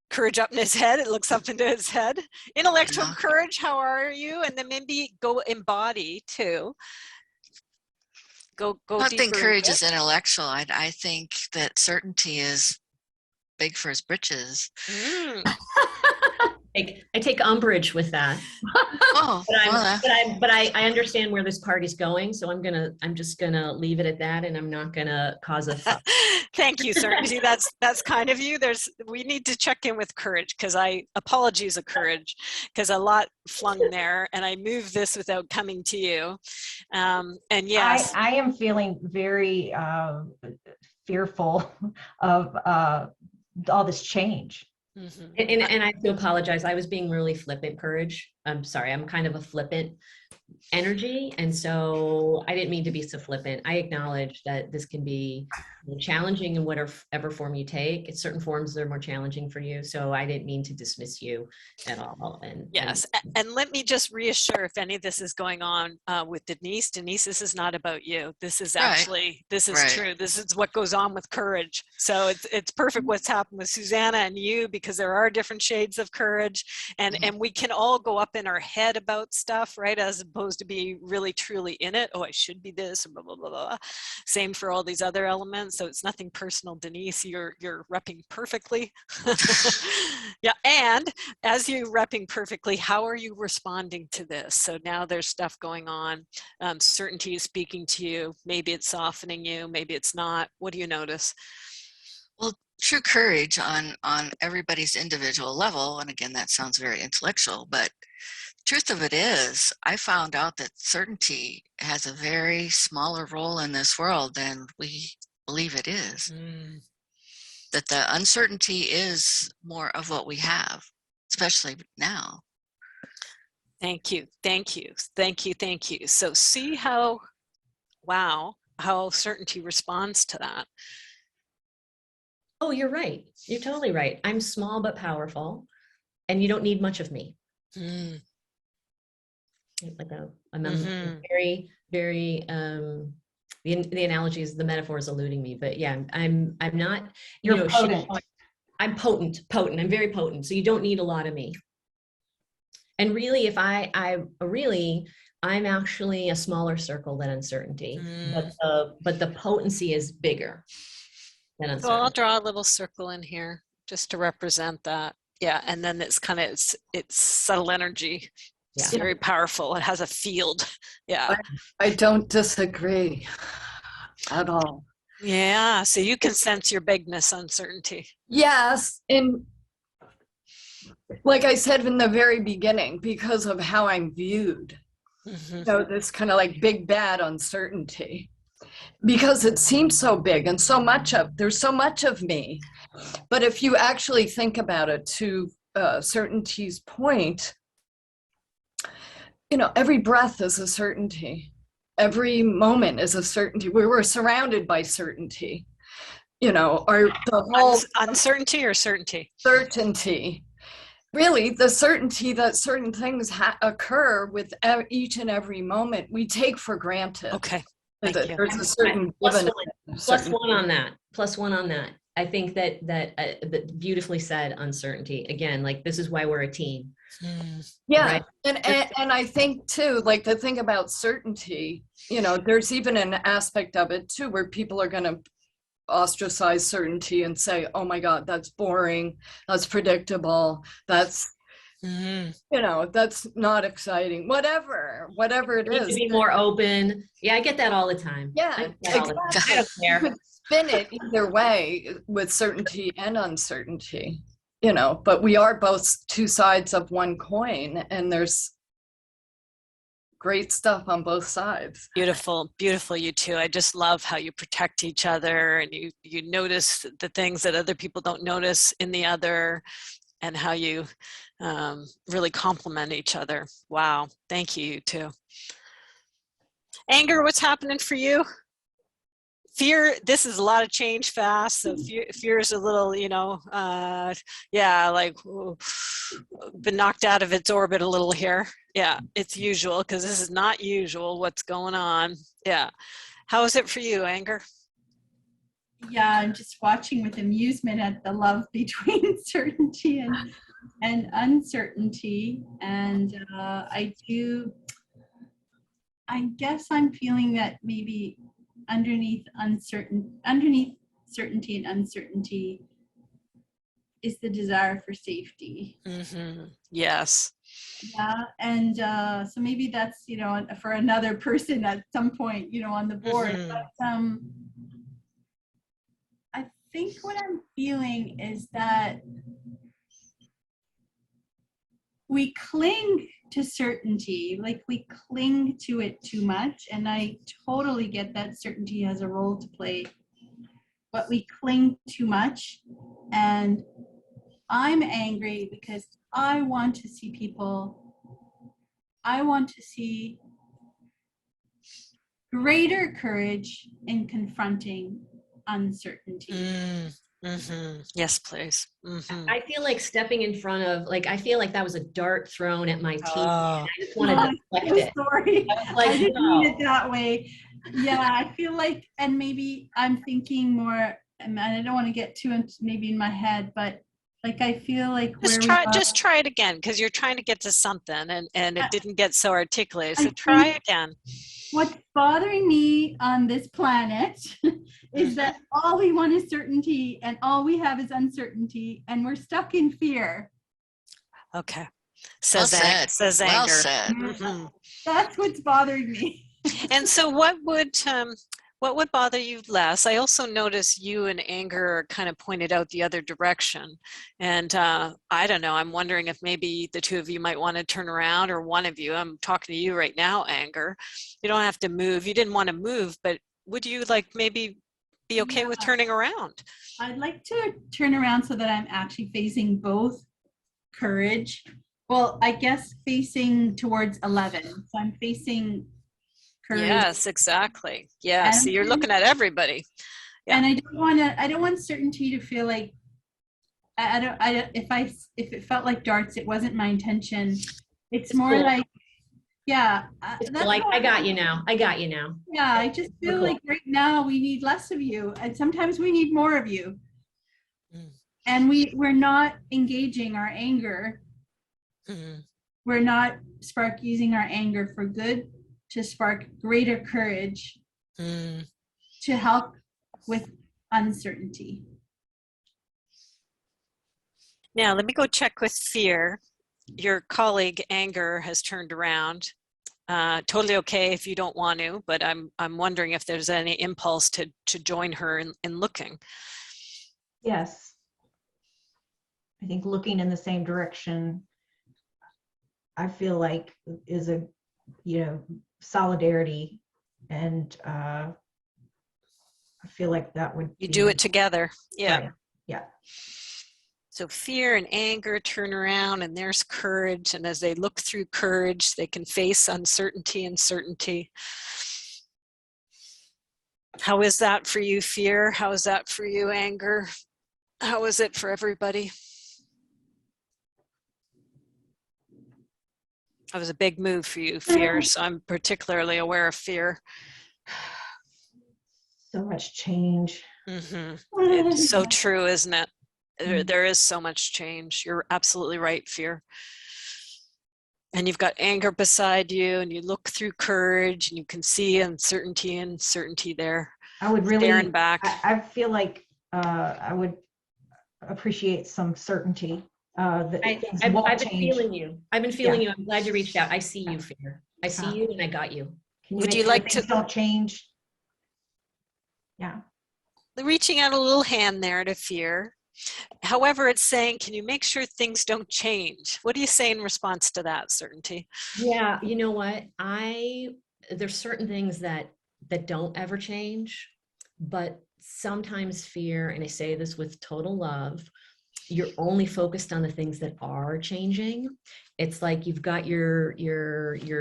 Courage up in his head. It looks up into his head. Intellectual courage, how are you? And then maybe go embody too. Go I deeper. think courage is intellectual. I think that certainty is big for his britches. I take umbrage with that. But I understand where this party's going, so I'm just gonna leave it at that, and I'm not gonna cause a fuss. Thank you, certainty. That's kind of you. We need to check in with Courage, because apologies of Courage, because a lot flung there, and I moved this without coming to you. And yes, I am feeling very fearful of all this change. And I have to apologize. I was being really flippant, Courage. I'm sorry. I'm kind of a flippant energy. And so I didn't mean to be so flippant. I acknowledge that this can be challenging in whatever form you take. In certain forms, they're more challenging for you. So I didn't mean to dismiss you at all. Yes. And let me just reassure, if any of this is going on with Denise, this is not about you. This is actually, this is true. This is what goes on with Courage. So it's perfect what's happened with Susana and you, because there are different shades of courage, and we can all go up in our head about stuff, right? As opposed to be really truly in it. Oh, I should be this, blah, blah, blah, blah. Same for all these other elements. So it's nothing personal, Denise. You're repping perfectly. Yeah. And as you're repping perfectly, how are you responding to this? So now there's stuff going on. Certainty is speaking to you. Maybe it's softening you. Maybe it's not. What do you notice? Well, true courage on everybody's individual level, and again, that sounds very intellectual, but Truth of it is, I found out that certainty has a very smaller role in this world than we believe it is. That the uncertainty is more of what we have, especially now. Thank you. Thank you. Thank you. Thank you. So see how, wow, how certainty responds to that. Oh, you're right. You're totally right. I'm small but powerful, and you don't need much of me. Like I'm very, very. The analogy is, the metaphor is eluding me, but yeah, I'm not. You're potent. I'm potent. I'm very potent. So you don't need a lot of me. And really, if I'm actually a smaller circle than uncertainty, but the potency is bigger than uncertainty. So I'll draw a little circle in here just to represent that. Yeah, and then it's kind of it's subtle energy. It's very powerful. It has a field. Yeah. I don't disagree at all. Yeah. So you can sense your bigness, uncertainty. Yes. And like I said in the very beginning, because of how I'm viewed, so this kind of like big bad uncertainty, because it seems so big and there's so much of me. But if you actually think about it, to certainty's point, every breath is a certainty. Every moment is a certainty. We were surrounded by certainty. The whole uncertainty or certainty? Certainty. Really, the certainty that certain things occur with each and every moment we take for granted. Okay. There's a certain plus one on that. I think that beautifully said, uncertainty. Again, like, this is why we're a team. Yeah. Right? And I think too, like, the thing about certainty, there's even an aspect of it too, where people are going to ostracize certainty and say, oh my God, that's boring. That's predictable. That's, that's not exciting. Whatever it is. To be more open. Yeah, I get that all the time. Yeah, exactly. I don't care. You could spin it either way with certainty and uncertainty, but we are both two sides of one coin, and there's great stuff on both sides. Beautiful, you two. I just love how you protect each other, and you notice the things that other people don't notice in the other, and how you really complement each other. Wow, thank you, you two. Anger, what's happening for you? Fear, this is a lot of change fast, so fear is a little, been knocked out of its orbit a little here. Yeah, it's usual, because this is not usual what's going on. Yeah. How is it for you, anger? Yeah, I'm just watching with amusement at the love between certainty and uncertainty. And I guess I'm feeling that maybe underneath certainty and uncertainty is the desire for safety. Yes. Yeah, and so maybe that's for another person at some point on the board. But I think what I'm feeling is that we cling to certainty, like we cling to it too much. And I totally get that certainty has a role to play, but we cling too much. And I'm angry because I want to see greater courage in confronting uncertainty. Yes, please. I feel like stepping in front of, I feel like that was a dart thrown at my teeth. I just wanted to deflect it. Sorry, I didn't mean it that way. Yeah, I feel like, and maybe I'm thinking more, and I don't want to get too maybe in my head, but I feel like just try it again, because you're trying to get to something, and it didn't get so articulated. So try again. What's bothering me on this planet is that all we want is certainty, and all we have is uncertainty, and we're stuck in fear. Okay. Says anger. Well said. That's what's bothering me. And so what What would bother you less? I also notice you and anger kind of pointed out the other direction. And I don't know, I'm wondering if maybe the two of you might want to turn around, or one of you. I'm talking to you right now, anger. You don't have to move. You didn't want to move, but would you like maybe be okay with turning around? I'd like to turn around so that I'm actually facing both courage. Well, I guess facing towards 11. So I'm facing courage. Yes, exactly. Yeah, so you're looking at everybody. Yeah. And I don't want certainty to feel like, if it felt like darts, it wasn't my intention. It's more cool. like, yeah. Like, I got you now. I got you now. Yeah, I just feel like right now we need less of you, and sometimes we need more of you. And we're not engaging our anger. We're not using our anger for good, to spark greater courage, to help with uncertainty. Now, let me go check with fear. Your colleague, anger, has turned around. Totally okay if you don't want to, but I'm wondering if there's any impulse to join her in looking. Yes. I think looking in the same direction, I feel like is a, solidarity, and I feel like that would You do it together. Yeah. Right. Yeah. So fear and anger turn around, and there's courage. And as they look through courage, they can face uncertainty and certainty. How is that for you, fear? How is that for you, anger? How is it for everybody? That was a big move for you, fear. So I'm particularly aware of fear. So much change. It's so true, isn't it? There is so much change. You're absolutely right, fear. And you've got anger beside you, and you look through courage, and you can see uncertainty and certainty there. I would really, staring back. I feel like I would appreciate some certainty. I've been feeling you. I've been feeling you. I'm glad you reached out. I see you, fear. I see you, and I got you. Would you like to don't change? Yeah. Reaching out a little hand there to fear. However, it's saying, can you make sure things don't change? What do you say in response to that, certainty? Yeah, you know what? There's certain things that don't ever change, but sometimes fear, and I say this with total love, you're only focused on the things that are changing. It's like you've got your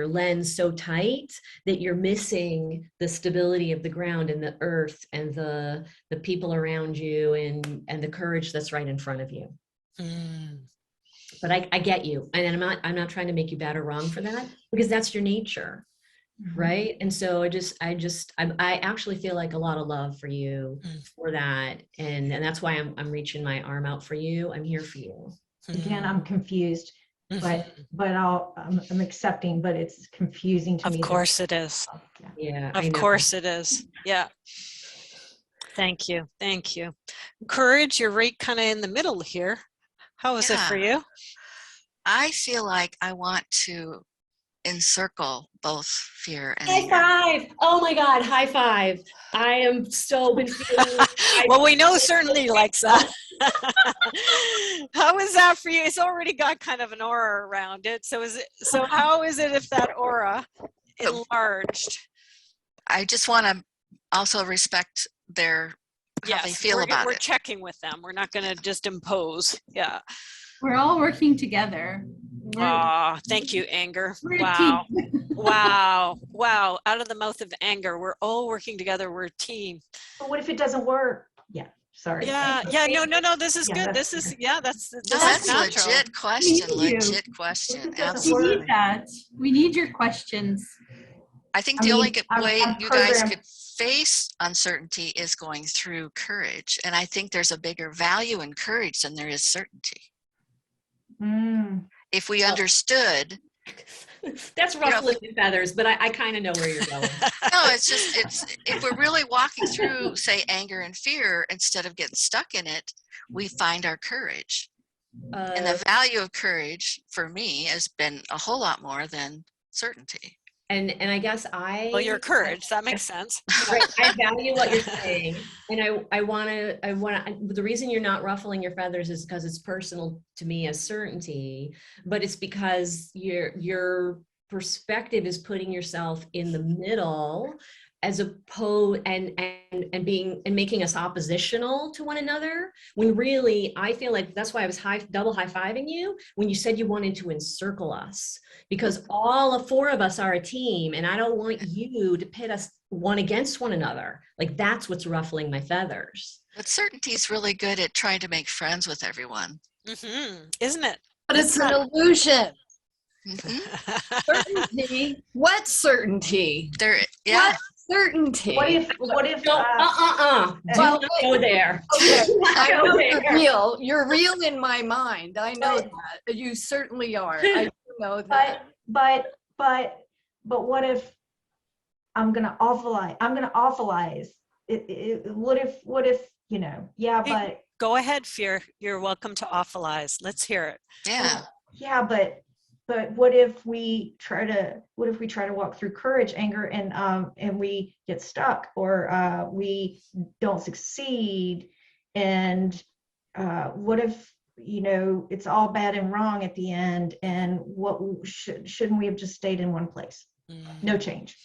lens so tight that you're missing the stability of the ground and the earth and the people around you and the courage that's right in front of you. But I get you, and I'm not trying to make you bad or wrong for that, because that's your nature. Right. And so I actually feel like a lot of love for you for that. And that's why I'm reaching my arm out for you. I'm here for you. Again, I'm confused, but I'm accepting, but it's confusing to me. Of course it is. Yeah. Of course it is. Yeah. Thank you. Thank you. Courage, you're right kind of in the middle here. How is it for you? I feel like I want to encircle both fear and high five. Oh my God, high five. I am so been feeling well, we know certainly likes that. How is that for you? It's already got kind of an aura around it. So how is it if that aura enlarged? I just want to also respect how they feel about it. We're checking with them. We're not going to just impose. Yeah. We're all working together. Thank you, anger. Wow. Wow. Out of the mouth of anger. We're all working together. We're a team. But what if it doesn't work? Yeah. Sorry. Yeah. No. This is good. That's a legit question. Legit question. Absolutely. We need that. We need your questions. I think the only way you guys could face uncertainty is going through courage. And I think there's a bigger value in courage than there is certainty. If we understood. That's ruffling the feathers, but I kind of know where you're going. No, it's if we're really walking through, say, anger and fear, instead of getting stuck in it, we find our courage. And the value of courage for me has been a whole lot more than certainty. And I guess Well, your courage, that makes sense. right, I value what you're saying, and I want to. The reason you're not ruffling your feathers is because it's personal to me as certainty, but it's because your perspective is putting yourself in the middle, as opposed and being and making us oppositional to one another. When really, I feel like that's why I was double high-fiving you when you said you wanted to encircle us, because all four of us are a team, and I don't want you to pit us one against one another. Like, that's what's ruffling my feathers. But certainty is really good at trying to make friends with everyone. Isn't it? But it's an illusion. Mhm. Certainty. What certainty? There, yeah. What certainty? What if Do not go there. Okay, I know Go you're there. real. You're real in my mind. I know that. You certainly are. I do know that. But what if I'm gonna awfulize? What if yeah, but Go ahead, Fear. You're welcome to awfulize. Let's hear it. Yeah. yeah, but what if we try to walk through courage, anger, and we get stuck, or we don't succeed, and what if it's all bad and wrong at the end, and what shouldn't we have just stayed in one place? No change.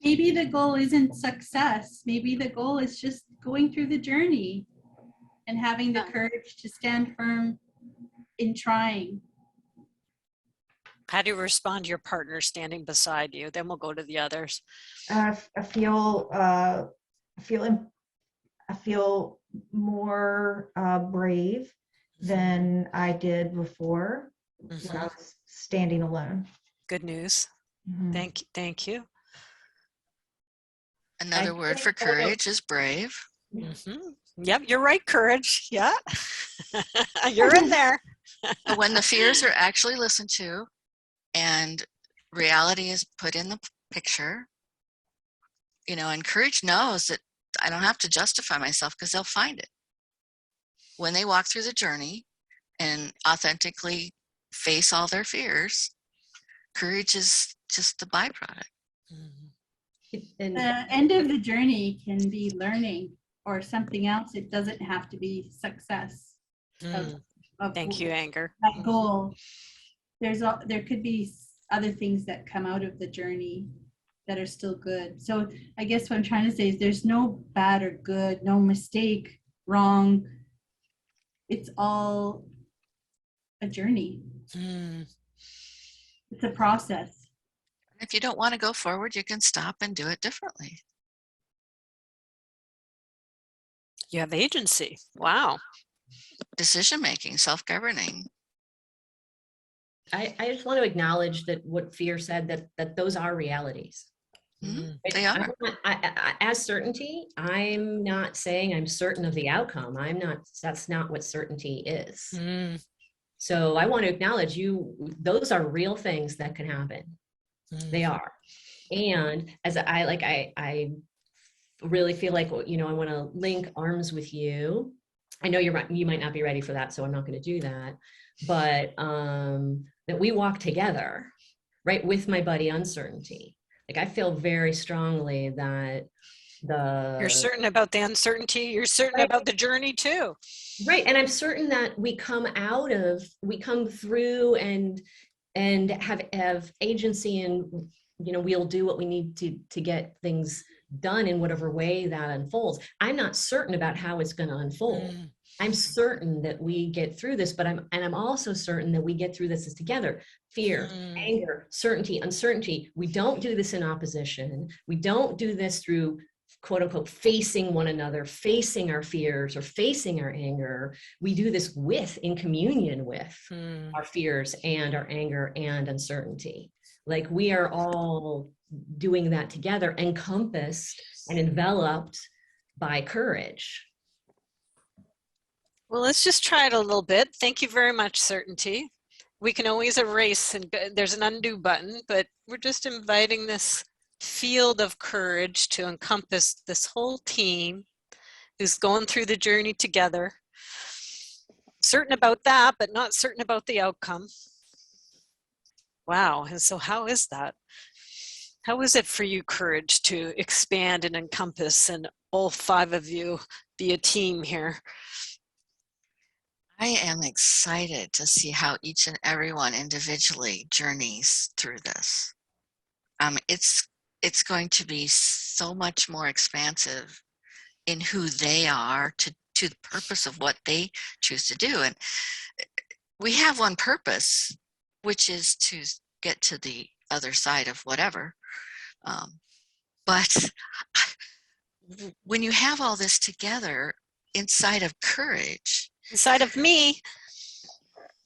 Maybe the goal isn't success. Maybe the goal is just going through the journey and having the courage to stand firm in trying. How do you respond to your partner standing beside you? Then we'll go to the others. I feel more brave than I did before when I was standing alone. Good news. Thank you. Another word for courage is brave. Yep, you're right, courage. Yeah. You're in there. But when the fears are actually listened to and reality is put in the picture, and courage knows that I don't have to justify myself, because they'll find it. When they walk through the journey and authentically face all their fears, courage is just the byproduct. The end of the journey can be learning or something else. It doesn't have to be success. Thank you, Anger. That goal. There could be other things that come out of the journey that are still good. So I guess what I'm trying to say is there's no bad or good, no mistake, wrong. It's all a journey. It's a process. If you don't want to go forward, you can stop and do it differently. You have agency. Wow. Decision-making, self-governing. I just want to acknowledge that what Fear said, that those are realities. They are. As certainty, I'm not saying I'm certain of the outcome. That's not what certainty is. So I want to acknowledge those are real things that can happen. They are. And as I really feel like, I want to link arms with you. I know you might not be ready for that, so I'm not going to do that. But that we walk together, right, with my buddy Uncertainty. Like, I feel very strongly that you're certain about the uncertainty. You're certain about the journey too. Right. And I'm certain that we come through and have agency, and we'll do what we need to get things done in whatever way that unfolds. I'm not certain about how it's going to unfold. I'm certain that we get through this, but I'm also certain that we get through this together. Fear, anger, certainty, uncertainty. We don't do this in opposition. We don't do this through, quote unquote, facing one another, facing our fears or facing our anger. We do this in communion with our fears and our anger and uncertainty. Like, we are all doing that together, encompassed and enveloped by courage. Well, let's just try it a little bit. Thank you very much, Certainty. We can always erase, and there's an undo button, but we're just inviting this field of courage to encompass this whole team who's going through the journey together. Certain about that, but not certain about the outcome. Wow, and so how is that? How is it for you, Courage, to expand and encompass and all 5 of you be a team here? I am excited to see how each and everyone individually journeys through this. It's going to be so much more expansive in who they are to the purpose of what they choose to do. And we have one purpose, which is to get to the other side of whatever. But when you have all this together inside of courage, Inside of me,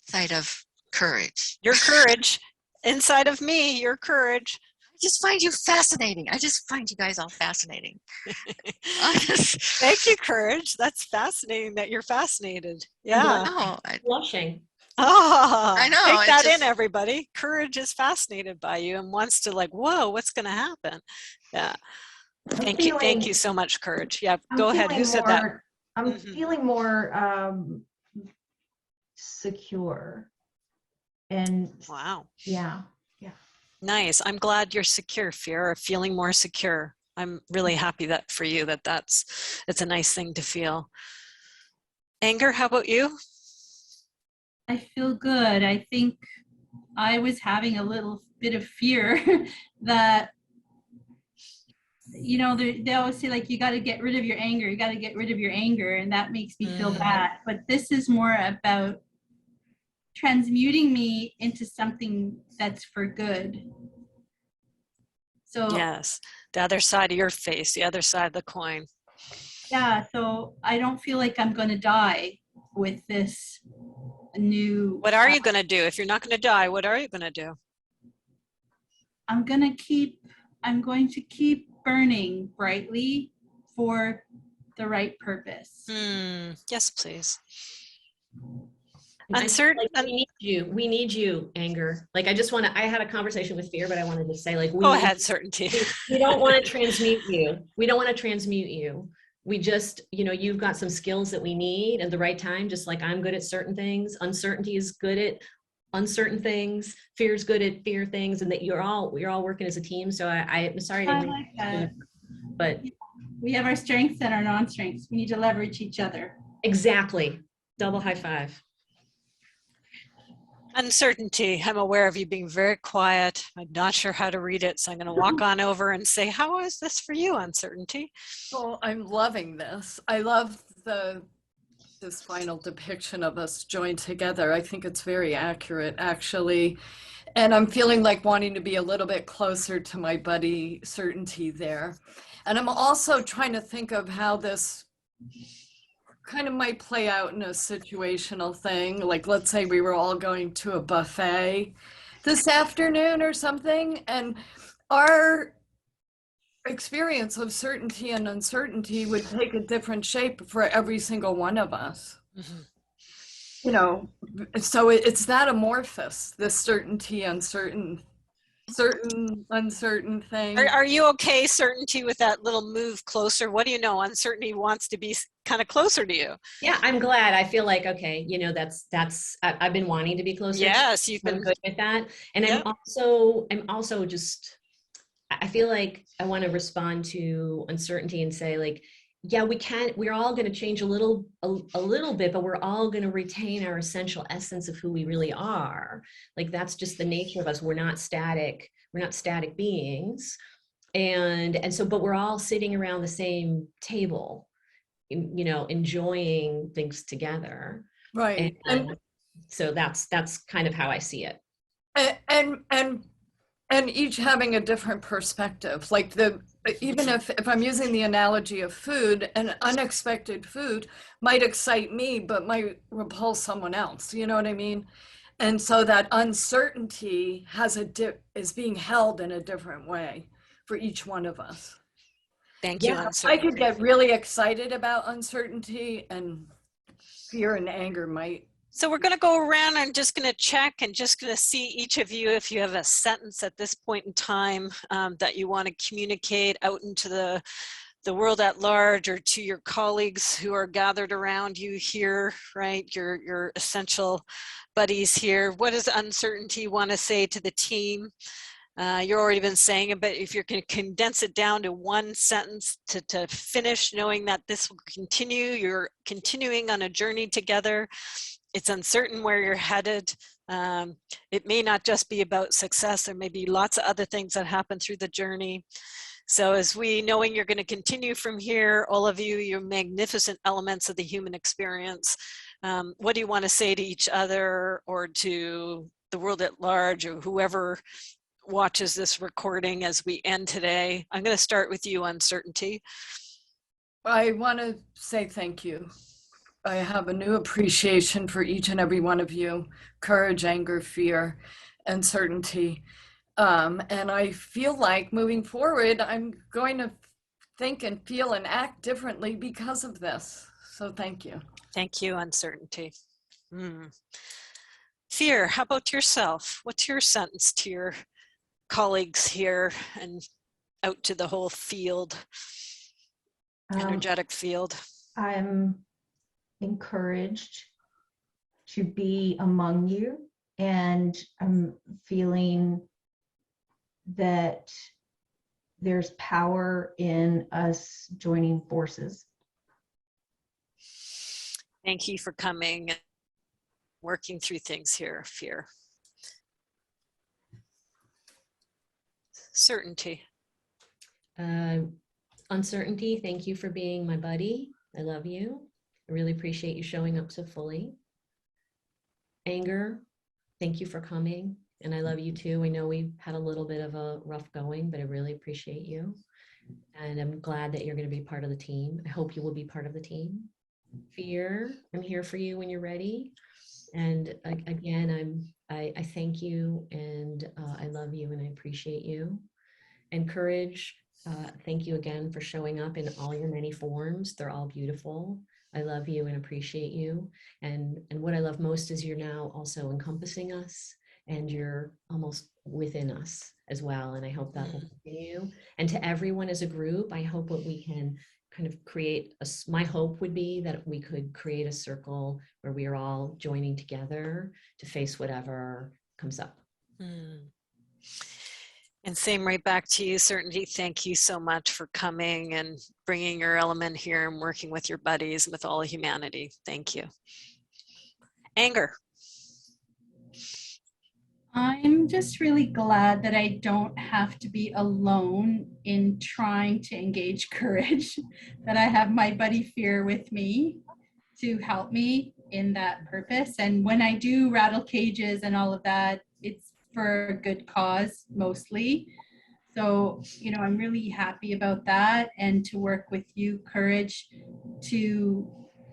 inside of courage, your courage. Inside of me, your courage. I just find you fascinating. I just find you guys all fascinating. Thank you, Courage. That's fascinating that you're fascinated. Yeah. Blushing. Oh, I know. take that in, everybody. Courage is fascinated by you and wants to like, whoa, what's going to happen? Yeah. Thank you so much, Courage. Yeah, go ahead. Who said that? I'm feeling more secure. And wow. Yeah. Nice. I'm glad you're secure, Fiora, feeling more secure. I'm really happy that for you it's a nice thing to feel. Anger, how about you? I feel good. I think I was having a little bit of fear that, they always say, like, you got to get rid of your anger. You got to get rid of your anger. And that makes me feel bad. But this is more about transmuting me into something that's for good. So yes, the other side of your face, the other side of the coin. Yeah, so I don't feel like I'm going to die with this new. What are you going to do? If you're not going to die, what are you going to do? I'm going to keep burning brightly for the right purpose. Yes, please. Uncertain. Like, we need you, Anger. Like, I had a conversation with Fear, but I wanted to say, like, go ahead, Certainty. We don't want to transmute you. We don't want to transmute you. We just, you've got some skills that we need at the right time, just like I'm good at certain things. Uncertainty is good at uncertain things. Fear is good at fear things, and that we're all working as a team. So I'm sorry to like that. But we have our strengths and our non-strengths. We need to leverage each other. Exactly. Double high five. Uncertainty. I'm aware of you being very quiet. I'm not sure how to read it, so I'm going to walk on over and say, how is this for you, Uncertainty? Oh, I'm loving this. I love this final depiction of us joined together. I think it's very accurate, actually. And I'm feeling like wanting to be a little bit closer to my buddy Certainty there. And I'm also trying to think of how this kind of might play out in a situational thing. Like, let's say we were all going to a buffet this afternoon or something, and our experience of certainty and uncertainty would take a different shape for every single one of us. So it's that amorphous, this certainty, uncertain thing. Are you okay, Certainty, with that little move closer? What do you know? Uncertainty wants to be kind of closer to you. Yeah, I'm glad. I feel like, okay, I've been wanting to be closer. Yes, you've been good with that. And yep. I'm also just, I feel like I want to respond to uncertainty and say, like, yeah, we're all going to change a little bit, but we're all going to retain our essential essence of who we really are. Like, that's just the nature of us. We're not static beings. And so, but we're all sitting around the same table, enjoying things together. Right. And so that's kind of how I see it. And each having a different perspective. Like even if I'm using the analogy of food, an unexpected food might excite me, but might repulse someone else. You know what I mean? And so that uncertainty is being held in a different way for each one of us. Thank you. I could get really excited about uncertainty, and fear and anger might. So we're going to go around and just going to check and just going to see each of you if you have a sentence at this point in time that you want to communicate out into the world at large, or to your colleagues who are gathered around you here, right? Your essential buddies here. What does uncertainty want to say to the team? You've already been saying it, but if you can condense it down to one sentence to finish, knowing that this will continue, you're continuing on a journey together. It's uncertain where you're headed. It may not just be about success. There may be lots of other things that happen through the journey. So as we, knowing you're going to continue from here, all of you, you're magnificent elements of the human experience. What do you want to say to each other or to the world at large or whoever watches this recording as we end today? I'm going to start with you, Uncertainty. I want to say thank you. I have a new appreciation for each and every one of you. Courage, anger, fear, and certainty. And I feel like moving forward, I'm going to think and feel and act differently because of this. So thank you. Thank you, Uncertainty. Fear, how about yourself? What's your sentence to your colleagues here and out to the whole field, energetic field? I'm encouraged to be among you, and I'm feeling that there's power in us joining forces. Thank you for coming and working through things here, Fear. Certainty. Uncertainty, thank you for being my buddy. I love you. I really appreciate you showing up so fully. Anger, thank you for coming. And I love you too. I know we've had a little bit of a rough going, but I really appreciate you. And I'm glad that you're going to be part of the team. I hope you will be part of the team. Fear, I'm here for you when you're ready. And again, I thank you, and I love you, and I appreciate you. And courage, thank you again for showing up in all your many forms. They're all beautiful. I love you and appreciate you. And what I love most is you're now also encompassing us, and you're almost within us as well. And I hope that will continue. And to everyone as a group, I hope what we can kind of create, my hope would be that we could create a circle where we are all joining together to face whatever comes up. And same right back to you, Certainty. Thank you so much for coming and bringing your element here and working with your buddies, with all of humanity. Thank you. Anger. I'm just really glad that I don't have to be alone in trying to engage courage, that I have my buddy Fear with me to help me in that purpose. And when I do rattle cages and all of that, it's for a good cause mostly. So, you know, I'm really happy about that, and to work with you, Courage, to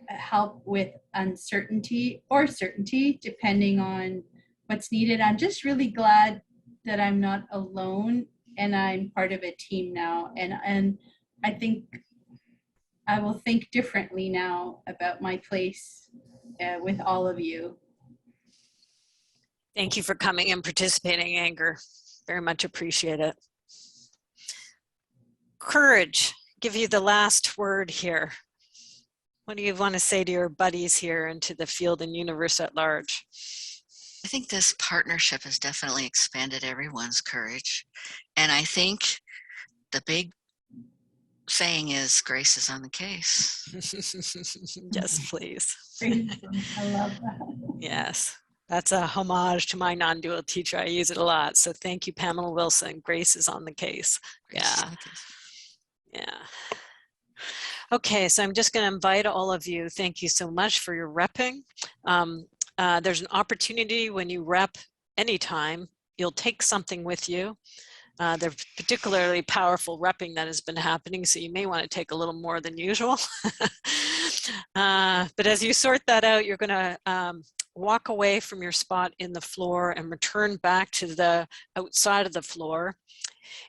help with uncertainty or certainty, depending on what's needed. I'm just really glad that I'm not alone and I'm part of a team now. And I think I will think differently now about my place with all of you. Thank you for coming and participating, Anger. Very much appreciate it. Courage, give you the last word here. What do you want to say to your buddies here and to the field and universe at large? I think this partnership has definitely expanded everyone's courage. And I think the big saying is grace is on the case. Yes, please. I love that. Yes, that's a homage to my non-dual teacher. I use it a lot. So thank you, Pamela Wilson. Grace is on the case. Yeah. Yeah. Okay, so I'm just going to invite all of you. Thank you so much for your repping. There's an opportunity when you rep anytime, you'll take something with you. There's particularly powerful repping that has been happening, so you may want to take a little more than usual. But as you sort that out, you're going to walk away from your spot in the floor and return back to the outside of the floor.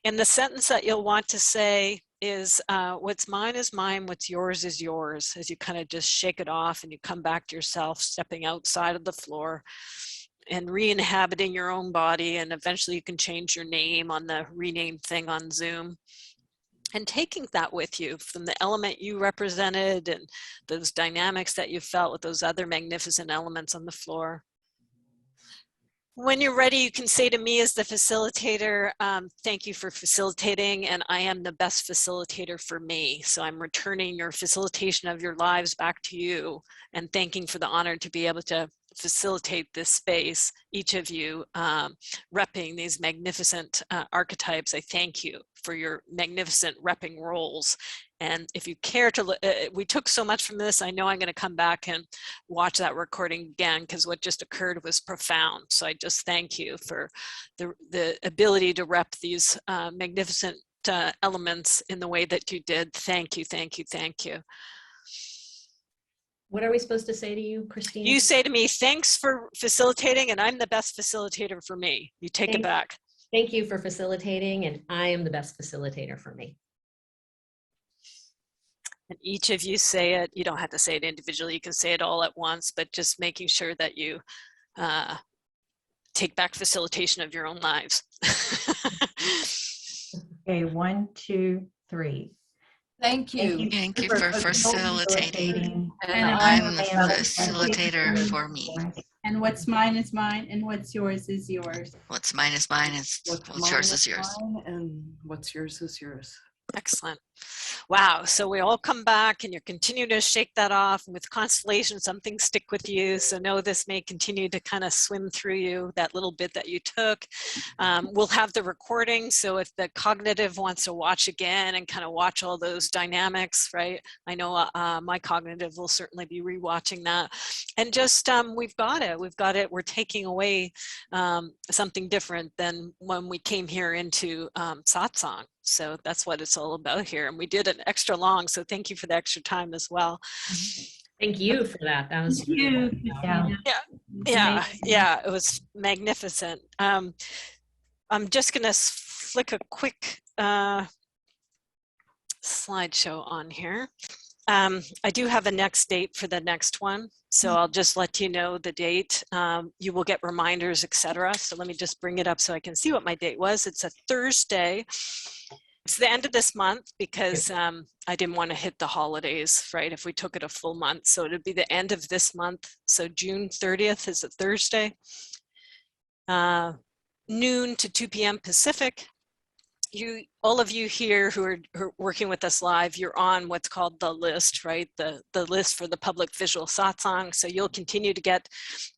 And the sentence that you'll want to say is, what's mine is mine, what's yours is yours, as you kind of just shake it off and you come back to yourself, stepping outside of the floor and re-inhabiting your own body. And eventually you can change your name on the rename thing on Zoom. And taking that with you from the element you represented and those dynamics that you felt with those other magnificent elements on the floor. When you're ready, you can say to me as the facilitator, thank you for facilitating, and I am the best facilitator for me. So I'm returning your facilitation of your lives back to you and thanking for the honor to be able to facilitate this space, each of you repping these magnificent archetypes. I thank you for your magnificent repping roles. And if you care to, we took so much from this. I know I'm going to come back and watch that recording again because what just occurred was profound. So I just thank you for the ability to rep these magnificent elements in the way that you did. Thank you, thank you, thank you. What are we supposed to say to you, Christina? You say to me, thanks for facilitating, and I'm the best facilitator for me. You take it back. Thank you for facilitating, and I am the best facilitator for me. And each of you say it. You don't have to say it individually. You can say it all at once, but just making sure that you take back facilitation of your own lives. Okay, 1, 2, 3. Thank you. Thank you for facilitating. And I'm a facilitator for me. And what's mine is mine, and what's yours is yours. What's mine is mine, and what's yours is yours. Mine, and what's yours is yours. Excellent. Wow. So we all come back and you continue to shake that off. And with Constellation, some things stick with you. So know this may continue to kind of swim through you, that little bit that you took. We'll have the recording. So if the cognitive wants to watch again and kind of watch all those dynamics, right? I know my cognitive will certainly be rewatching that. And just, we've got it. We're taking away something different than when we came here into Satsang. So that's what it's all about here. And we did an extra long, so thank you for the extra time as well. Thank you for that. That was Yeah, it was magnificent. I'm just gonna flick a quick slideshow on here. I do have a next date for the next one, so I'll just let you know the date. You will get reminders, etc. So let me just bring it up so I can see what my date was. It's a Thursday. It's the end of this month because I didn't want to hit the holidays, right? If we took it a full month, so it'd be the end of this month. So June 30th is a Thursday, noon to 2 p.m. Pacific. All of you here who are working with us live, you're on what's called the list, right? The list for the public visual satsang. So you'll continue to get,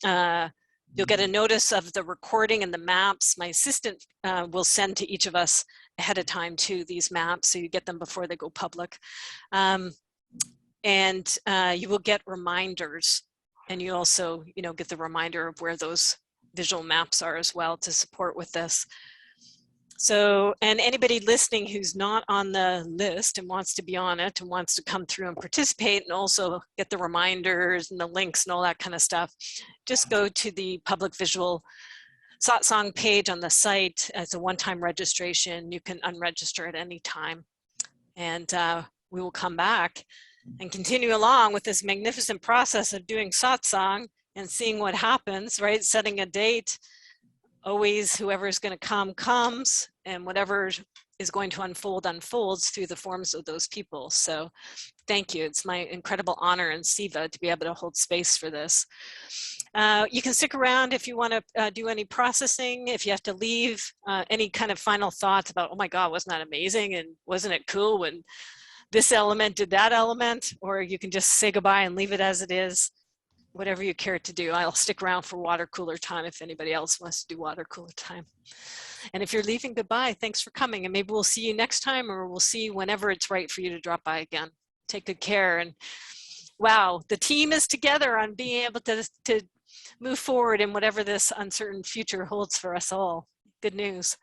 you'll get a notice of the recording and the maps. My assistant will send to each of us ahead of time too, these maps, so you get them before they go public. And you will get reminders, and you also, get the reminder of where those visual maps are as well to support with this. So, and anybody listening who's not on the list and wants to be on it and wants to come through and participate and also get the reminders and the links and all that kind of stuff, just go to the public visual satsang page on the site. It's a one-time registration. You can unregister at any time. And we will come back and continue along with this magnificent process of doing satsang and seeing what happens, right? Setting a date. Always whoever's going to come comes, and whatever is going to unfold unfolds through the forms of those people. So thank you. It's my incredible honor and Siva to be able to hold space for this. You can stick around if you want to do any processing. If you have to leave, any kind of final thoughts about, oh my God, wasn't that amazing? And wasn't it cool when this element did that element? Or you can just say goodbye and leave it as it is. Whatever you care to do. I'll stick around for water cooler time if anybody else wants to do water cooler time. And if you're leaving, goodbye. Thanks for coming. And maybe we'll see you next time, or we'll see you whenever it's right for you to drop by again. Take good care. And wow, the team is together on being able to move forward in whatever this uncertain future holds for us all. Good news.